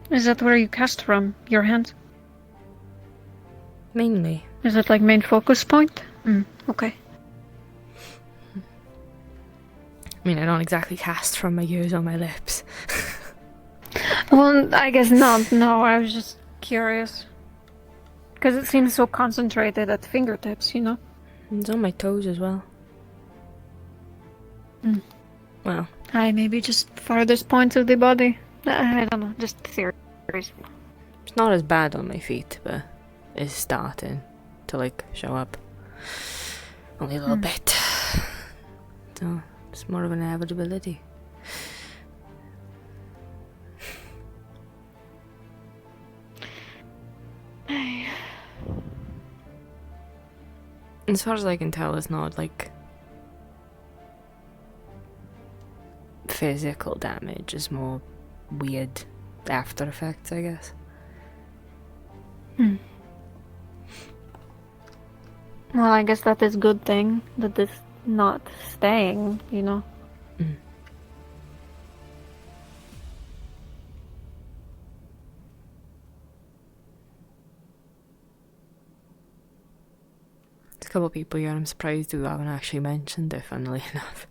Is that where you cast from? Your hand? Mainly. Is it like main focus point? Okay. I mean, I don't exactly cast from my ears or my lips. Well, I guess not. No, I was just curious. Because it seems so concentrated at fingertips, you know? It's on my toes as well. Well. Hi, maybe just farthest points of the body. I don't know, just theories. It's not as bad on my feet, but it's starting to, like, show up. Only a little bit. So, it's more of an inevitability. As far as I can tell, it's not, like, physical damage. It's more weird after effects, I guess. Well, I guess that is a good thing, that it's not staying, you know? There's a couple of people here I'm surprised who haven't actually mentioned it, funnily enough.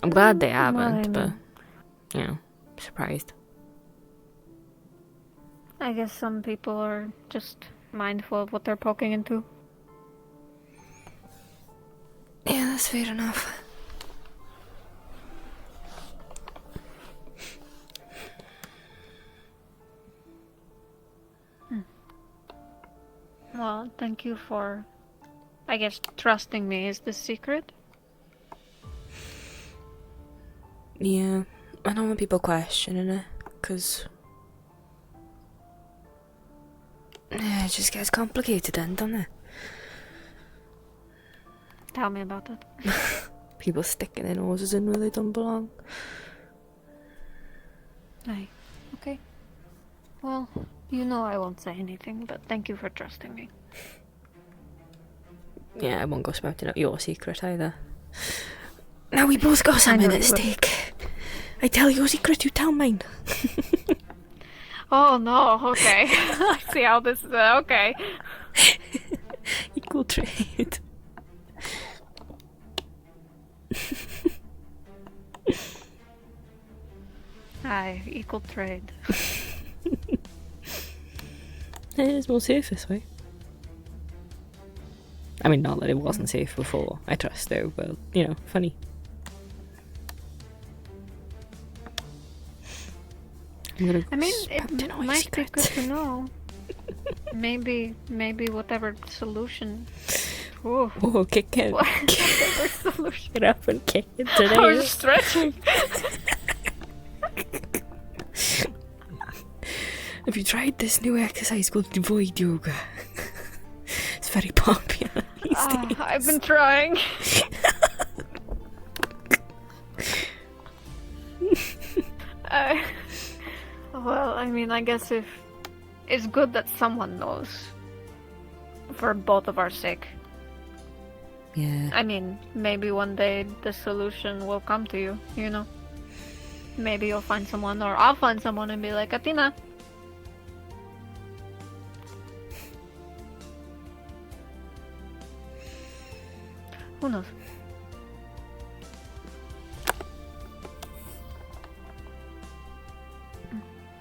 I'm glad they haven't, but, you know, surprised. I guess some people are just mindful of what they're poking into. Yeah, that's fair enough. Well, thank you for, I guess, trusting me. Is this secret? Yeah, I don't want people questioning it, because It just gets complicated then, doesn't it? Tell me about it. People sticking their noses in where they don't belong. Aye. Okay. Well, you know I won't say anything, but thank you for trusting me. Yeah, I won't go spouting out your secret either. Now we both got something at stake. I tell your secret, you tell mine. Oh no, okay. I see how this is, okay. Equal trade. Aye, equal trade. It is more safe this way. I mean, not that it wasn't safe before, I trust though, but, you know, funny. I mean, it might be good to know. maybe whatever solution. Oh, kick it. Whatever solution. Get up and kick it today. I was stretching. Have you tried this new exercise called Void Yoga? It's very popular these days. I've been trying. Well, I mean, I guess if it's good that someone knows, for both of our sake. Yeah. I mean, maybe one day the solution will come to you, you know? Maybe you'll find someone, or I'll find someone and be like, Athena. Who knows?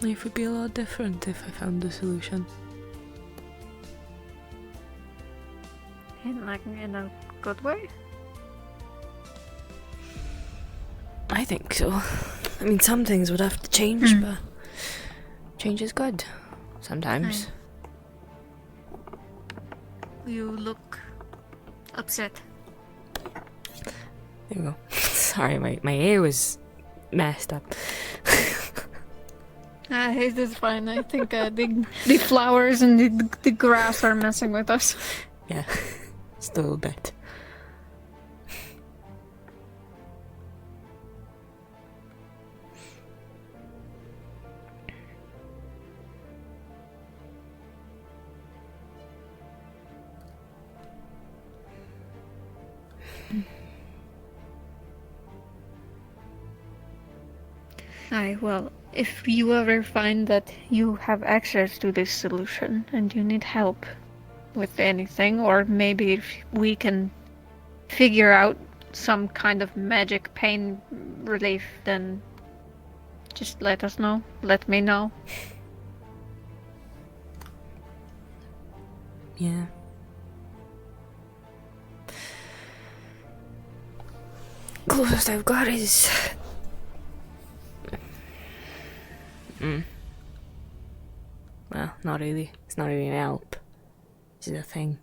Life would be a lot different if I found a solution. In a good way? I think so. I mean, some things would have to change, but change is good. Sometimes. You look upset. There you go. Sorry, my ear was messed up. It is fine. I think the flowers and the grass are messing with us. Yeah, just a little bit. Aye, well, if you ever find that you have access to this solution and you need help with anything, or maybe if we can figure out some kind of magic pain relief, then just let us know. Let me know. Yeah. Closest I've got is... Well, not really. It's not really an help. It's a thing.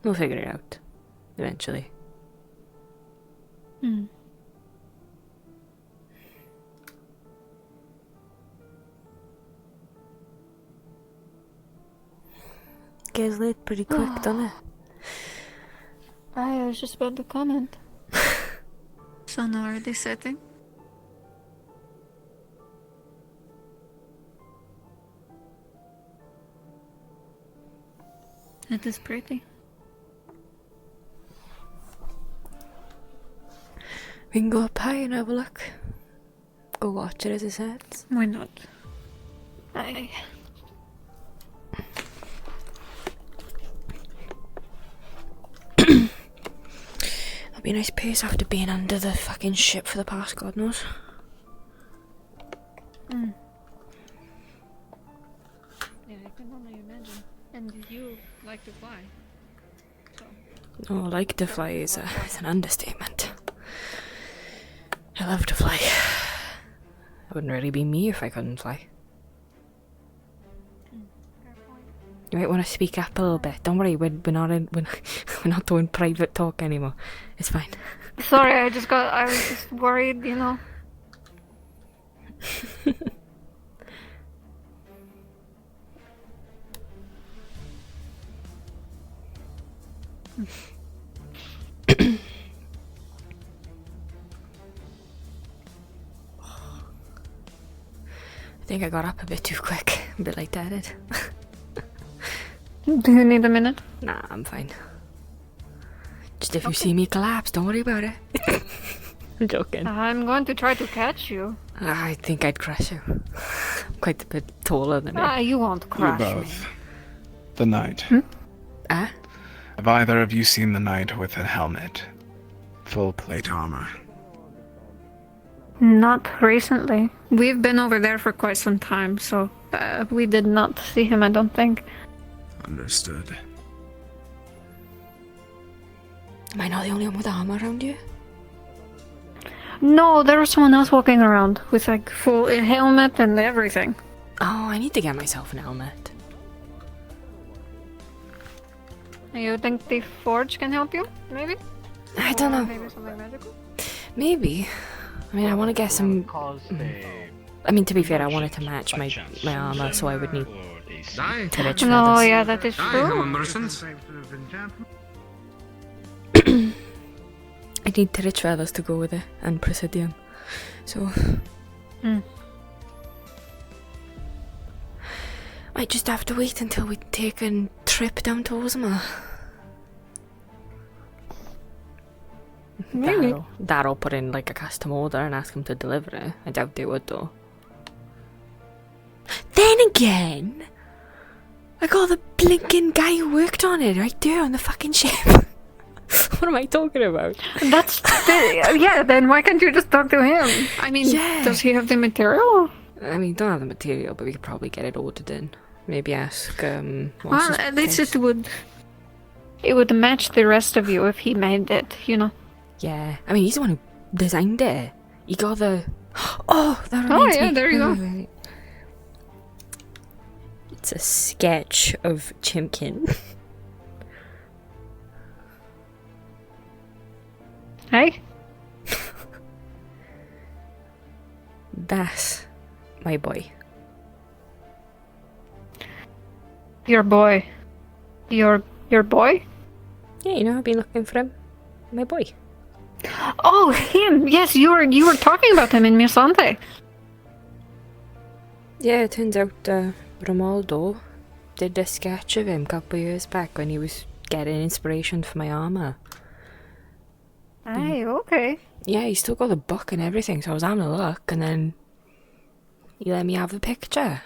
We'll figure it out. Eventually. Gets late pretty quick, doesn't it? I was just about to comment. Sun already setting. It is pretty. We can go up high and have a look. Go watch it as it sets. Why not? Aye. It'll be a nice pace after being under the fucking ship for the past God knows. Yeah, I can only imagine. And you like to fly. So. Oh, like to fly is it's an understatement. I love to fly. It wouldn't really be me if I couldn't fly. You might want to speak up a little bit. Don't worry, we're not doing private talk anymore. It's fine. Sorry, I was just worried, you know. I think I got up a bit too quick, a bit lightheaded. Do you need a minute? Nah, I'm fine. Just if you see me collapse, don't worry about it. I'm joking. I'm going to try to catch you. I think I'd crush you. I'm quite a bit taller than you. You won't crush me. The knight. Ah? Have either of you seen the knight with a helmet? Full plate armor. Not recently. We've been over there for quite some time, so we did not see him, I don't think. Understood. Am I not the only one with armor around you? No, there was someone else walking around with like full helmet and everything. Oh, I need to get myself an helmet. You think the forge can help you? Maybe? I don't know. Maybe something magical? Maybe. I mean, I want to get some... I mean, to be fair, I wanted to match my armor, so I would need Tirich feathers. No, yeah, that is true. I need Tirich feathers to go with it, and Presidium. So... Might just have to wait until we take a trip down to Ozma. Maybe. That'll put in like a custom order and ask him to deliver it. I doubt they would though. Then again, I got the blinking guy who worked on it right there on the fucking ship. What am I talking about? That's yeah. Then why can't you just talk to him? I mean, does he have the material? I mean, don't have the material, but we could probably get it ordered in. Maybe ask. Well, at least it would match the rest of you if he made it. You know. Yeah, I mean, he's the one who designed it. He got the. Oh, that reminds me. Oh yeah, there you go. It's a sketch of Chimkin. Hey. That's my boy. Your boy. Your boy? Yeah, you know, I've been looking for him. My boy. Oh, him! Yes, you were talking about him in Miasante. Yeah, it turns out Romaldo did a sketch of him a couple of years back when he was getting inspiration for my armor. Aye, okay. Yeah, he still got the book and everything, so I was having a look, and then he let me have the picture.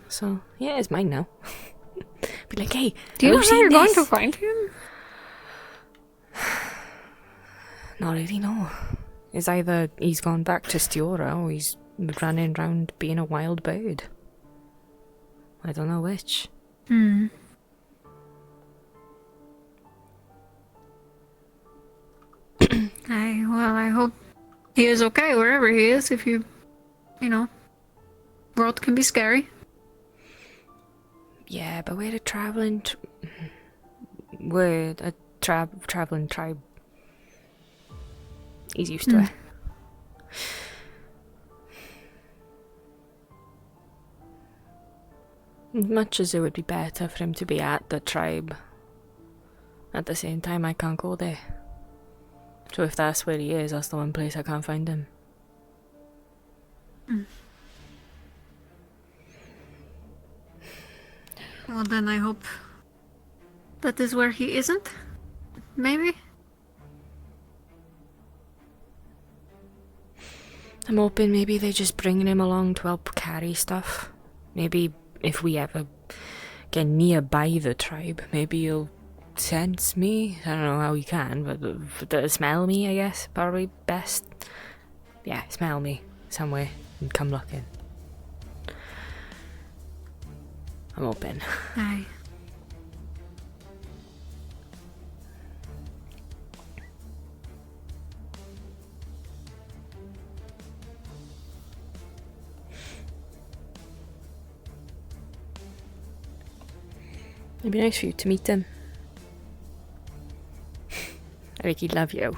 So, yeah, it's mine now. Be like, hey, do you know how you're going to find him? Not really, no. It's either he's gone back to Stiora or he's running around being a wild bird. I don't know which. I hope he is okay wherever he is. If you know, world can be scary. Yeah, but we're a traveling. We're a traveling tribe. He's used to it. As much as it would be better for him to be at the tribe, at the same time I can't go there. So if that's where he is, that's the one place I can't find him. Well, then I hope that is where he isn't. Maybe? I'm hoping maybe they're just bringing him along to help carry stuff. Maybe if we ever get nearby the tribe, maybe he'll sense me. I don't know how he can, but smell me, I guess. Probably best. Yeah, smell me somewhere and come looking. I'm hoping. Aye. It'd be nice for you to meet him. I think he'd love you.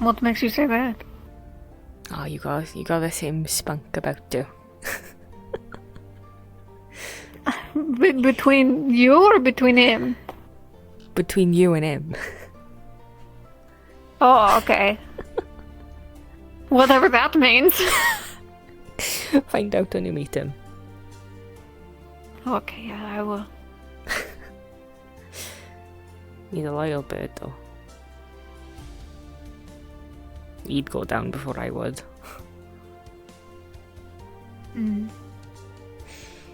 What makes you say that? Oh, you got the same spunk about you. Between you or between him? Between you and him. Oh, okay. Whatever that means. Find out when you meet him. Okay, yeah, I will. He's a loyal bird, though. He'd go down before I would.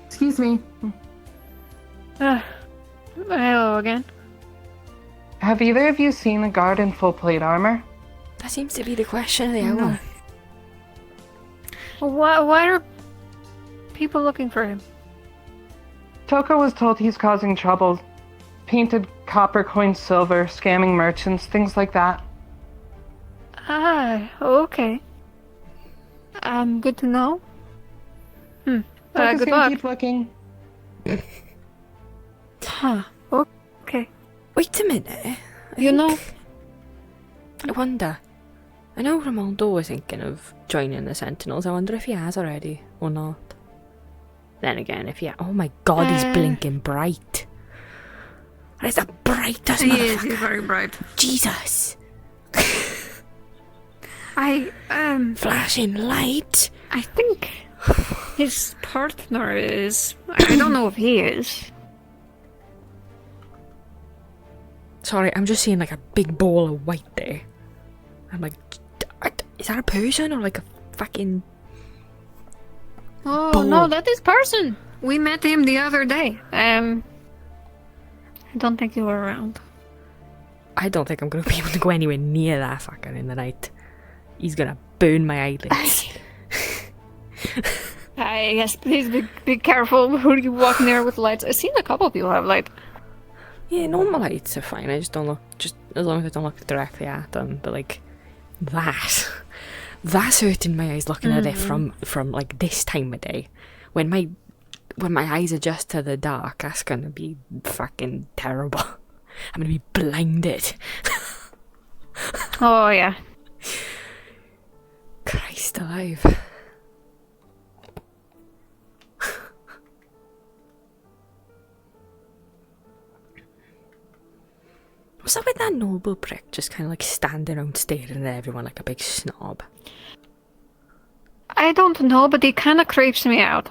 Excuse me. Hello again. Have either of you seen a guard in full plate armor? That seems to be the question of the hour. Why are people looking for him? Toka was told he's causing trouble. Painted copper coins silver, scamming merchants, things like that. Ah, okay. Good to know. Good luck. Keep looking. Huh. Okay. Wait a minute. I wonder. I know Ramondo was thinking of joining the Sentinels. I wonder if he has already or not. Then again, if he oh my god, he's blinking bright. That is the brightest He motherfucker. is, he's very bright. Jesus. Flashing light. I think his partner is. I don't know if he is. Sorry, I'm just seeing like a big ball of white there. I'm like, is that a person or like a fucking... Oh ball? no, that is person. We met him the other day. I don't think you were around. I don't think I'm gonna be able to go anywhere near that fucker in the night. He's gonna burn my eyelids. Yes, please be careful who you walk near with lights. I've seen a couple of people have light. Yeah, normal lights are fine. I just don't look, just as long as I don't look directly at them. But like that's hurting my eyes looking at it from like this time of day, when my eyes adjust to the dark. That's gonna be fucking terrible. I'm gonna be blinded. Oh yeah. Christ alive. What's up with that noble prick just kind of like standing around staring at everyone like a big snob? I don't know, but he kind of creeps me out.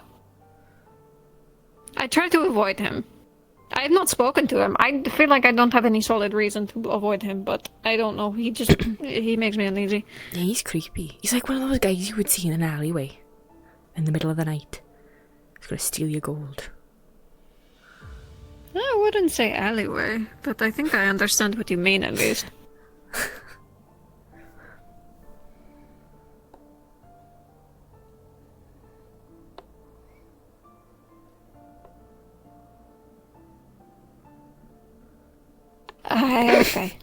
I try to avoid him. I have not spoken to him. I feel like I don't have any solid reason to avoid him, but I don't know. He just he makes me uneasy. Yeah, he's creepy. He's like one of those guys you would see in an alleyway in the middle of the night. He's gonna steal your gold. I wouldn't say alleyway, but I think I understand what you mean at least. Okay.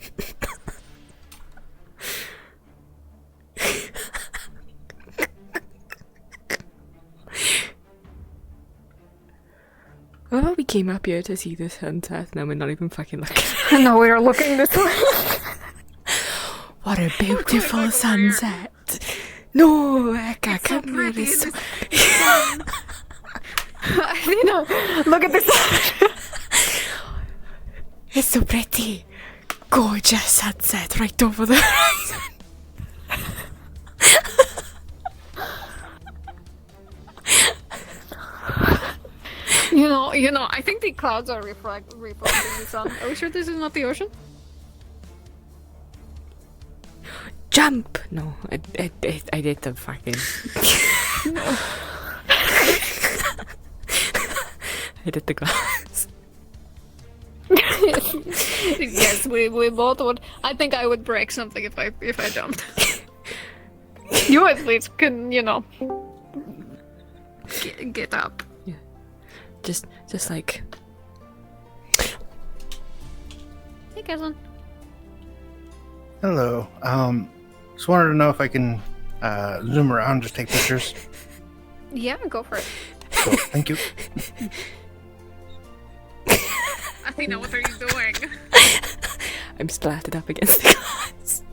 Oh, we came up here to see the sunset, now we're not even fucking looking. No, we are looking this way. What a beautiful sunset. No, Ehka, come here. It's so... Athena, look at this. It's so pretty. Gorgeous sunset right over the horizon. You know, I think the clouds are reflecting the sun. Are we sure this is not the ocean? Jump! No, I did the fucking... I did the glass. Yes, we both would. I think I would break something if I jumped. You at least can, get up. Yeah. Just like... Hey, cousin. Hello. Just wanted to know if I can zoom around, just take pictures. Yeah, go for it. Cool. Thank you. Athena, what are you doing? I'm splattered up against the glass.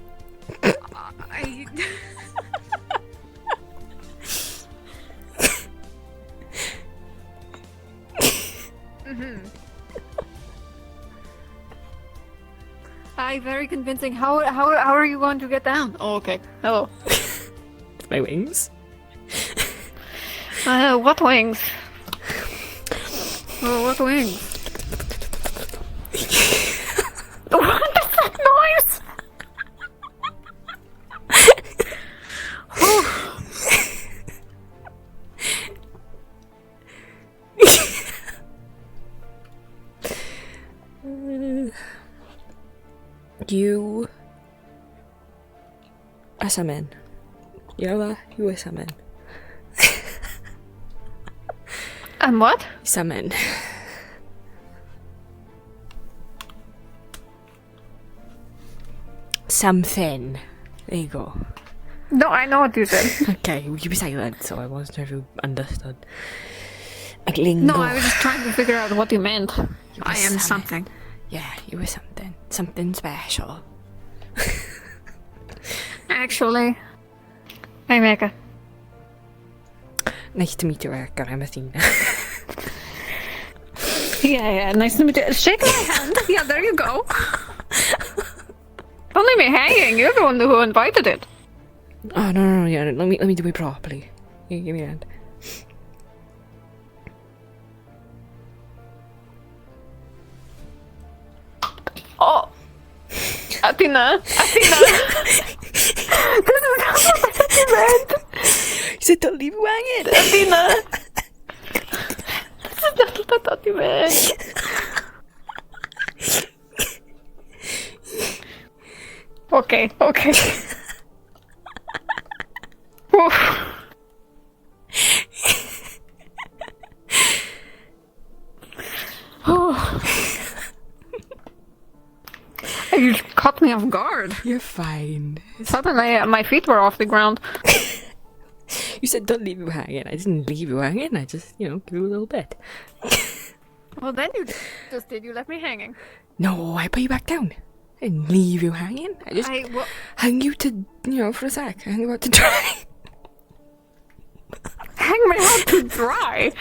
Aye, very convincing. How are you going to get down? Oh, okay. Hello. My wings. What wings? Oh, what wings? What is that noise? You are summon. You know that? You are summon. I'm what? Summon. Something. There you go. No, I know what you said. Okay, you be silent, so I wasn't sure if you understood. Like lingo. No, I was just trying to figure out what you meant. You I were am summon. something. Yeah, you were something. Something special. Actually, I'm Ehka. Nice to meet you, Ehka. I'm Athena. Yeah, nice to meet you. Shake my hand. Yeah, there you go. Don't leave me hanging. You're the one who invited it. Oh no, yeah. Let me do it properly. Yeah, give me a hand. Oh, Athena. This is not what you meant. You said don't leave me hanging. Athena. This is not what I thought you meant. Okay. You caught me off guard. You're fine. Suddenly, my feet were off the ground. You said don't leave you hanging. I didn't leave you hanging. I just, give you a little bit. Well, then you just did. You left me hanging. No, I put you back down. I didn't leave you hanging. I just hung you to, for a sec. I hung you out to dry. Hang me out to dry?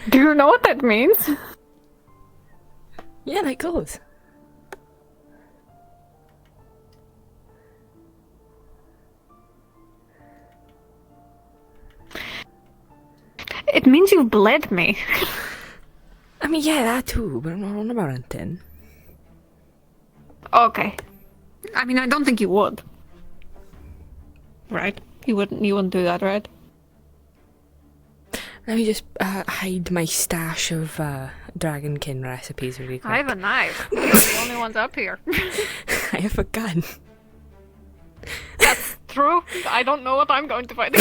Do you know what that means? Yeah, like clothes. It means you bled me. I mean, yeah, that too, but I'm not on about anything. Okay. I mean, I don't think you would. Right? You wouldn't do that, right? Let me just hide my stash of dragonkin recipes really quick. I have a knife. You're the only ones up here. I have a gun. That's true. I don't know what I'm going to find.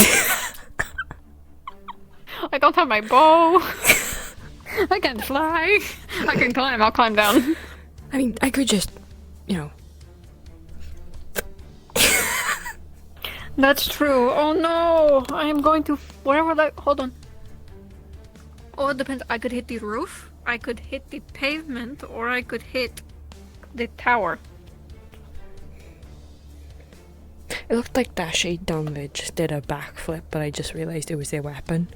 I don't have my bow. I can't fly. I can climb. I'll climb down. I mean, I could just, That's true. Oh no! I am going to... Where will I... Hold on. Oh, it depends. I could hit the roof, I could hit the pavement, or I could hit the tower. It looked like that shade down there just did a backflip, but I just realised it was their weapon.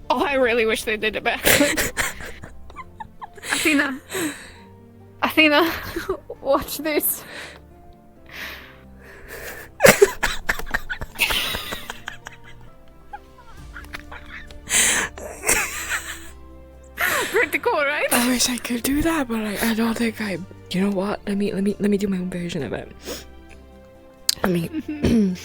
Oh, I really wish they did a backflip. Athena, watch this. Pretty cool, right? I wish I could do that, but I don't think I. You know what? Let me do my own version of it. I mean.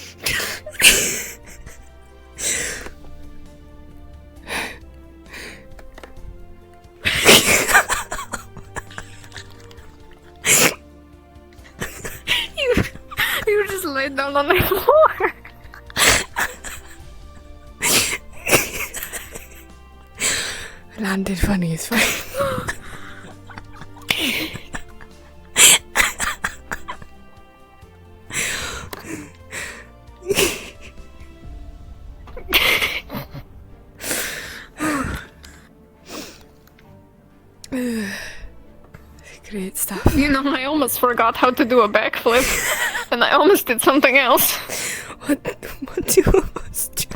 You just laid down on the floor. Landed funny, it's fine. Great stuff. I almost forgot how to do a backflip, and I almost did something else. What do you almost do?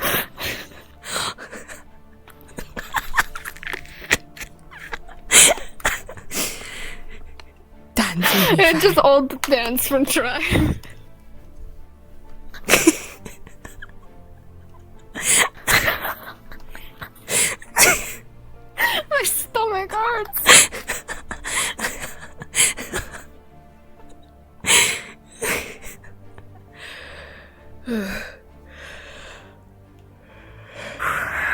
It's just old dance from Try. My stomach hurts.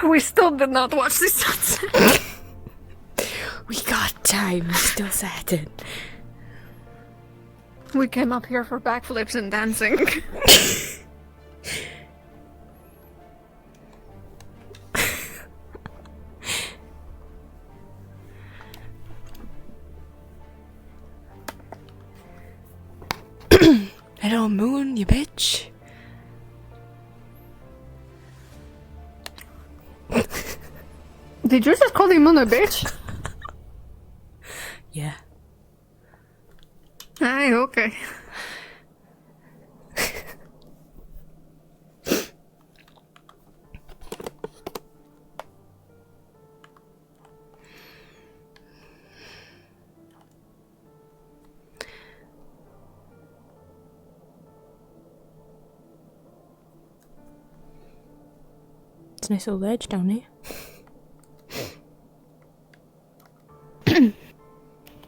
We still did not watch the sunset. We got time, we still sat in. We came up here for backflips and dancing. Hello, Moon, you bitch. Did you just call the moon a bitch? Yeah. Aye, okay. It's a nice little ledge down here.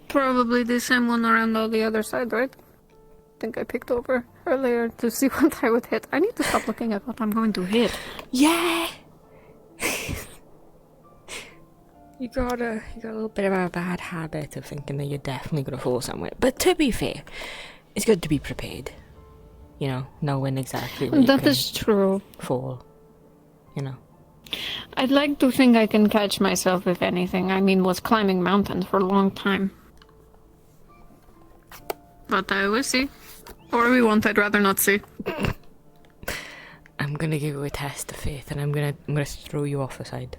Probably the same one around on the other side, right? I think I picked over earlier to see what I would hit. I need to stop looking at what I'm going to hit. Yeah! You got a little bit of a bad habit of thinking that you're definitely gonna fall somewhere. But to be fair, it's good to be prepared. You know, knowing exactly where That is true. Fall. You know. I'd like to think I can catch myself, if anything. I mean, was climbing mountains for a long time. But I will see. Or we won't, I'd rather not see. I'm gonna give you a test of faith, and I'm gonna throw you off the side.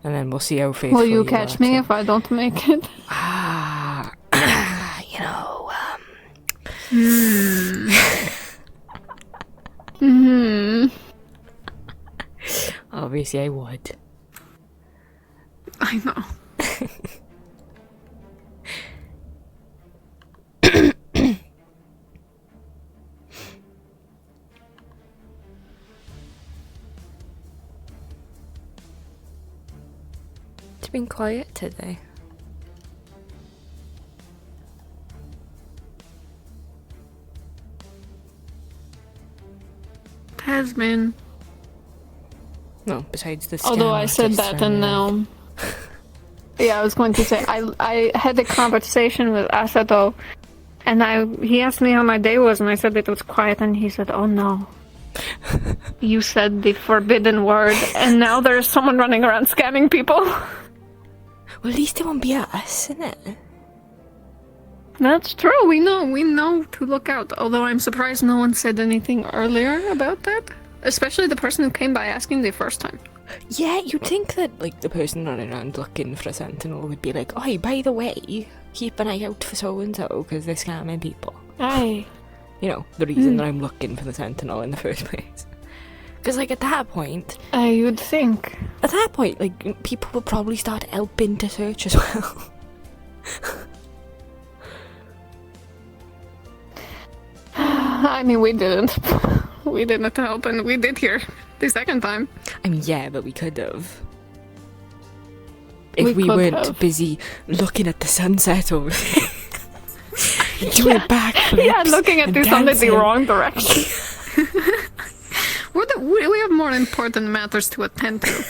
And then we'll see how faithful Will you catch me if I don't make it? You know, Obviously I would. I know. It's been quiet today. It has been. No, besides the Although I said that and now... Yeah, I was going to say, I had a conversation with Asato, and he asked me how my day was, and I said it was quiet, and he said, oh no. You said the forbidden word, and now there's someone running around scamming people. Well, at least it won't be us, isn't it? That's true, we know to look out. Although I'm surprised no one said anything earlier about that. Especially the person who came by asking the first time. Yeah, you'd think that, like, the person running around looking for a sentinel would be like, oh, by the way, keep an eye out for so-and-so, because they're scamming people. Aye. You know, the reason that I'm looking for the sentinel in the first place. Because, like, at that point... I would think. At that point, like, people would probably start helping to search as well. I mean, we didn't. We didn't help, and we did here the second time. I mean, yeah, but we could have. If we weren't busy looking at the sunset over there. Doing backflips. Yeah, looking at the sun in the wrong direction. We have more important matters to attend to.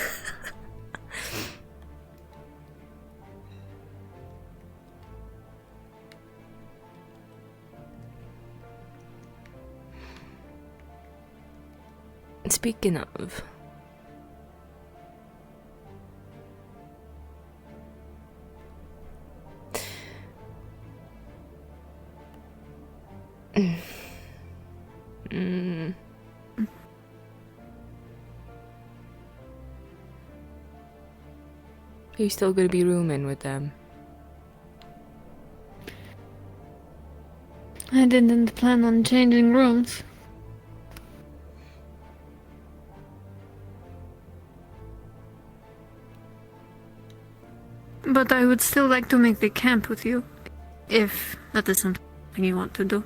Speaking of... Are you still going to be rooming with them? I didn't plan on changing rooms. But I would still like to make the camp with you, if that isn't something you want to do?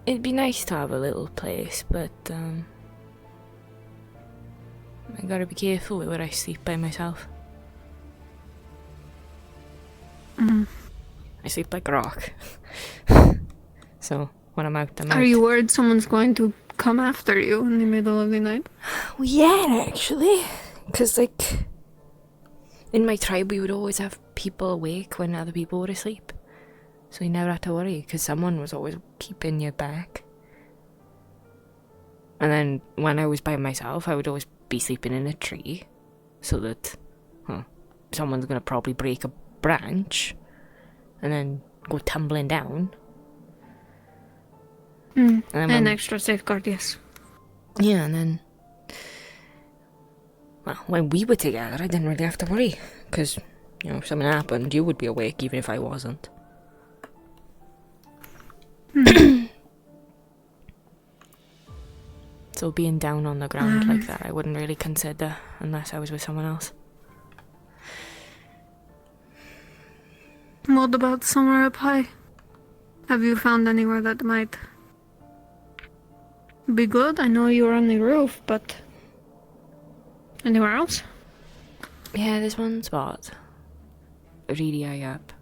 It'd be nice to have a little place, but I gotta be careful with where I sleep by myself. I sleep like a rock. So when I'm out, I'm out. Are you worried someone's going to come after you in the middle of the night? Well, yeah, actually. Because, like, in my tribe, we would always have people awake when other people were asleep. So you never had to worry, because someone was always keeping you back. And then when I was by myself, I would always be sleeping in a tree. So that, someone's going to probably break a branch and then go tumbling down. And then an when- extra safeguard, yes. Yeah, and then... Well, when we were together, I didn't really have to worry. Because, if something happened, you would be awake even if I wasn't. So being down on the ground like that, I wouldn't really consider unless I was with someone else. What about somewhere up high? Have you found anywhere that might be good? I know you're on the roof, but anywhere else? Yeah, there's one spot really high up.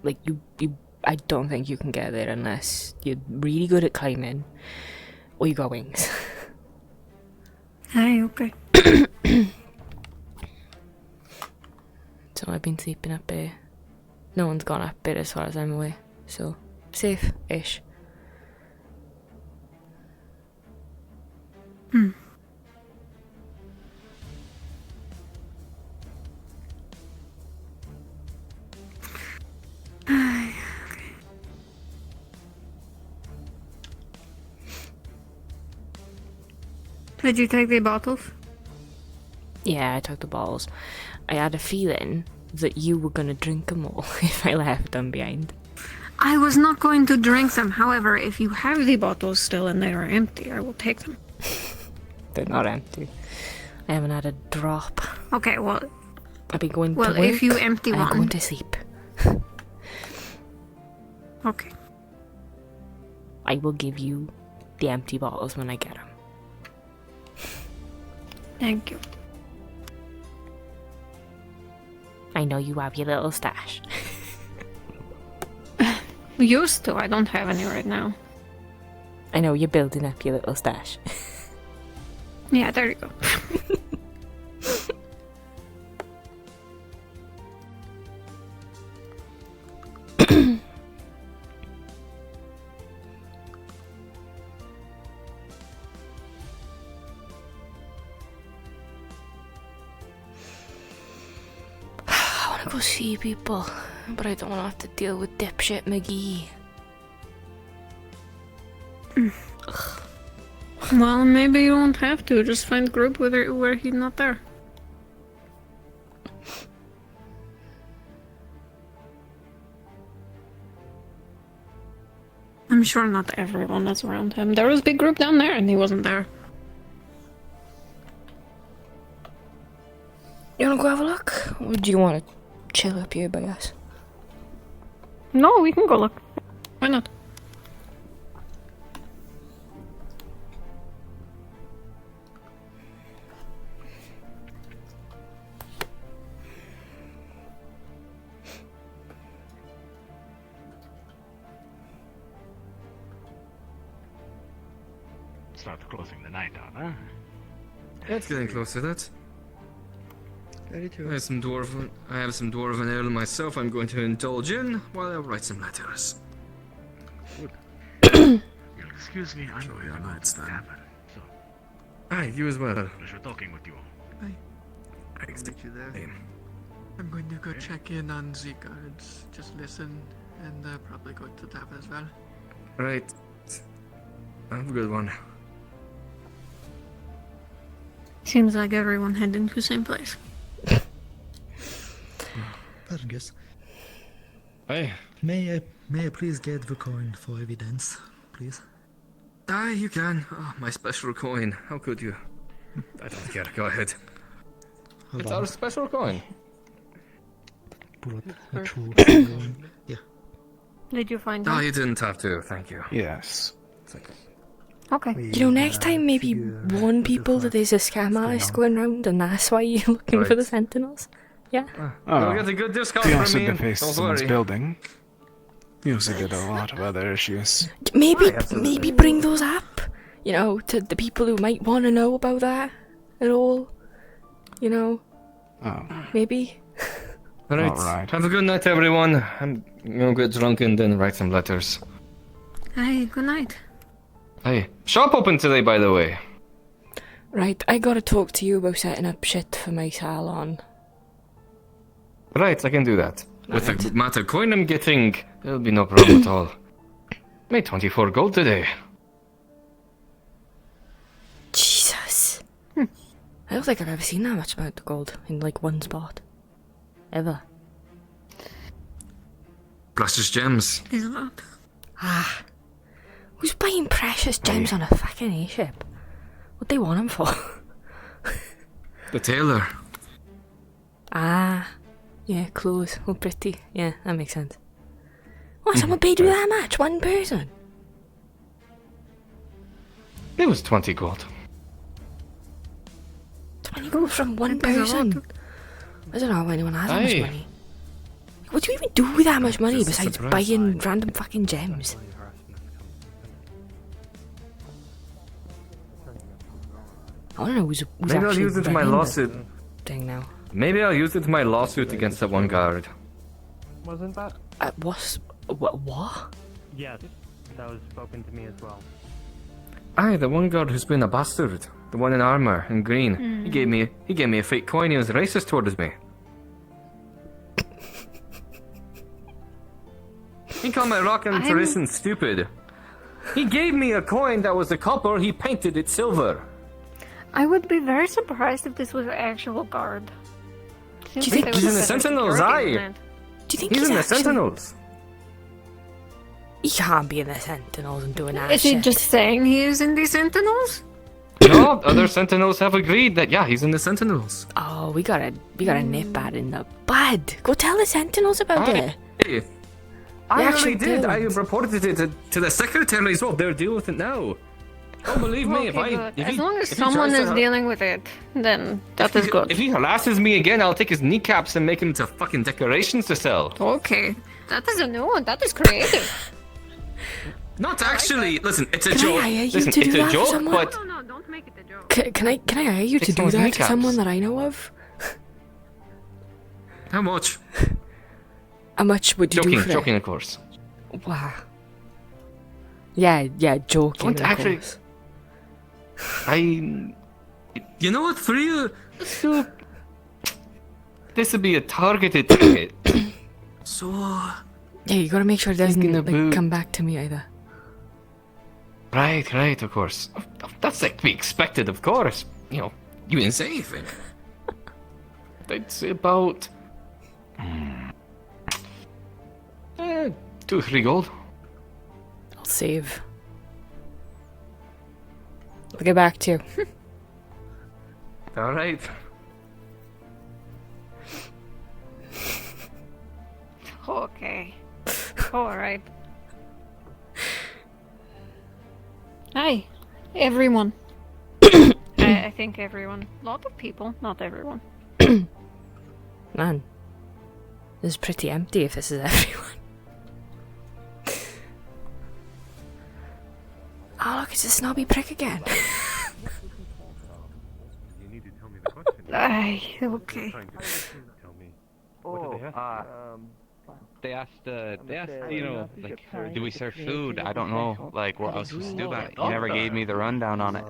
Like, I don't think you can get there unless you're really good at climbing or you got wings. Hey, okay. So I've been sleeping up there. No one's gone up there as far as I'm aware. So, safe-ish. Did you take the bottles? Yeah, I took the bottles. I had a feeling that you were gonna drink them all if I left them behind. I was not going to drink them. However, if you have the bottles still and they are empty, I will take them. They're not empty. I haven't had a drop. Okay, well... I've been going well, to work. if you empty I'm one... going to sleep. Okay. I will give you the empty bottles when I get them. Thank you. I know you have your little stash. Used to. I don't have any right now. I know you're building up your little stash. Yeah, there you go. I want to go see people, but I don't want to have to deal with dipshit McGee. Well, maybe you won't have to. Just find a group where he's not there. I'm sure not everyone is around him. There was a big group down there and he wasn't there. You want to go have a look? Or do you want to chill up here by us? No, we can go look. Why not? Start closing the night out, huh? Yeah, it's getting close to that. I have some dwarven ale myself. I'm going to indulge in while I write some letters. You'll excuse me, I'm going to go to the tavern. So, Aye, you as well. pleasure talking with you. Thanks to you there. I'm going to go check in on the guards, just listen, and probably go to the tavern as well. Right. Have a good one. Seems like everyone heading to the same place. Fergus. Aye. May I please get the coin for evidence, please? Aye, you can. Oh, my special coin. How could you? I don't care. Go ahead. Hold It's on. our special coin. Pull up a true yeah. Did you find No, him? you didn't have to. Thank you. Yes. Okay. You know, next time maybe warn people that there's a scam artist going around, and that's why you're looking for the Sentinels. Yeah. You'll get a good discount You from also me. deface Don't someone's worry. building. You also did a lot of other issues. Maybe bring those up. You know, to the people who might want to know about that at all. You know. Oh. Maybe. Alright. Have a good night, everyone. I'm gonna get drunk and then write some letters. Hey, good night. Hey, shop open today, by the way. Right, I gotta talk to you about setting up shit for my salon. Right, I can do that. With the amount of coin I'm getting, there'll be no problem at all. Made 24 gold today. Jesus. I don't think I've ever seen that much amount of gold in like one spot. Ever. Precious gems. Is that? Ah. Who's buying precious gems on a fucking airship? What they want them for? The tailor. Ah. Yeah, clothes. Oh, pretty. Yeah, that makes sense. What, someone paid you that much? One person? It was 20 gold. 20 gold from one person? I don't know how anyone has that much money. What do you even do with that much money Just a besides surprise. buying random fucking gems? I want to know who's Maybe I'll actually use it in my running the lawsuit. thing now. Maybe I'll use it in my lawsuit against that one guard. Wasn't that? What? Yes, that was spoken to me as well. Aye, the one guard who's been a bastard. The one in armor in green. Hmm. He gave me a fake coin. He was racist towards me. He called my rock and tradition stupid. He gave me a coin that was a copper. He painted it silver. I would be very surprised if this was an actual guard. Do you think he's in the Sentinels? Aye. Do you think He's in the actually- Sentinels. He can't be in the Sentinels and doing that Is he shit. just saying he is in the Sentinels? No, other Sentinels have agreed that yeah, he's in the Sentinels. Oh, we gotta nip that in the bud. Go tell the Sentinels about it. Hey, I Yeah, already actually did. do. I reported it to the secretary as well. They're dealing with it now. Oh, believe me, if Okay, I good. As long as if he someone tries is to- dealing with it, then that is good. If he harasses me again, I'll take his kneecaps and make him into fucking decorations to sell. Okay, that is a new one. That is creative. Not actually. Listen, it's a Can I joke. hire you Listen, to it's do a that for joke, someone? but Can I hire you to Take do someone's that to kneecaps. someone that I know of? how much? How much would you Joking, do for joking, it? of course. Wow. Yeah, joking. Don't of actually- course. You know what? For you, this would be a targeted ticket. So. Yeah, you gotta make sure it doesn't Thinking like, about- come back to me either. Right, of course. That's like to be expected, of course. You know, you didn't say anything. I'd say about 2 or 3 gold. I'll save. I'll get back to you. All right. Okay. Alright. Hi, everyone. I think everyone. A lot of people, not everyone. Man, this is pretty empty if this is everyone. Oh look, it's a snobby prick again. Aye, okay. They asked, you know, like, do we serve food? I don't know, like, what I was supposed to do about it. He never gave me the rundown on it.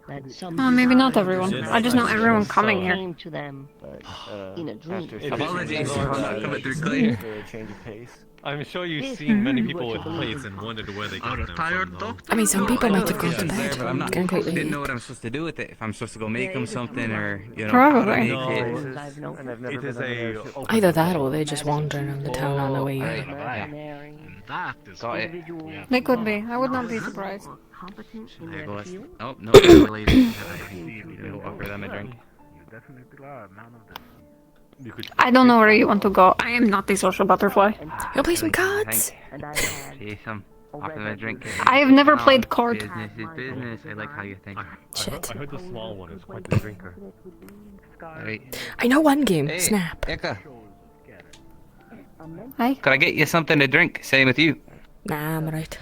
Well, maybe not everyone. I just know everyone coming here. Came to them, but in a dream. Apologies for not coming through clear. I'm sure you've seen many people with plates and wondered where they got them from. Though. I mean, some people might have gone to bed. But I'm not, Getting quite didn't late. know what I'm supposed to do with it. If I'm supposed to go make them something or, you know, Probably. how to make it. It is a Either that or they're just wandering around the town on their way. Yeah. that is Got it. They could be. I would not be surprised. There goes. Oh, no, related. Offer them a drink. I don't know where you want to go. I am not the social butterfly. Go play some cards. See some. Offer them a drink. I have never played card. Business is business. I like how you think. Shit. I heard the small one is quite the drinker. Right. I know one game. Hey, Snap. Ehka, Hi. could I get you something to drink? Same with you. Nah, I'm alright.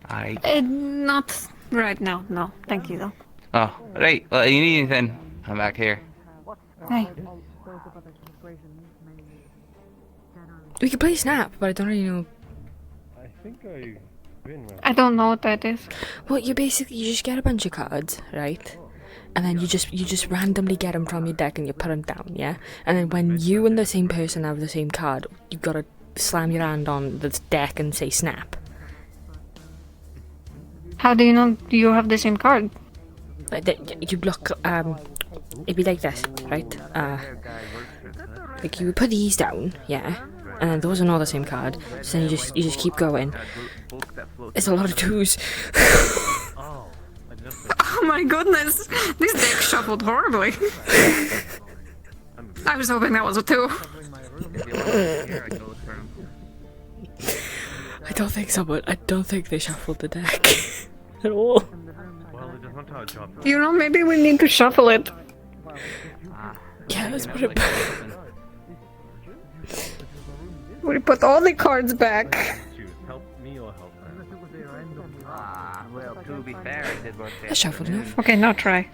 Alright. Not right now. No, thank you though. Oh, right. Well, you need anything? I'm back here. Hey. We could play Snap, but I don't really know. I think I've been around. I don't know what that is. Well, you just get a bunch of cards, right? And then you just randomly get them from your deck and you put them down, yeah? And then when you and the same person have the same card, you've got to slam your hand on the deck and say Snap. How do you know you have the same card? You look, it'd be like this, right? Like you put these down, yeah? And then those are not the same card, so then you just keep going. It's a lot of twos. Oh my goodness! This deck shuffled horribly. I was hoping that was a 2. I don't think so, but I don't think they shuffled the deck at all. Well, it does not how a job. You know, maybe we need to shuffle it. Yeah, let's put it back. We put all the cards back. Help me or help them. Well, to be fair, I did what That's shuffled enough. Okay, now try.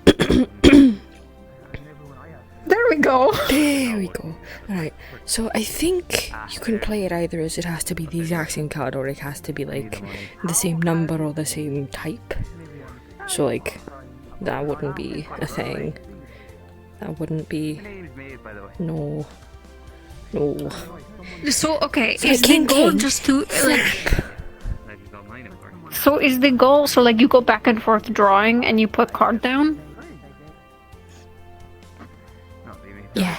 There we go. There we go. Alright, so I think you can play it either as it has to be the exact same card or it has to be like the same number or the same type. So like, that wouldn't be a thing. That wouldn't be... No. No. So, okay, So is the king, goal king. just to, like... So is the goal, so like you go back and forth drawing and you put card down? Yeah.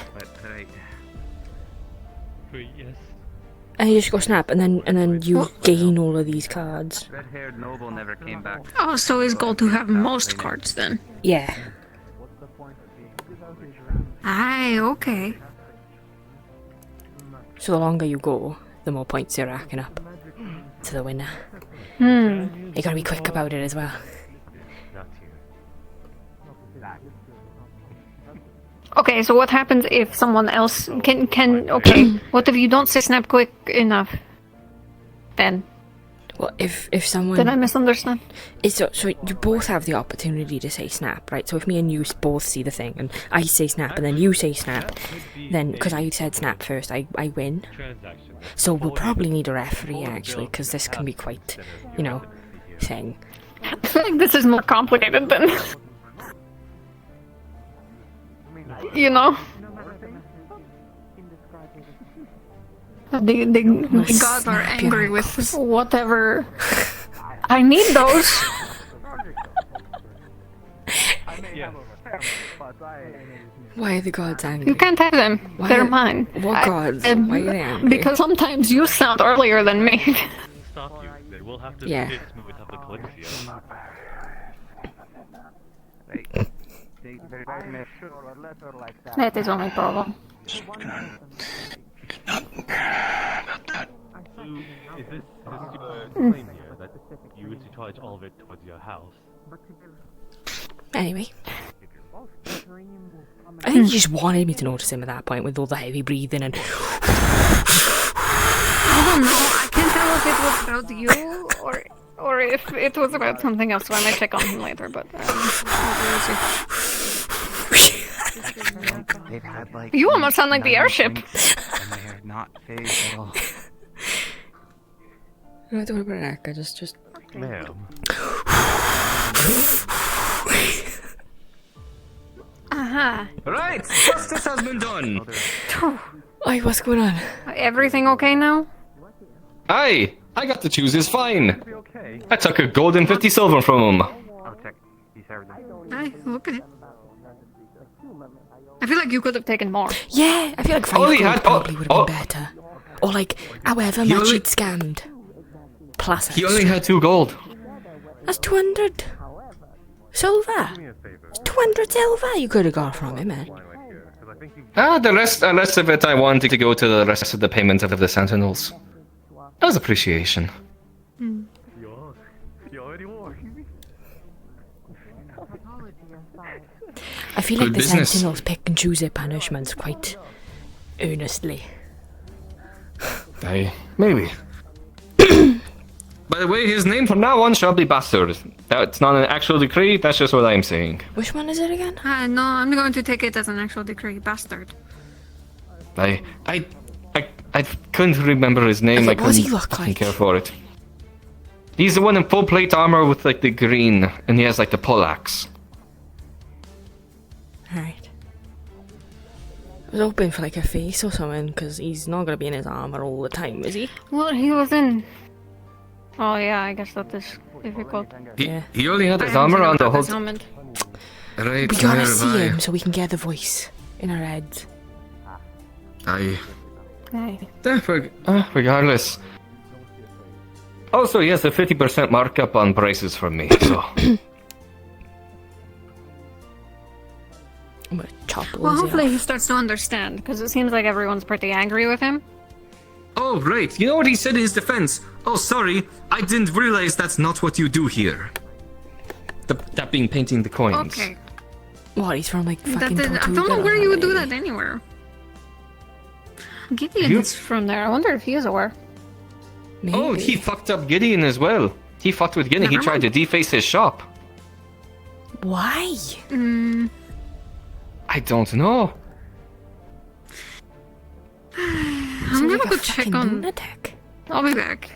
Yes. And you just go Snap, and then you gain all of these cards. Red-haired noble never came back. Oh, so is goal to have most cards then? Yeah. Aye, okay. So the longer you go, the more points you're racking up to the winner. Hmm. You gotta be quick about it as well. Okay, so what happens if someone else can okay, what if you don't say Snap quick enough? Then? Well, if someone... Did I misunderstand? So you both have the opportunity to say Snap, right? So if me and you both see the thing, and I say Snap, and then you say Snap, then, because I said Snap first, I win. So we'll probably need a referee, actually, because this can be quite, you know, thing. I feel like this is more complicated than... you know? The gods are angry with whatever. I need those. Why are the gods angry? You can't have them. Why They're are- mine. What gods? Why are they angry? Because sometimes you sound earlier than me. Stop you. They will have to Yeah. sit with the Kalypsia. That is only problem. So, is this your claim here that you would charge all of it towards your house? Anyway. I think he just wanted me to notice him at that point with all the heavy breathing and... I don't know. I can't tell if it was about you or if it was about something else. So I might check on him later. But They've had, like, you almost sound like the airship. and they're not phased at all. No, don't worry about Ehka, just... Ma'am. Aha. Right, justice has been done. Aye, what's going on? Everything okay now? Aye, I got to choose his fine. I took a gold and 50 silver from him. Aye, okay. I feel like you could have taken more. Yeah, I feel like 5 Oh, he gold had- probably would have oh. been better. Or like, however He much only- he'd scammed. Plus He only extra. had 2 gold. That's 200 silver. 200 silver you could have got from him, man. The rest of it I wanted to go to the rest of the payment of the Sentinels. That was appreciation. I feel like Good the business. Sentinels pick and choose their punishments quite earnestly. Maybe. By the way, his name from now on shall be Bastard. That's not an actual decree, that's just what I'm saying. Which one is it again? No, I'm going to take it as an actual decree, bastard. I couldn't remember his name, Okay, I what does he couldn't look fucking like? care for it. He's the one in full plate armor with like the green, and he has like the poleaxe. Alright. I was hoping for like a face or something, because he's not going to be in his armor all the time, is he? Well, he was in. Oh yeah, I guess that is difficult. He only had I his haven't armor seen on him the without whole his helmet. Right, We gotta where see have I? him so we can get the voice in our heads. Regardless. Also, he has a 50% markup on prices from me, so. I'm gonna chop Well, Lizzie hopefully off. he starts to understand, because it seems like everyone's pretty angry with him. Oh, right. You know what he said in his defense? Oh, sorry. I didn't realize that's not what you do here. That being painting the coins. Okay. What, he's from like fucking I don't know where you would do that anywhere. Gideon's from there. I wonder if he is aware. Oh, he fucked up Gideon as well. He fucked with Gideon. He tried to deface his shop. Why? I don't know. I'm gonna go check on. Lunatic. I'll be back.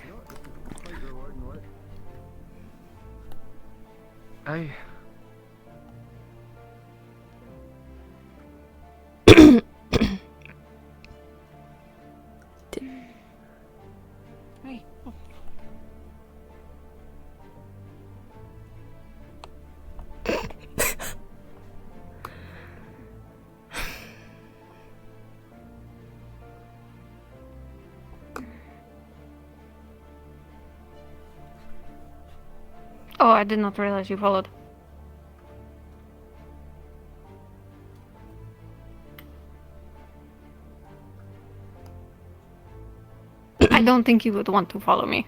Oh, I did not realize you followed. I don't think you would want to follow me.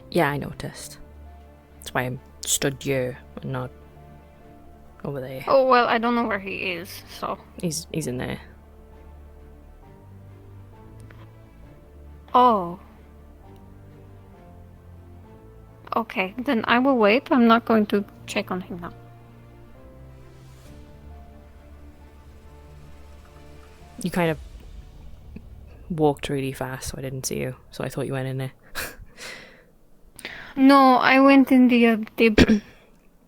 Yeah, I noticed. That's why I stood here and not over there. Oh, well, I don't know where he is, so. He's in there. Oh. Okay, then I will wait. I'm not going to check on him now. You kind of walked really fast, so I didn't see you. So I thought you went in there. No, I went in the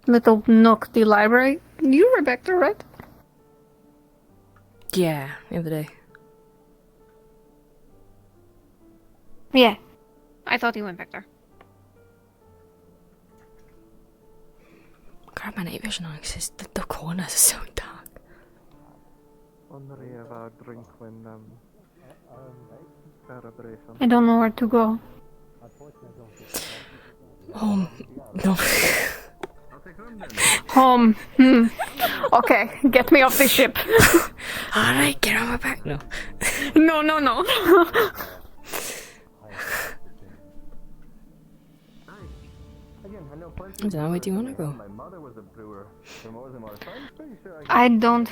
little nook, the library. You were back there, right? Yeah, the other day. Yeah. I thought you went back there. Grab my night vision on because the corners are so dark. Only have a drink when celebration. I don't know where to go. Oh, no. Home. Okay, get me off this ship. Alright, get on my back. No. No. I don't know, where do you want to go? I don't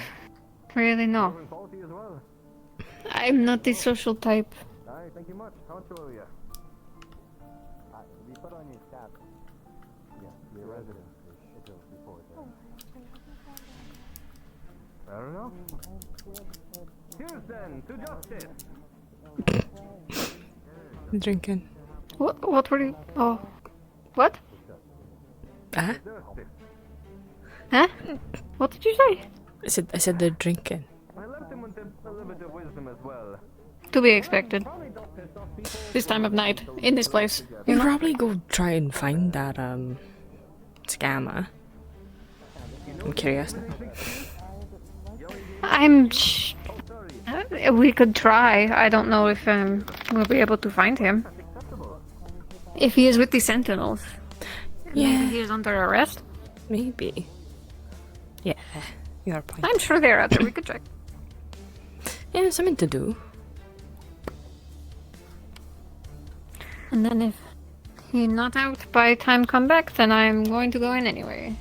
really know. I'm not the social type. Thank you much. How much owe you? We put on your cap. Yeah, your residence before that. Fair enough. Cheers then to justice. I'm drinking. What were you? Oh. What? Huh? Huh? What did you say? I said they're drinking. I left him with a little bit of wisdom as well. To be expected. This time of night, in this place. We'll probably go try and find that scammer. I'm curious now. We could try. I don't know if we'll be able to find him. If he is with the Sentinels. Yeah. Maybe he is under arrest. Maybe. Yeah, your point. I'm sure they're out there. We could check. Yeah, something to do. And then if he's not out by time come back, then I'm going to go in anyway.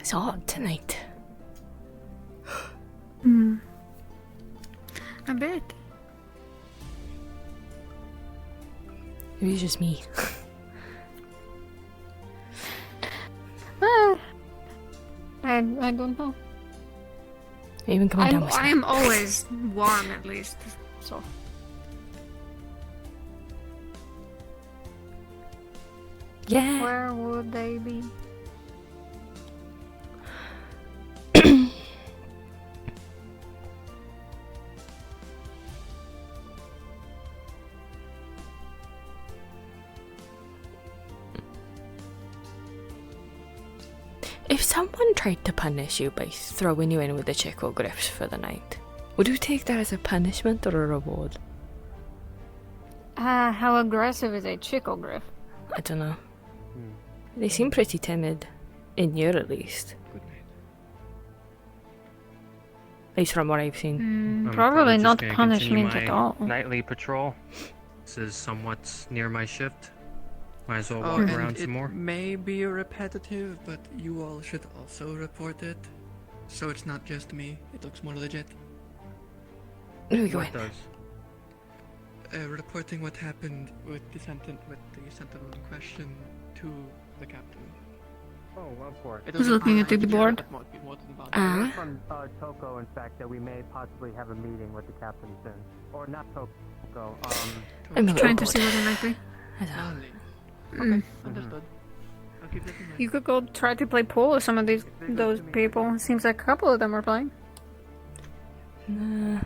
It's hot tonight. A bit. Maybe it's just me. I don't know. Even coming down with I am always warm at least, so. Yeah. Where would they be? If someone tried to punish you by throwing you in with the chicogriffs for the night, would you take that as a punishment or a reward? How aggressive is a chicogriff? I don't know. They seem pretty timid. In here, at least. At least from what I've seen. Probably just not gonna punishment continue at my all. Nightly patrol. This is somewhat near my shift. Might as well walk and around it some more. may be repetitive, but you all should also report it. So it's not just me. It looks more legit. Where are we going? What does? Reporting what happened with the sentinel in question to the captain. Oh, of course. Who's looking at the board? From Toko, in fact, that we may possibly have a meeting with the captain soon. Or not Toko, I'm trying to see what it might be. Okay, understood. I'll keep that in mind. You could go try to play pool with some of those people. Seems like a couple of them are playing. Nah.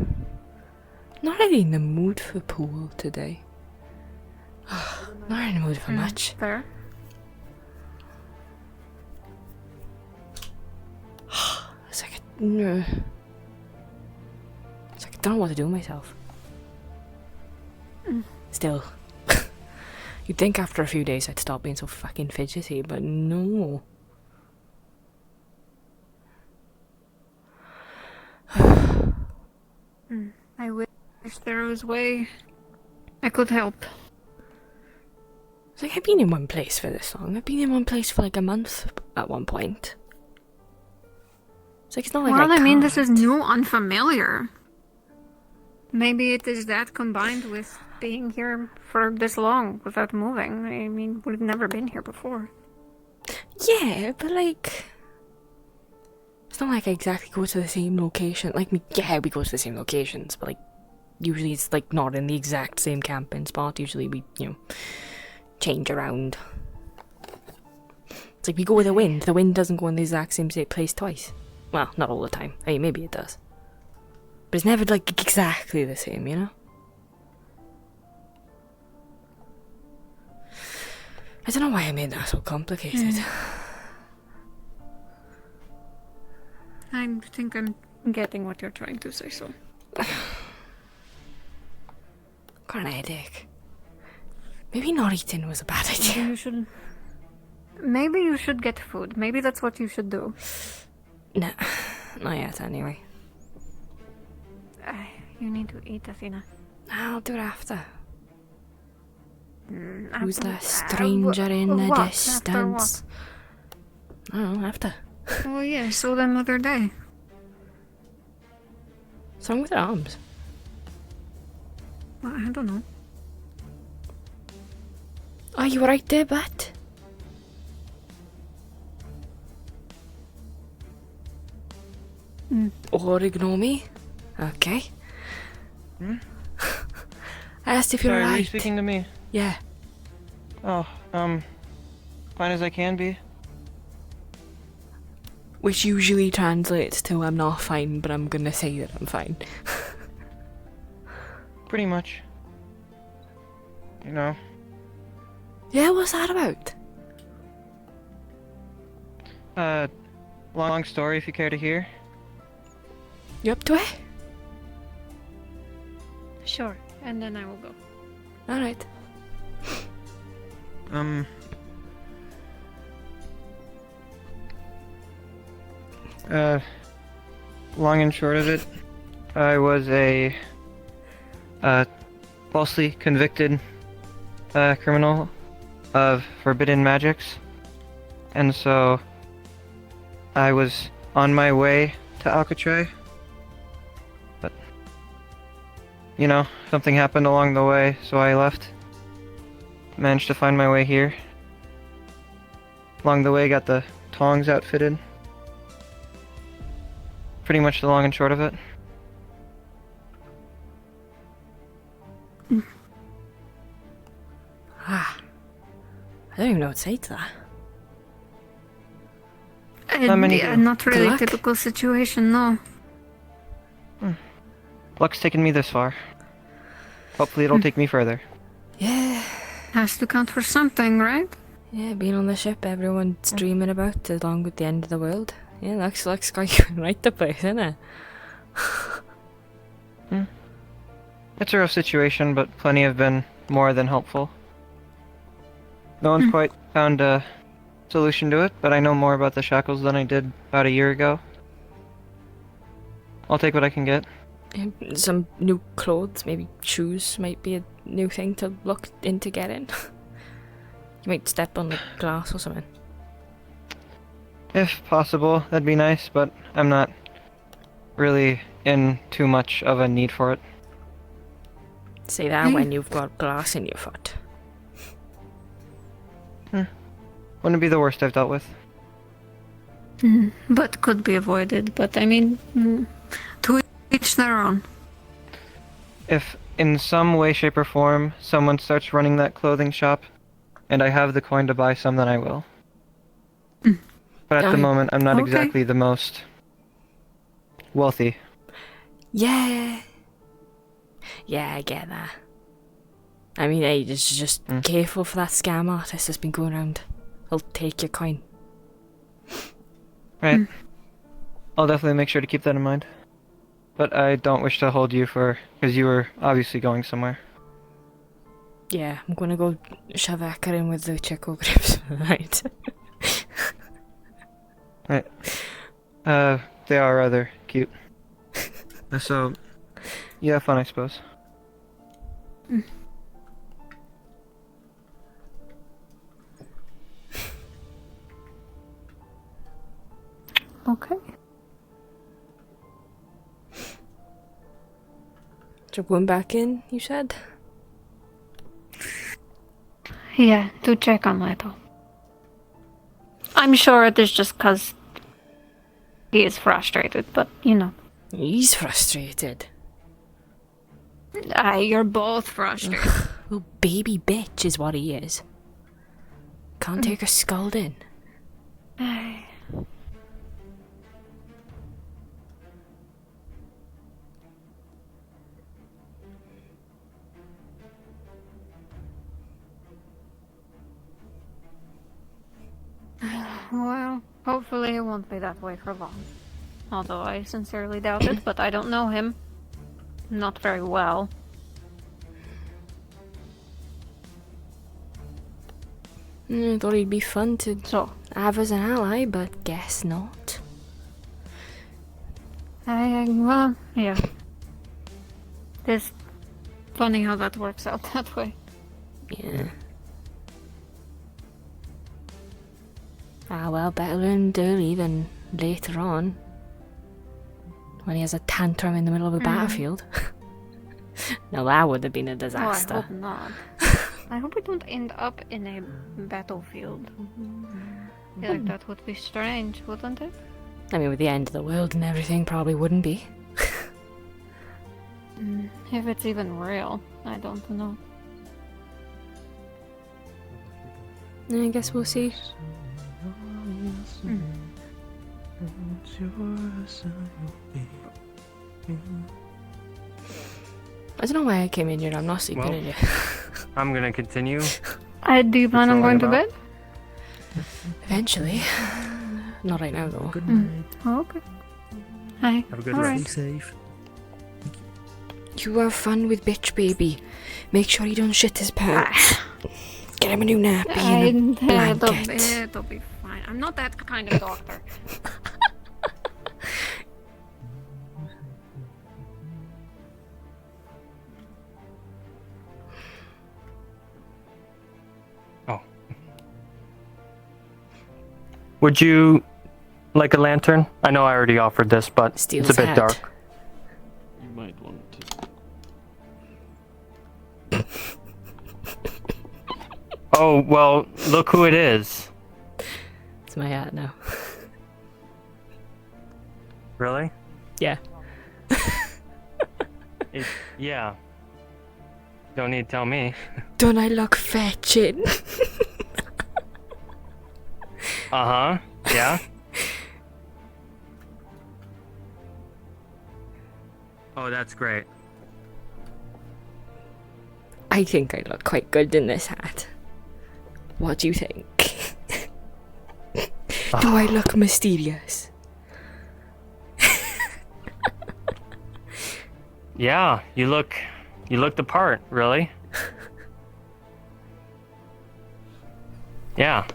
Not really in the mood for pool today. Not in the mood for much. Fair. It's like no. It's like I don't know what to do with myself. Still. You'd think after a few days I'd stop being so fucking fidgety, but no. I wish there was a way I could help. It's like I've been in one place for this long. I've been in one place for like a month at one point. It's like it's not like Well, I mean, can't. this is new, unfamiliar. Maybe it is that combined with being here for this long without moving. I mean, we've never been here before. Yeah, but like... It's not like I exactly go to the same location. Like, yeah, we go to the same locations, but like... Usually it's like not in the exact same camping spot. Usually we, change around. It's like we go with the wind. The wind doesn't go in the exact same place twice. Well, not all the time. I mean, maybe it does. But it's never like exactly the same, you know? I don't know why I made that so complicated. I think I'm getting what you're trying to say, so. Got an headache. Maybe not eating was a bad idea. Maybe you should get food. Maybe that's what you should do. Nah, not yet anyway. You need to eat, Athena. I'll do it after. Who's After- that stranger in the what? After distance? I don't know, after. Oh yeah, I saw them the other day. What's wrong with her arms? Well, I don't know. Are you right there, Bat? Or ignore me? Okay. I asked if you're Sorry, right. Are you speaking to me? Yeah. Oh, fine as I can be. Which usually translates to I'm not fine, but I'm gonna say that I'm fine. Pretty much. Yeah, what's that about? Long story if you care to hear. You up to it? Sure, and then I will go. Alright. Long and short of it, I was a falsely convicted criminal of forbidden magics, and so I was on my way to Alcatraz, but something happened along the way, so I left. Managed to find my way here. Along the way, got the tongs outfitted. Pretty much the long and short of it. I don't even know what to say to that. Not really Good luck. typical situation, no. Luck's taken me this far. Hopefully it'll take me further. Yeah. Has to count for something, right? Yeah, being on the ship everyone's dreaming about along with the end of the world. Yeah, looks got you in right the place, isn't it? It's a rough situation, but plenty have been more than helpful. No one's quite found a solution to it, but I know more about the shackles than I did about a year ago. I'll take what I can get. Some new clothes, maybe shoes might be a new thing to look into getting. You might step on the glass or something. If possible, that'd be nice, but I'm not really in too much of a need for it. Say that when you've got glass in your foot. Wouldn't be the worst I've dealt with. But could be avoided. But I mean, to each their own. If in some way, shape, or form someone starts running that clothing shop, and I have the coin to buy some, then I will. But at the moment, I'm not exactly the most wealthy. Yeah. Yeah, I get that. I mean, hey, just careful for that scam artist that's been going around. He'll take your coin. Right. I'll definitely make sure to keep that in mind. But I don't wish to hold you because you were obviously going somewhere. Yeah, I'm gonna go shove Ehka in with the Choco Grips for the night. Right. They are rather cute. So, you have fun, I suppose. Okay. So going back in, you said? Yeah, to check on Leto. I'm sure it is just because he is frustrated, but He's frustrated. You're both frustrated. Little baby bitch is what he is. Can't take a scolding. Well, hopefully it won't be that way for long. Although I sincerely doubt it, but I don't know him. Not very well. I thought he'd be fun to have as an ally, but guess not. Well, yeah. It's funny how that works out that way. Yeah. Ah, well, better learn early than later on. When he has a tantrum in the middle of a battlefield. No, that would have been a disaster. Oh, I hope not. I hope we don't end up in a battlefield. I feel like that would be strange, wouldn't it? I mean, with the end of the world and everything, probably wouldn't be. If it's even real, I don't know. I guess we'll see. I don't know why I came in here. I'm not sleeping in here. I'm gonna continue. Do you plan on going to bed? Eventually. Not right now, though. Good night. Oh, okay. Hi. Have a good Alright. rest. Stay safe. You have fun with bitch baby. Make sure he don't shit his pants. Get him a new nappy and a blanket. It'll be fine. I'm not that kind of doctor. Oh. Would you like a lantern? I know I already offered this, but Steel's it's a bit hat. dark. You might want to. Oh, well, look who it is. It's my hat now. Really? Yeah. Yeah. Don't need to tell me. Don't I look fetching? Uh-huh. Yeah. Oh, that's great. I think I look quite good in this hat. What do you think? Do I look mysterious? Yeah, you look the part, really. Yeah.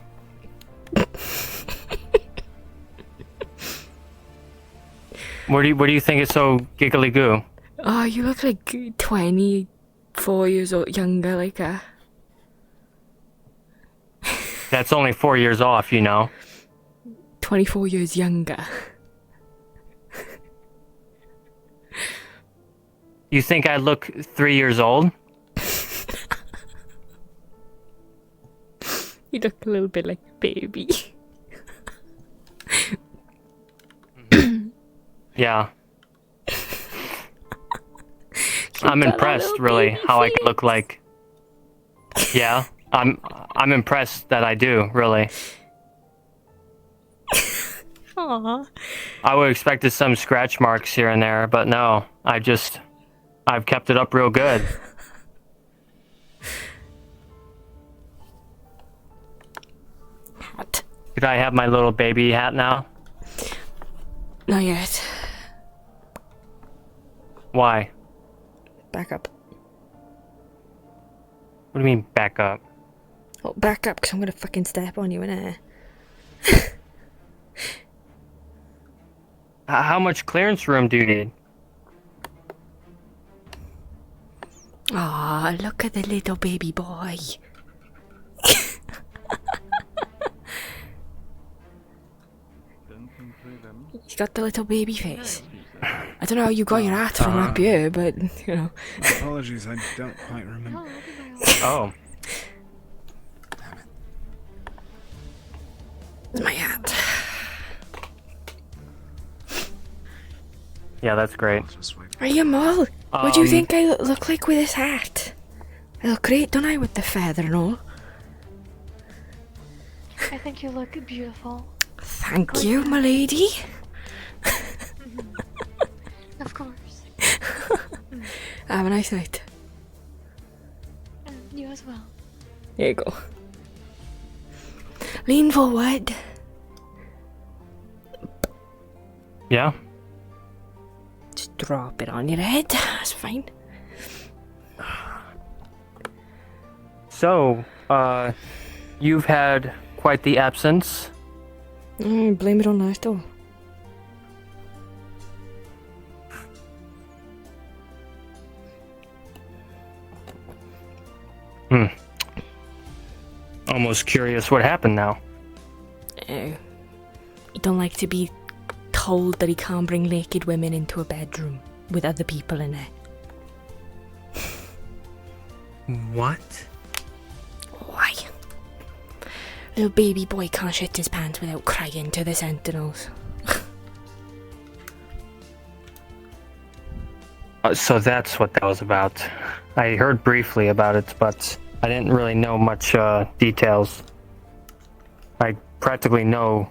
What do you think is so giggly goo? Oh, you look like 24 years old, younger, like a... That's only 4 years off, you know. 24 years younger. You think I look 3 years old? You look a little bit like a baby. Yeah. I'm impressed, really, how I can look like. Yeah, I'm impressed that I do, really. Aww. I would have expected some scratch marks here and there, but no, I've kept it up real good. Hat. Could I have my little baby hat now? Not yet. Why? Back up. What do you mean, back up? Oh, back up, because I'm going to fucking step on you in air. How much clearance room do you need? Aw, look at the little baby boy. He's got the little baby face. I don't know how you got your hat from up here, but, you know. Apologies, I don't quite remember. Oh. It's my hat. Yeah, that's great. Are you Mol? What do you think I look like with this hat? I look great, don't I, with the feather and all? I think you look beautiful. Thank you, my lady. Of course. Have a nice night. You as well. There you go. Lean forward. Yeah? Just drop it on your head. That's fine. So, you've had quite the absence. Blame it on that, though. Almost curious what happened now. He don't like to be told that he can't bring naked women into a bedroom with other people in it. What? Why? Little baby boy can't shit his pants without crying to the Sentinels. So that's what that was about. I heard briefly about it, but I didn't really know much details. I practically know...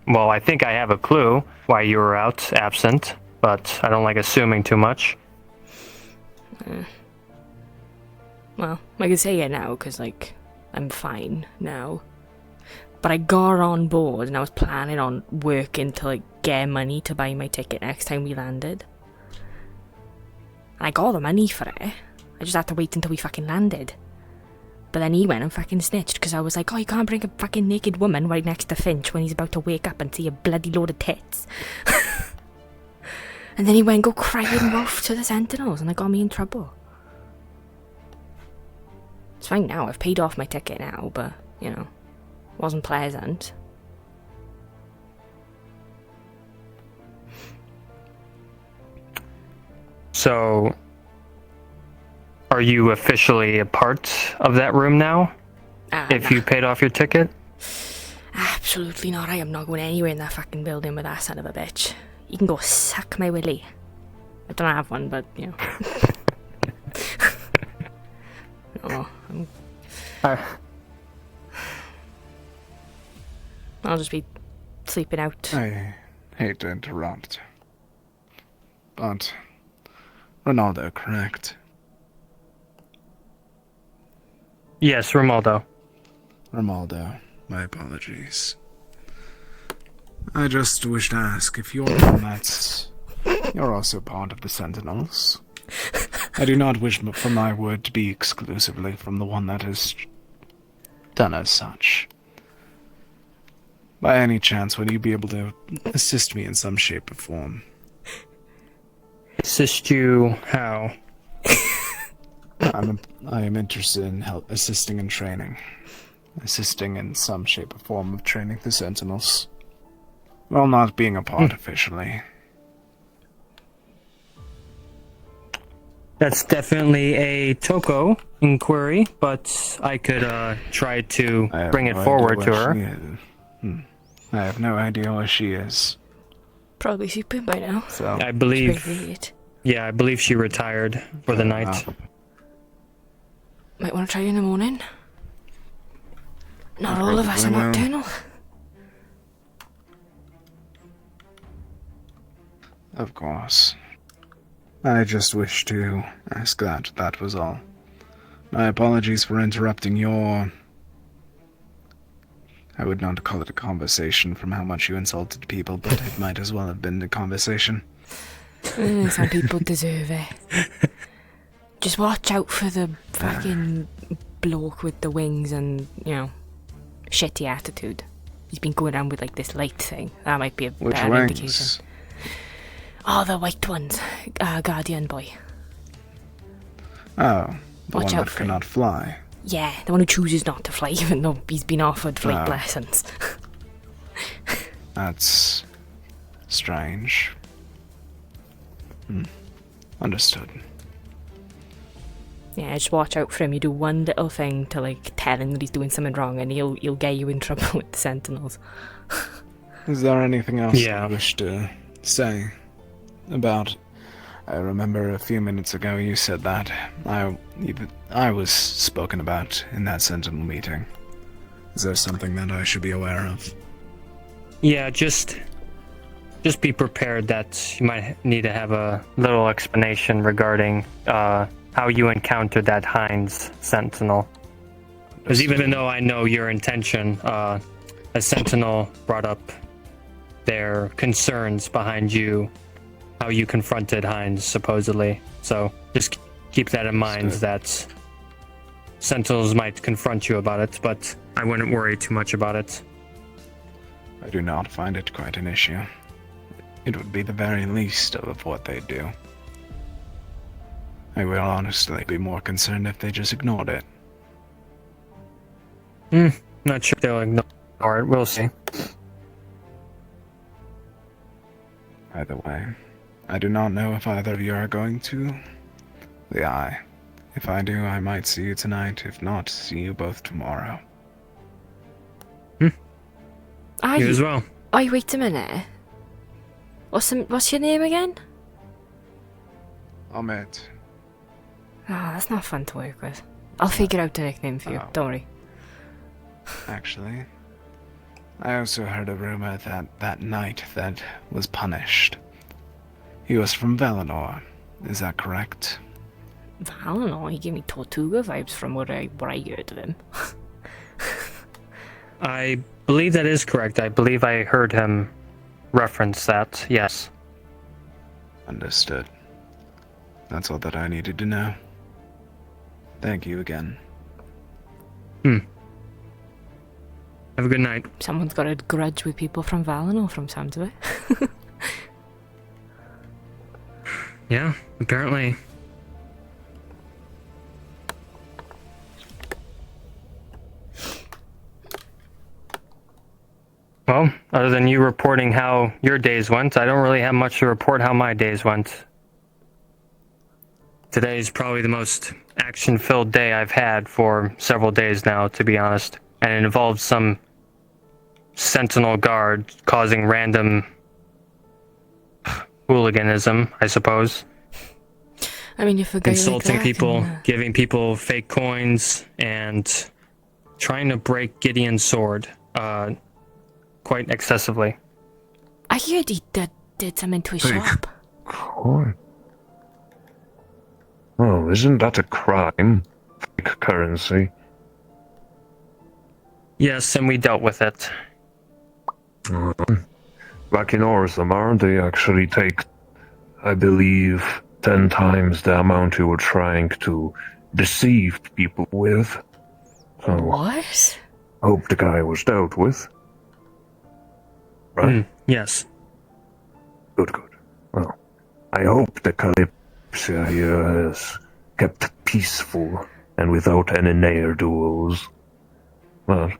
Well, I think I have a clue why you were out, absent, but I don't like assuming too much. Well, I can say it now, because, like, I'm fine now. But I got on board and I was planning on working to like get money to buy my ticket next time we landed. And I got the money for it. I just had to wait until we fucking landed. But then he went and fucking snitched because I was like, oh, you can't bring a fucking naked woman right next to Finch when he's about to wake up and see a bloody load of tits. And then he went and go crying off to the Sentinels and it got me in trouble. It's fine now, I've paid off my ticket now, but, you know, wasn't pleasant. So, are you officially a part of that room now? If you paid off your ticket? Absolutely not, I am not going anywhere in that fucking building with that son of a bitch. You can go suck my willy. I don't have one, but, you know. No, I'll just be sleeping out. I hate to interrupt, but Ronaldo, correct? Yes, Romaldo. Romaldo, my apologies. I just wish to ask if you're one that's... You're also part of the Sentinels. I do not wish for my word to be exclusively from the one that is done as such. By any chance, would you be able to assist me in some shape or form? Assist you how? I am interested in assisting in training. Assisting in some shape or form of training the Sentinels. Well, not being a part officially. That's definitely a Toko inquiry, but I could try to bring it forward to her. I have no idea where she is. Probably sleeping by now. So I believe... Yeah, I believe she retired for the night. Might want to try in the morning. Not all of us are nocturnal. Of course. I just wish to ask that was all. My apologies for interrupting your... I would not call it a conversation from how much you insulted people, but it might as well have been a conversation. Some people deserve it. Just watch out for the fucking bloke with the wings and, you know, shitty attitude. He's been going around with like this light thing. That might be a better indication. Oh, the white ones. Guardian boy. Oh, the Watch one out that for cannot fly. Yeah, the one who chooses not to fly even though he's been offered flight lessons. That's strange. Understood. Yeah, just watch out for him. You do one little thing to like tell him that he's doing something wrong and he'll get you in trouble with the Sentinels. Is there anything else you wish to say about... I remember a few minutes ago you said that I was spoken about in that Sentinel meeting. Is there something that I should be aware of? Yeah, just be prepared that you might need to have a little explanation regarding how you encountered that Hines Sentinel. Because even though I know your intention, a Sentinel brought up their concerns behind you, how you confronted Hines, supposedly. So just keep that in mind, that Sentinels might confront you about it, but I wouldn't worry too much about it. I do not find it quite an issue. It would be the very least of what they do. I would honestly be more concerned if they just ignored it. Not sure they'll ignore it. We'll see. Either way, I do not know if either of you are going to the Eye. If I do, I might see you tonight. If not, see you both tomorrow. You as well. Oh, wait a minute. What's your name again? Ahmed. Ah, that's not fun to work with. I'll figure out a nickname for you. Don't worry. Actually, I also heard a rumor that knight that was punished, he was from Valinor. Is that correct? Valinor? He gave me Tortuga vibes from what I heard of him. I believe that is correct. I believe I heard him reference that, yes. Understood. That's all that I needed to know. Thank you again. Have a good night. Someone's got a grudge with people from Valinor from sounds of it. Yeah, apparently. Well, other than you reporting how your days went, I don't really have much to report how my days went. Today's probably the most action-filled day I've had for several days now, to be honest. And it involves some Sentinel guard causing random hooliganism, I suppose. I mean, you forget Insulting people, giving people fake coins, and trying to break Gideon's sword quite excessively. I heard he did something to his shop. Coin. Oh, isn't that a crime? Fake currency. Yes, and we dealt with it. Back in Orthamar, they actually take, I believe, 10 times the amount you were trying to deceive people with. So, what? Hope the guy was dealt with. Right? Yes. Good. Well, I hope the Kalypsia here is kept peaceful and without any ne'er-do-wells. But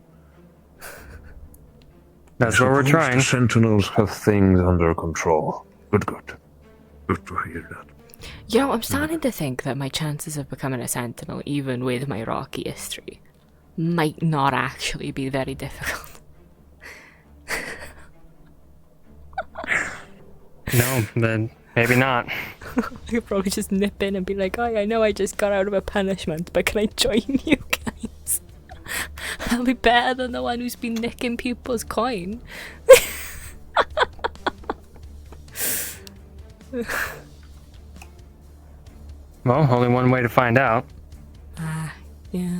that's what we're trying. The Sentinels have things under control. Good. Good to hear that. You know, I'm starting to think that my chances of becoming a Sentinel, even with my rocky history, might not actually be very difficult. No, then maybe not. I could probably just nip in and be like, "Oh, I know I just got out of a punishment, but can I join you guys? I'll be better than the one who's been nicking people's coin." Well, only one way to find out. Yeah.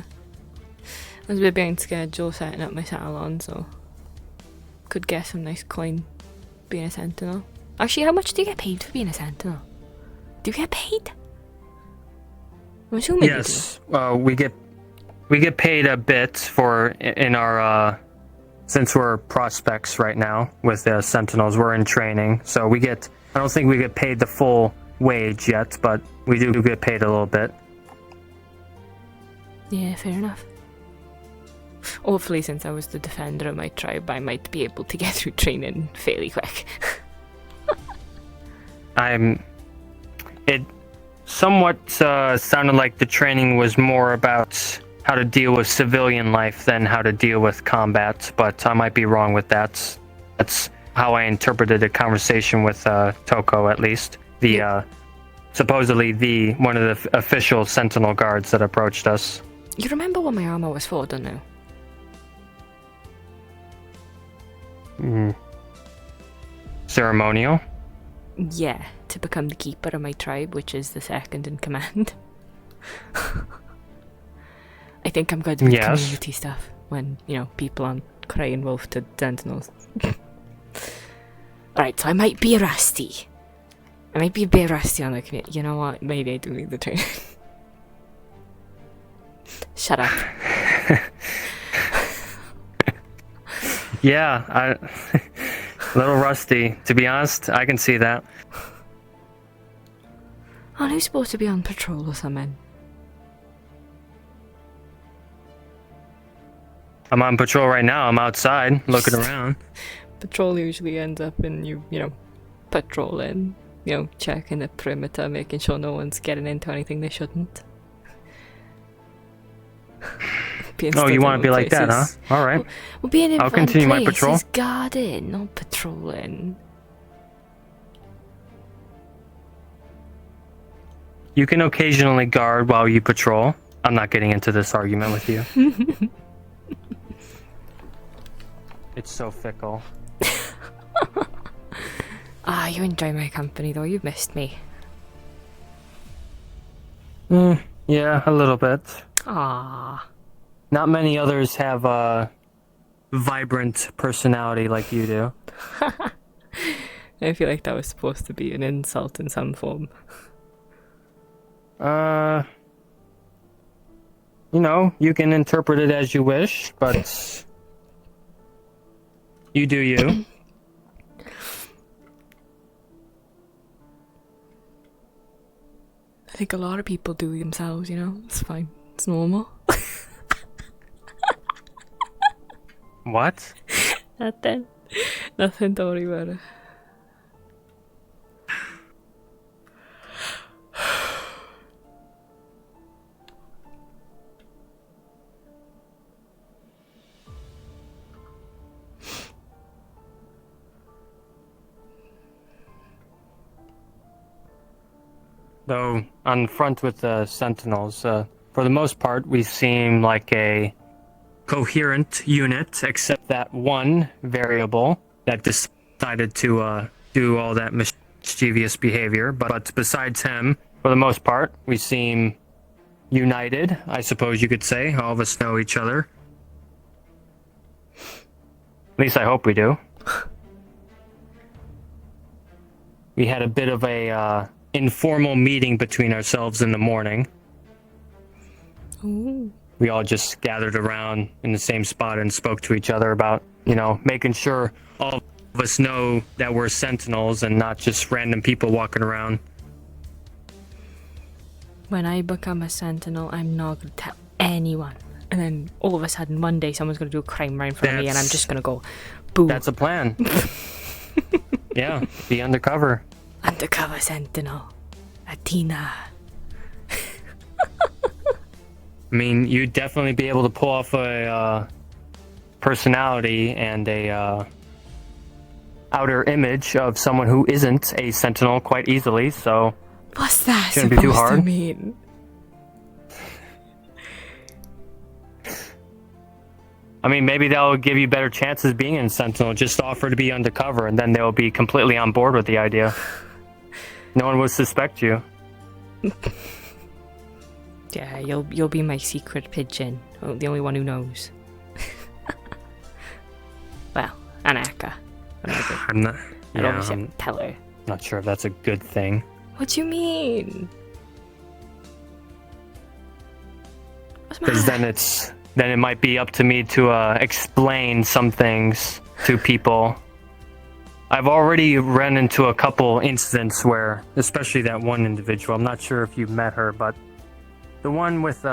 I was a bit behind schedule setting up my salon, so could get some nice coin being a Sentinel. Actually, how much do you get paid for being a Sentinel? Do you get paid? I'm assuming yes, we get paid a bit for in our since we're prospects right now with the Sentinels. We're in training, so we get. I don't think we get paid the full wage yet, but we do get paid a little bit. Yeah, fair enough. Hopefully, since I was the defender of my tribe, I might be able to get through training fairly quick. It somewhat sounded like the training was more about how to deal with civilian life than how to deal with combat, but I might be wrong with that. That's how I interpreted the conversation with Toko, at least. Supposedly one of the official Sentinel guards that approached us. You remember what my armor was for, don't you? Ceremonial? Yeah, to become the keeper of my tribe, which is the second in command. I think I'm good with community stuff when, people aren't crying wolf to Sentinels. Alright, so I might be rusty. I might be a bit rusty on the community. You know what? Maybe I do need the training. Shut up. Yeah, a little rusty. To be honest, I can see that. Aren't you supposed to be on patrol or something? I'm on patrol right now. I'm outside looking around. Patrol usually ends up in you patrolling, checking the perimeter, making sure no one's getting into anything they shouldn't. Oh, you want to be like that, huh? All right. Well, being in I'll continue my patrol. Is guarding, not patrolling. You can occasionally guard while you patrol. I'm not getting into this argument with you. It's so fickle. You enjoy my company, though. You've missed me. Yeah, a little bit. Ah. Not many others have vibrant personality like you do. I feel like that was supposed to be an insult in some form. You know, you can interpret it as you wish, but you do you. I think a lot of people do themselves, you know? It's fine. It's normal. What? Nothing. Nothing, don't worry about it. Though, on front with the Sentinels, for the most part, we seem like a coherent unit, except that one variable that decided to do all that mischievous behavior. But besides him, for the most part, we seem united, I suppose you could say. All of us know each other. At least I hope we do. We had a bit of a informal meeting between ourselves in the morning. Ooh. We all just gathered around in the same spot and spoke to each other about, you know, making sure all of us know that we're Sentinels and not just random people walking around. When I become a Sentinel, I'm not going to tell anyone. And then all of a sudden, one day, someone's going to do a crime right in front of me, and I'm just going to go, boo. That's a plan. Yeah, be undercover. Undercover Sentinel. Athena. I mean, you'd definitely be able to pull off a personality and a outer image of someone who isn't a Sentinel quite easily, so what's that shouldn't be supposed too hard. to mean? I mean, maybe that'll give you better chances being in Sentinel. Just offer to be undercover, and then they'll be completely on board with the idea. No one will suspect you. Yeah, you'll be my secret pigeon. Oh, the only one who knows. Well, and Ehka. I'm not. I'd Yeah, obviously I'm tell her. not sure if that's a good thing. What do you mean? Because then it might be up to me to explain some things to people. I've already run into a couple incidents where, especially that one individual, I'm not sure if you met her, but the one with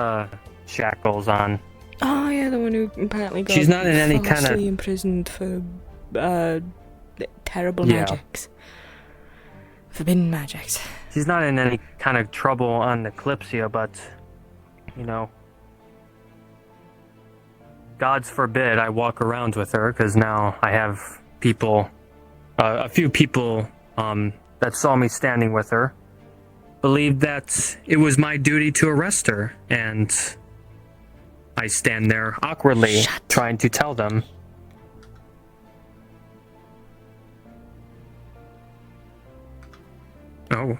shackles on. Oh yeah, the one who apparently got She's not in any kind of falsely imprisoned for terrible Yeah. magics. Forbidden magics. She's not in any kind of trouble on the Kalypsia, but you know, God's forbid I walk around with her, because now I have people, a few people that saw me standing with her, believed that it was my duty to arrest her, and I stand there awkwardly trying to tell them. Oh. You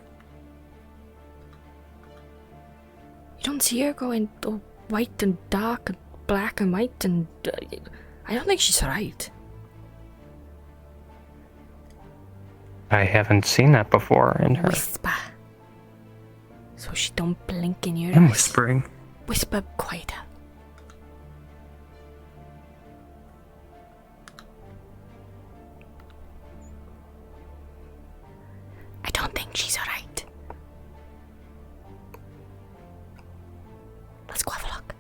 don't see her going all white and dark and black and white, and I don't think she's right. I haven't seen that before in her. Whisper. So she don't blink in your I'm eyes. whispering. Whisper quieter. I don't think she's alright. Let's go have a look.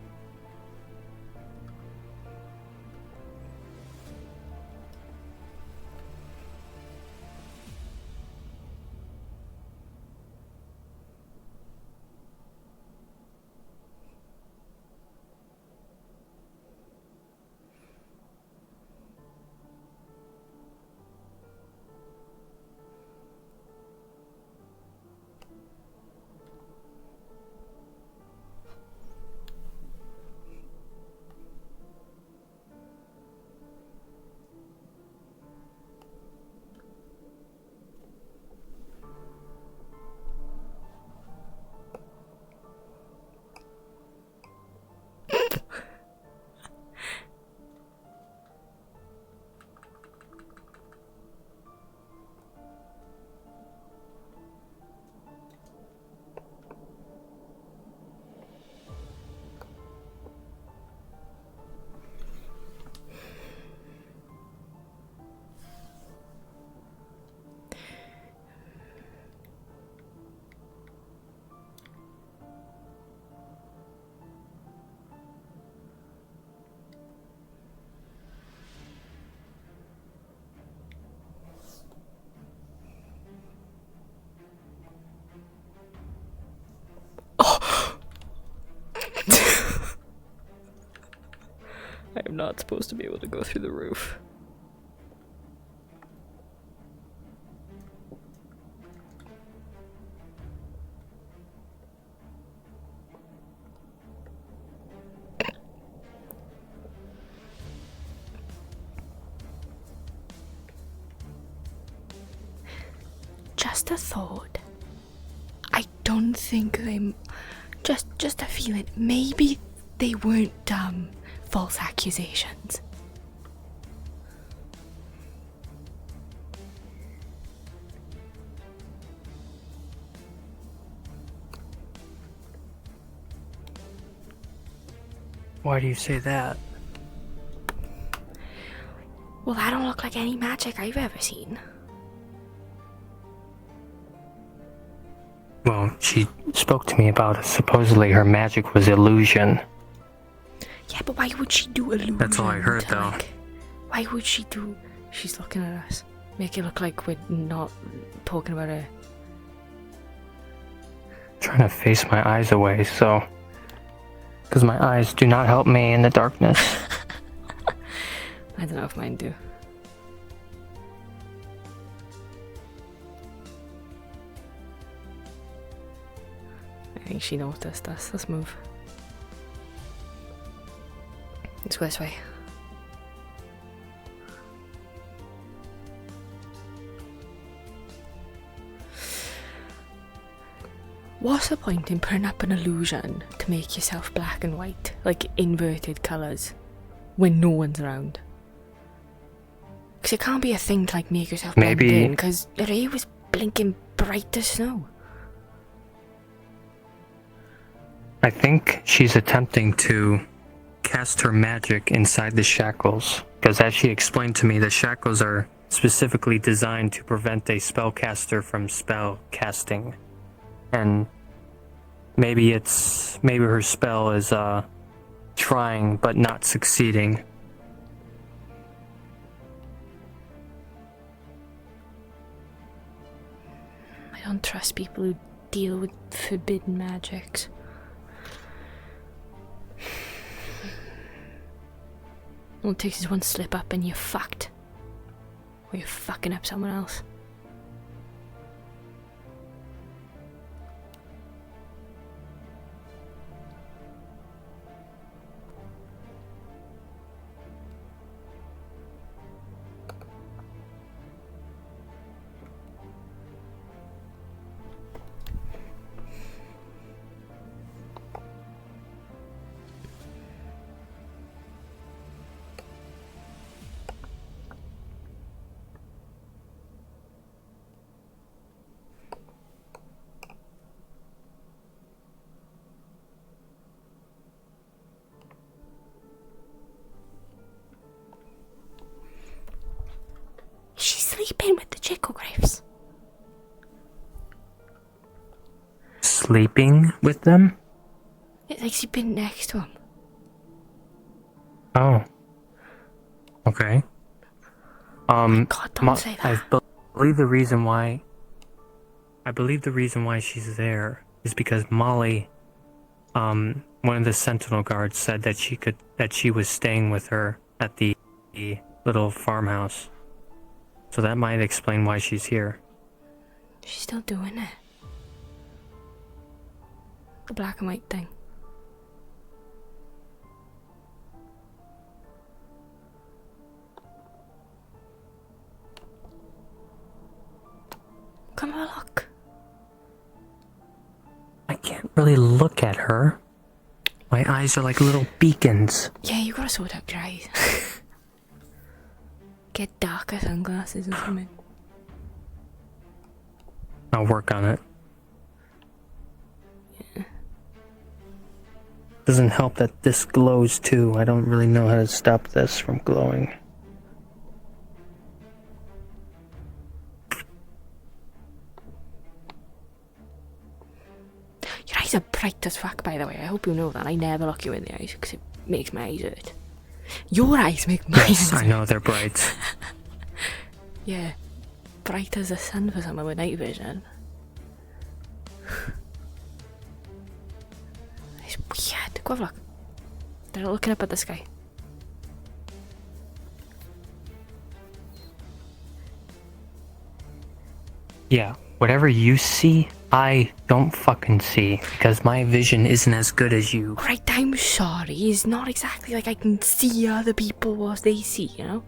I'm not supposed to be able to go through the roof. Just a thought. I don't think they... Just a feeling. Maybe they weren't, false accusations. Why do you say that? Well, I don't look like any magic I've ever seen. Well, she spoke to me about supposedly her magic was illusion. Yeah, but why would she do illusion? That's all I heard, though. Like, why would she do... She's looking at us. Make it look like we're not talking about her. Trying to face my eyes away, so... Because my eyes do not help me in the darkness. I don't know if mine do. I think she noticed us. Let's move. Let's go this way. What's the point in putting up an illusion to make yourself black and white, like inverted colours, when no one's around? Because it can't be a thing to like make yourself blend in, because her hair was blinking bright as snow. I think she's attempting to cast her magic inside the shackles, because as she explained to me, the shackles are specifically designed to prevent a spellcaster from spell casting. And maybe her spell is trying but not succeeding. I don't trust people who deal with forbidden magics. All it takes is one slip up and you're fucked. Or you're fucking up someone else. She's sleeping with the Chicklegriffs. Sleeping with them? It's like she's been next to him. Oh. Okay. God, don't say that. I believe the reason why she's there is because Molly, one of the Sentinel guards said that she was staying with her at the little farmhouse. So that might explain why she's here. She's still doing it. The black and white thing. Come have a look. I can't really look at her. My eyes are like little beacons. Yeah, you gotta sort out your eyes. Get darker sunglasses or something. I'll work on it. Yeah. Doesn't help that this glows too. I don't really know how to stop this from glowing. Your eyes are bright as fuck, by the way. I hope you know that. I never look you in the eyes because it makes my eyes hurt. Your eyes make my eyes Yes, hurt. I know they're bright. Yeah. Bright as the sun for someone with night vision. It's weird. Go have a look. They're looking up at the sky. Yeah, whatever you see, I don't fucking see, because my vision isn't as good as you. Right, I'm sorry. It's not exactly like I can see other people what they see, you know?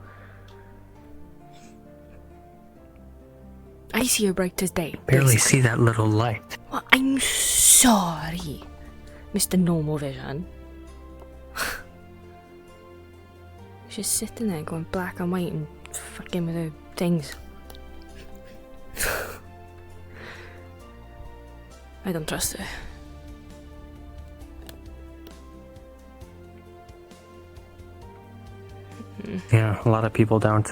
I see it bright as day. Barely see that little light. Well, I'm sorry, Mr. Normal Vision. She's sitting there going black and white and fucking with her things. I don't trust her. Yeah, a lot of people don't.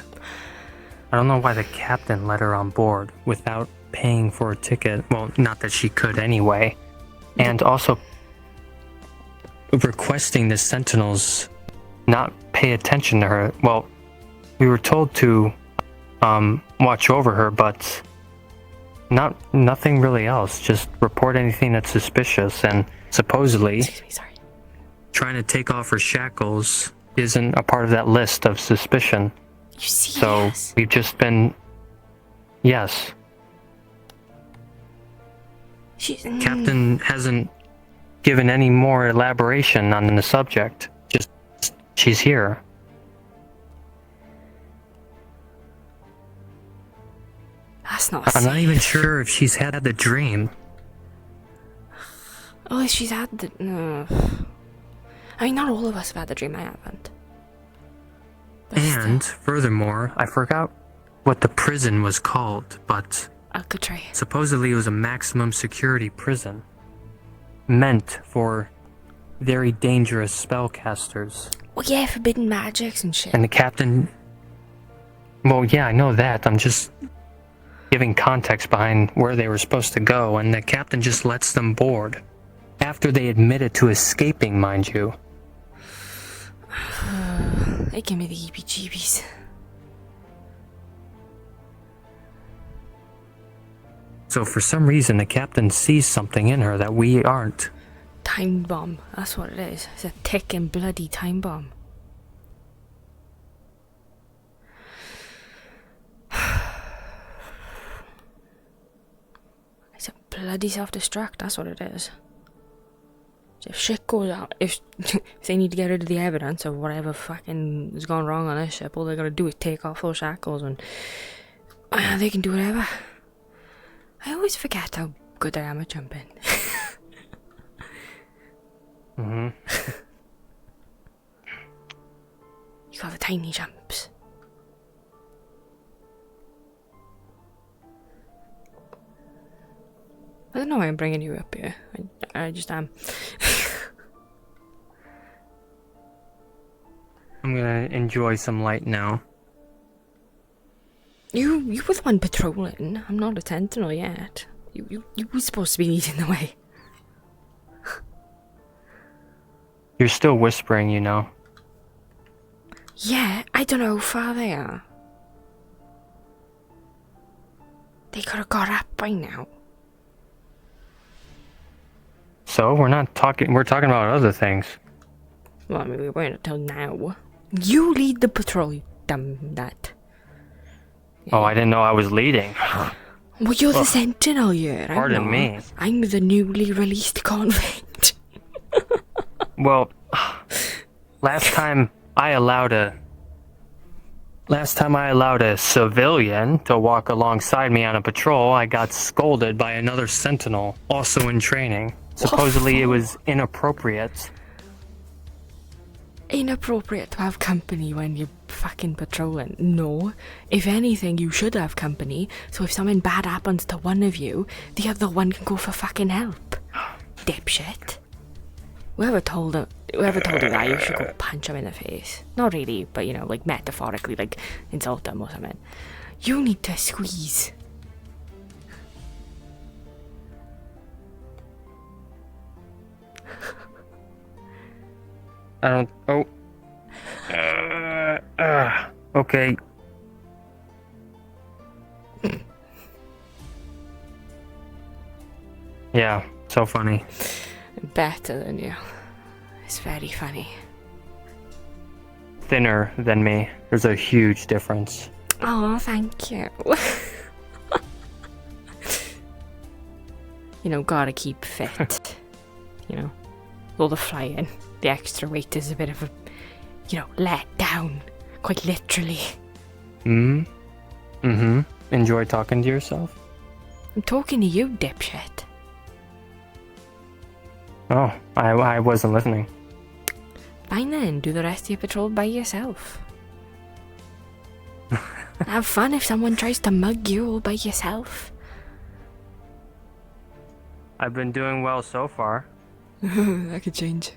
I don't know why the captain let her on board without paying for a ticket. Well, not that she could anyway. And also requesting the Sentinels not pay attention to her. Well, we were told to watch over her, but nothing really else. Just report anything that's suspicious. And supposedly, trying to take off her shackles isn't a part of that list of suspicion. You see, so we've just been... Yes. Captain hasn't given any more elaboration on the subject. Just, she's here. That's not I'm not safe. even sure if she's had the dream. Oh, she's had the... No. I mean, not all of us have had the dream. I haven't. And furthermore, I forgot what the prison was called, but Alcatraz. Supposedly it was a maximum security prison meant for very dangerous spellcasters. Well, yeah, forbidden magics and shit. And the captain... Well, yeah, I know that. I'm just giving context behind where they were supposed to go, and the captain just lets them board. After they admitted to escaping, mind you. They give me the heebie-jeebies. So for some reason, the captain sees something in her that we aren't. Time bomb. That's what it is. It's a ticking bloody time bomb. It's a bloody self-destruct. That's what it is. If shit goes out, if they need to get rid of the evidence of whatever fucking has gone wrong on this ship, all they gotta do is take off those shackles and they can do whatever. I always forget how good I am at jumping. You got the tiny jumps. I don't know why I'm bringing you up here. I just am. I'm gonna enjoy some light now. You were the one patrolling. I'm not a sentinel yet. You were supposed to be leading the way. You're still whispering, you know. Yeah, I don't know how far they are. They could have got up by now. So we're talking about other things. Well, I mean, we weren't until now. You lead the patrol, you dumb nut. Oh, I didn't know I was leading. Well, you're the sentinel here. Pardon me. I'm the newly released convict. Well, last time I allowed a civilian to walk alongside me on a patrol, I got scolded by another sentinel, also in training. Supposedly it was inappropriate. Inappropriate to have company when you're fucking patrolling. No. If anything, you should have company, so if something bad happens to one of you, the other one can go for fucking help. Dipshit. Whoever told you that, you should go punch him in the face. Not really, but you know, like metaphorically, like insult him or something. You need to squeeze. I don't... Oh. Okay. Yeah, so funny. Better than you. It's very funny. Thinner than me. There's a huge difference. Oh, thank you. you know, gotta keep fit. You know, all the flying, the extra weight is a bit of a, you know, let down, quite literally. Enjoy talking to yourself? I'm talking to you, dipshit. Oh, I wasn't listening. Fine then, do the rest of your patrol by yourself. Have fun if someone tries to mug you all by yourself. I've been doing well so far. That could change.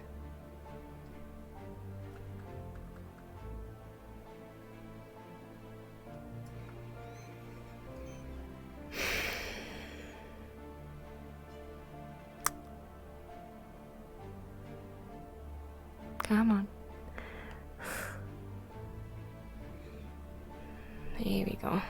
Come on. Here we go.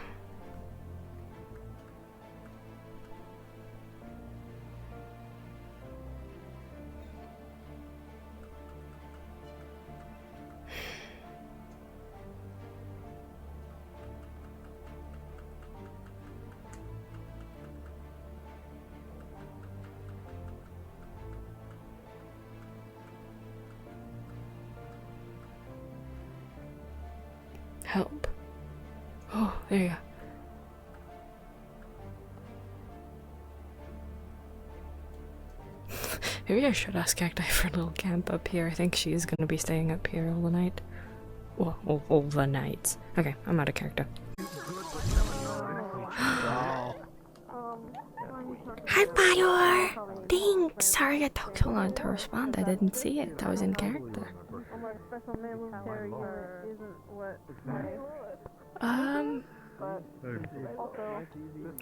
Help. Oh, there you go. Maybe I should ask Cacti for a little camp up here. I think she is going to be staying up here all the night. Well, all the nights. Okay, I'm out of character. Hi, Bayor! Thanks! Sorry I took so long to respond. I didn't see it. I was in character.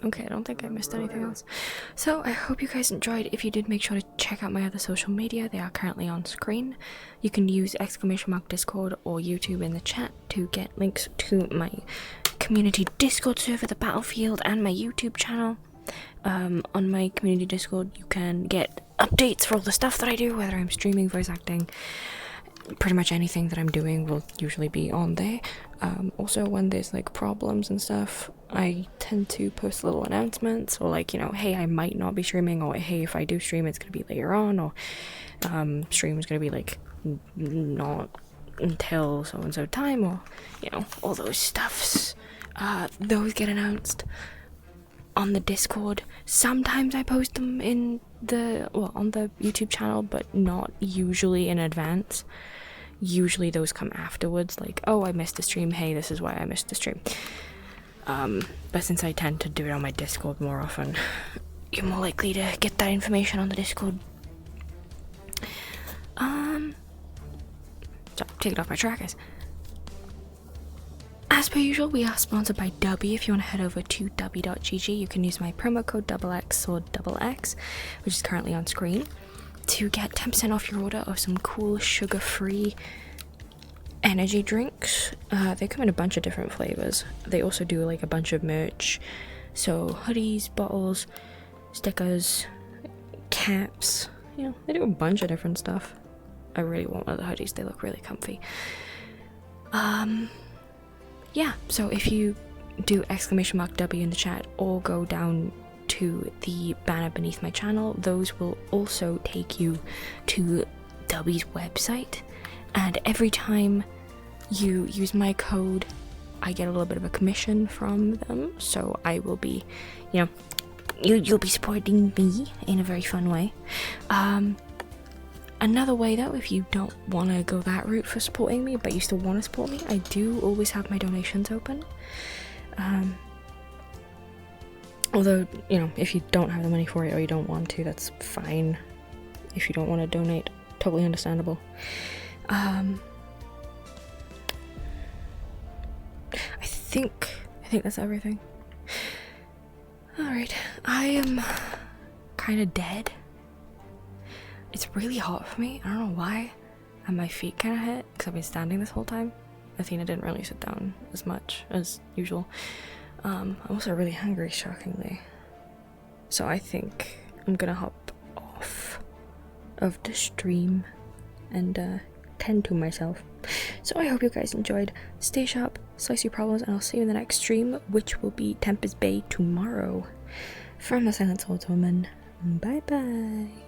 Okay, I don't think I missed anything else. So, I hope you guys enjoyed. If you did, make sure to check out my other social media. They are currently on screen. You can use !Discord or YouTube in the chat to get links to my community Discord server, the Battlefield, and my YouTube channel. On my community Discord, you can get updates for all the stuff that I do, whether I'm streaming, voice acting. Pretty much anything that I'm doing will usually be on there. Also, when there's like problems and stuff, I tend to post little announcements, or like, you know, hey, I might not be streaming, or hey, if I do stream, it's gonna be later on, or stream is gonna be like not until so and so time, or you know, all those stuffs. Those get announced on the Discord. Sometimes I post them in on the YouTube channel, but not usually in advance. Usually those come afterwards, like, oh, I missed the stream, hey, this is why I missed the stream. But since I tend to do it on my Discord more often, you're more likely to get that information on the Discord. So, take it off my trackers. As per usual, we are sponsored by Dubby. If you want to head over to dubby.gg, you can use my promo code XX or XX, which is currently on screen, to get 10% off your order of some cool sugar-free energy drinks. They come in a bunch of different flavors. They also do like a bunch of merch, so hoodies, bottles, stickers, caps. You know, they do a bunch of different stuff. I really want one of the hoodies. They look really comfy. Yeah, so if you do !W in the chat or go down to the banner beneath my channel, those will also take you to Dubby's website, and every time you use my code, I get a little bit of a commission from them, so I will be, you know, you'll be supporting me in a very fun way. Another way though, if you don't want to go that route for supporting me, but you still want to support me, I do always have my donations open. Although, you know, if you don't have the money for it or you don't want to, that's fine. If you don't want to donate, totally understandable. I think that's everything. Alright, I am kind of dead. It's really hot for me. I don't know why. And my feet kind of hurt because I've been standing this whole time. Athena didn't really sit down as much as usual. I'm also really hungry, shockingly. So I think I'm gonna hop off of the stream and tend to myself. So I hope you guys enjoyed. Stay sharp, slice your problems, and I'll see you in the next stream, which will be Tempest Bay tomorrow. From the Silent Swordswoman, Bye bye.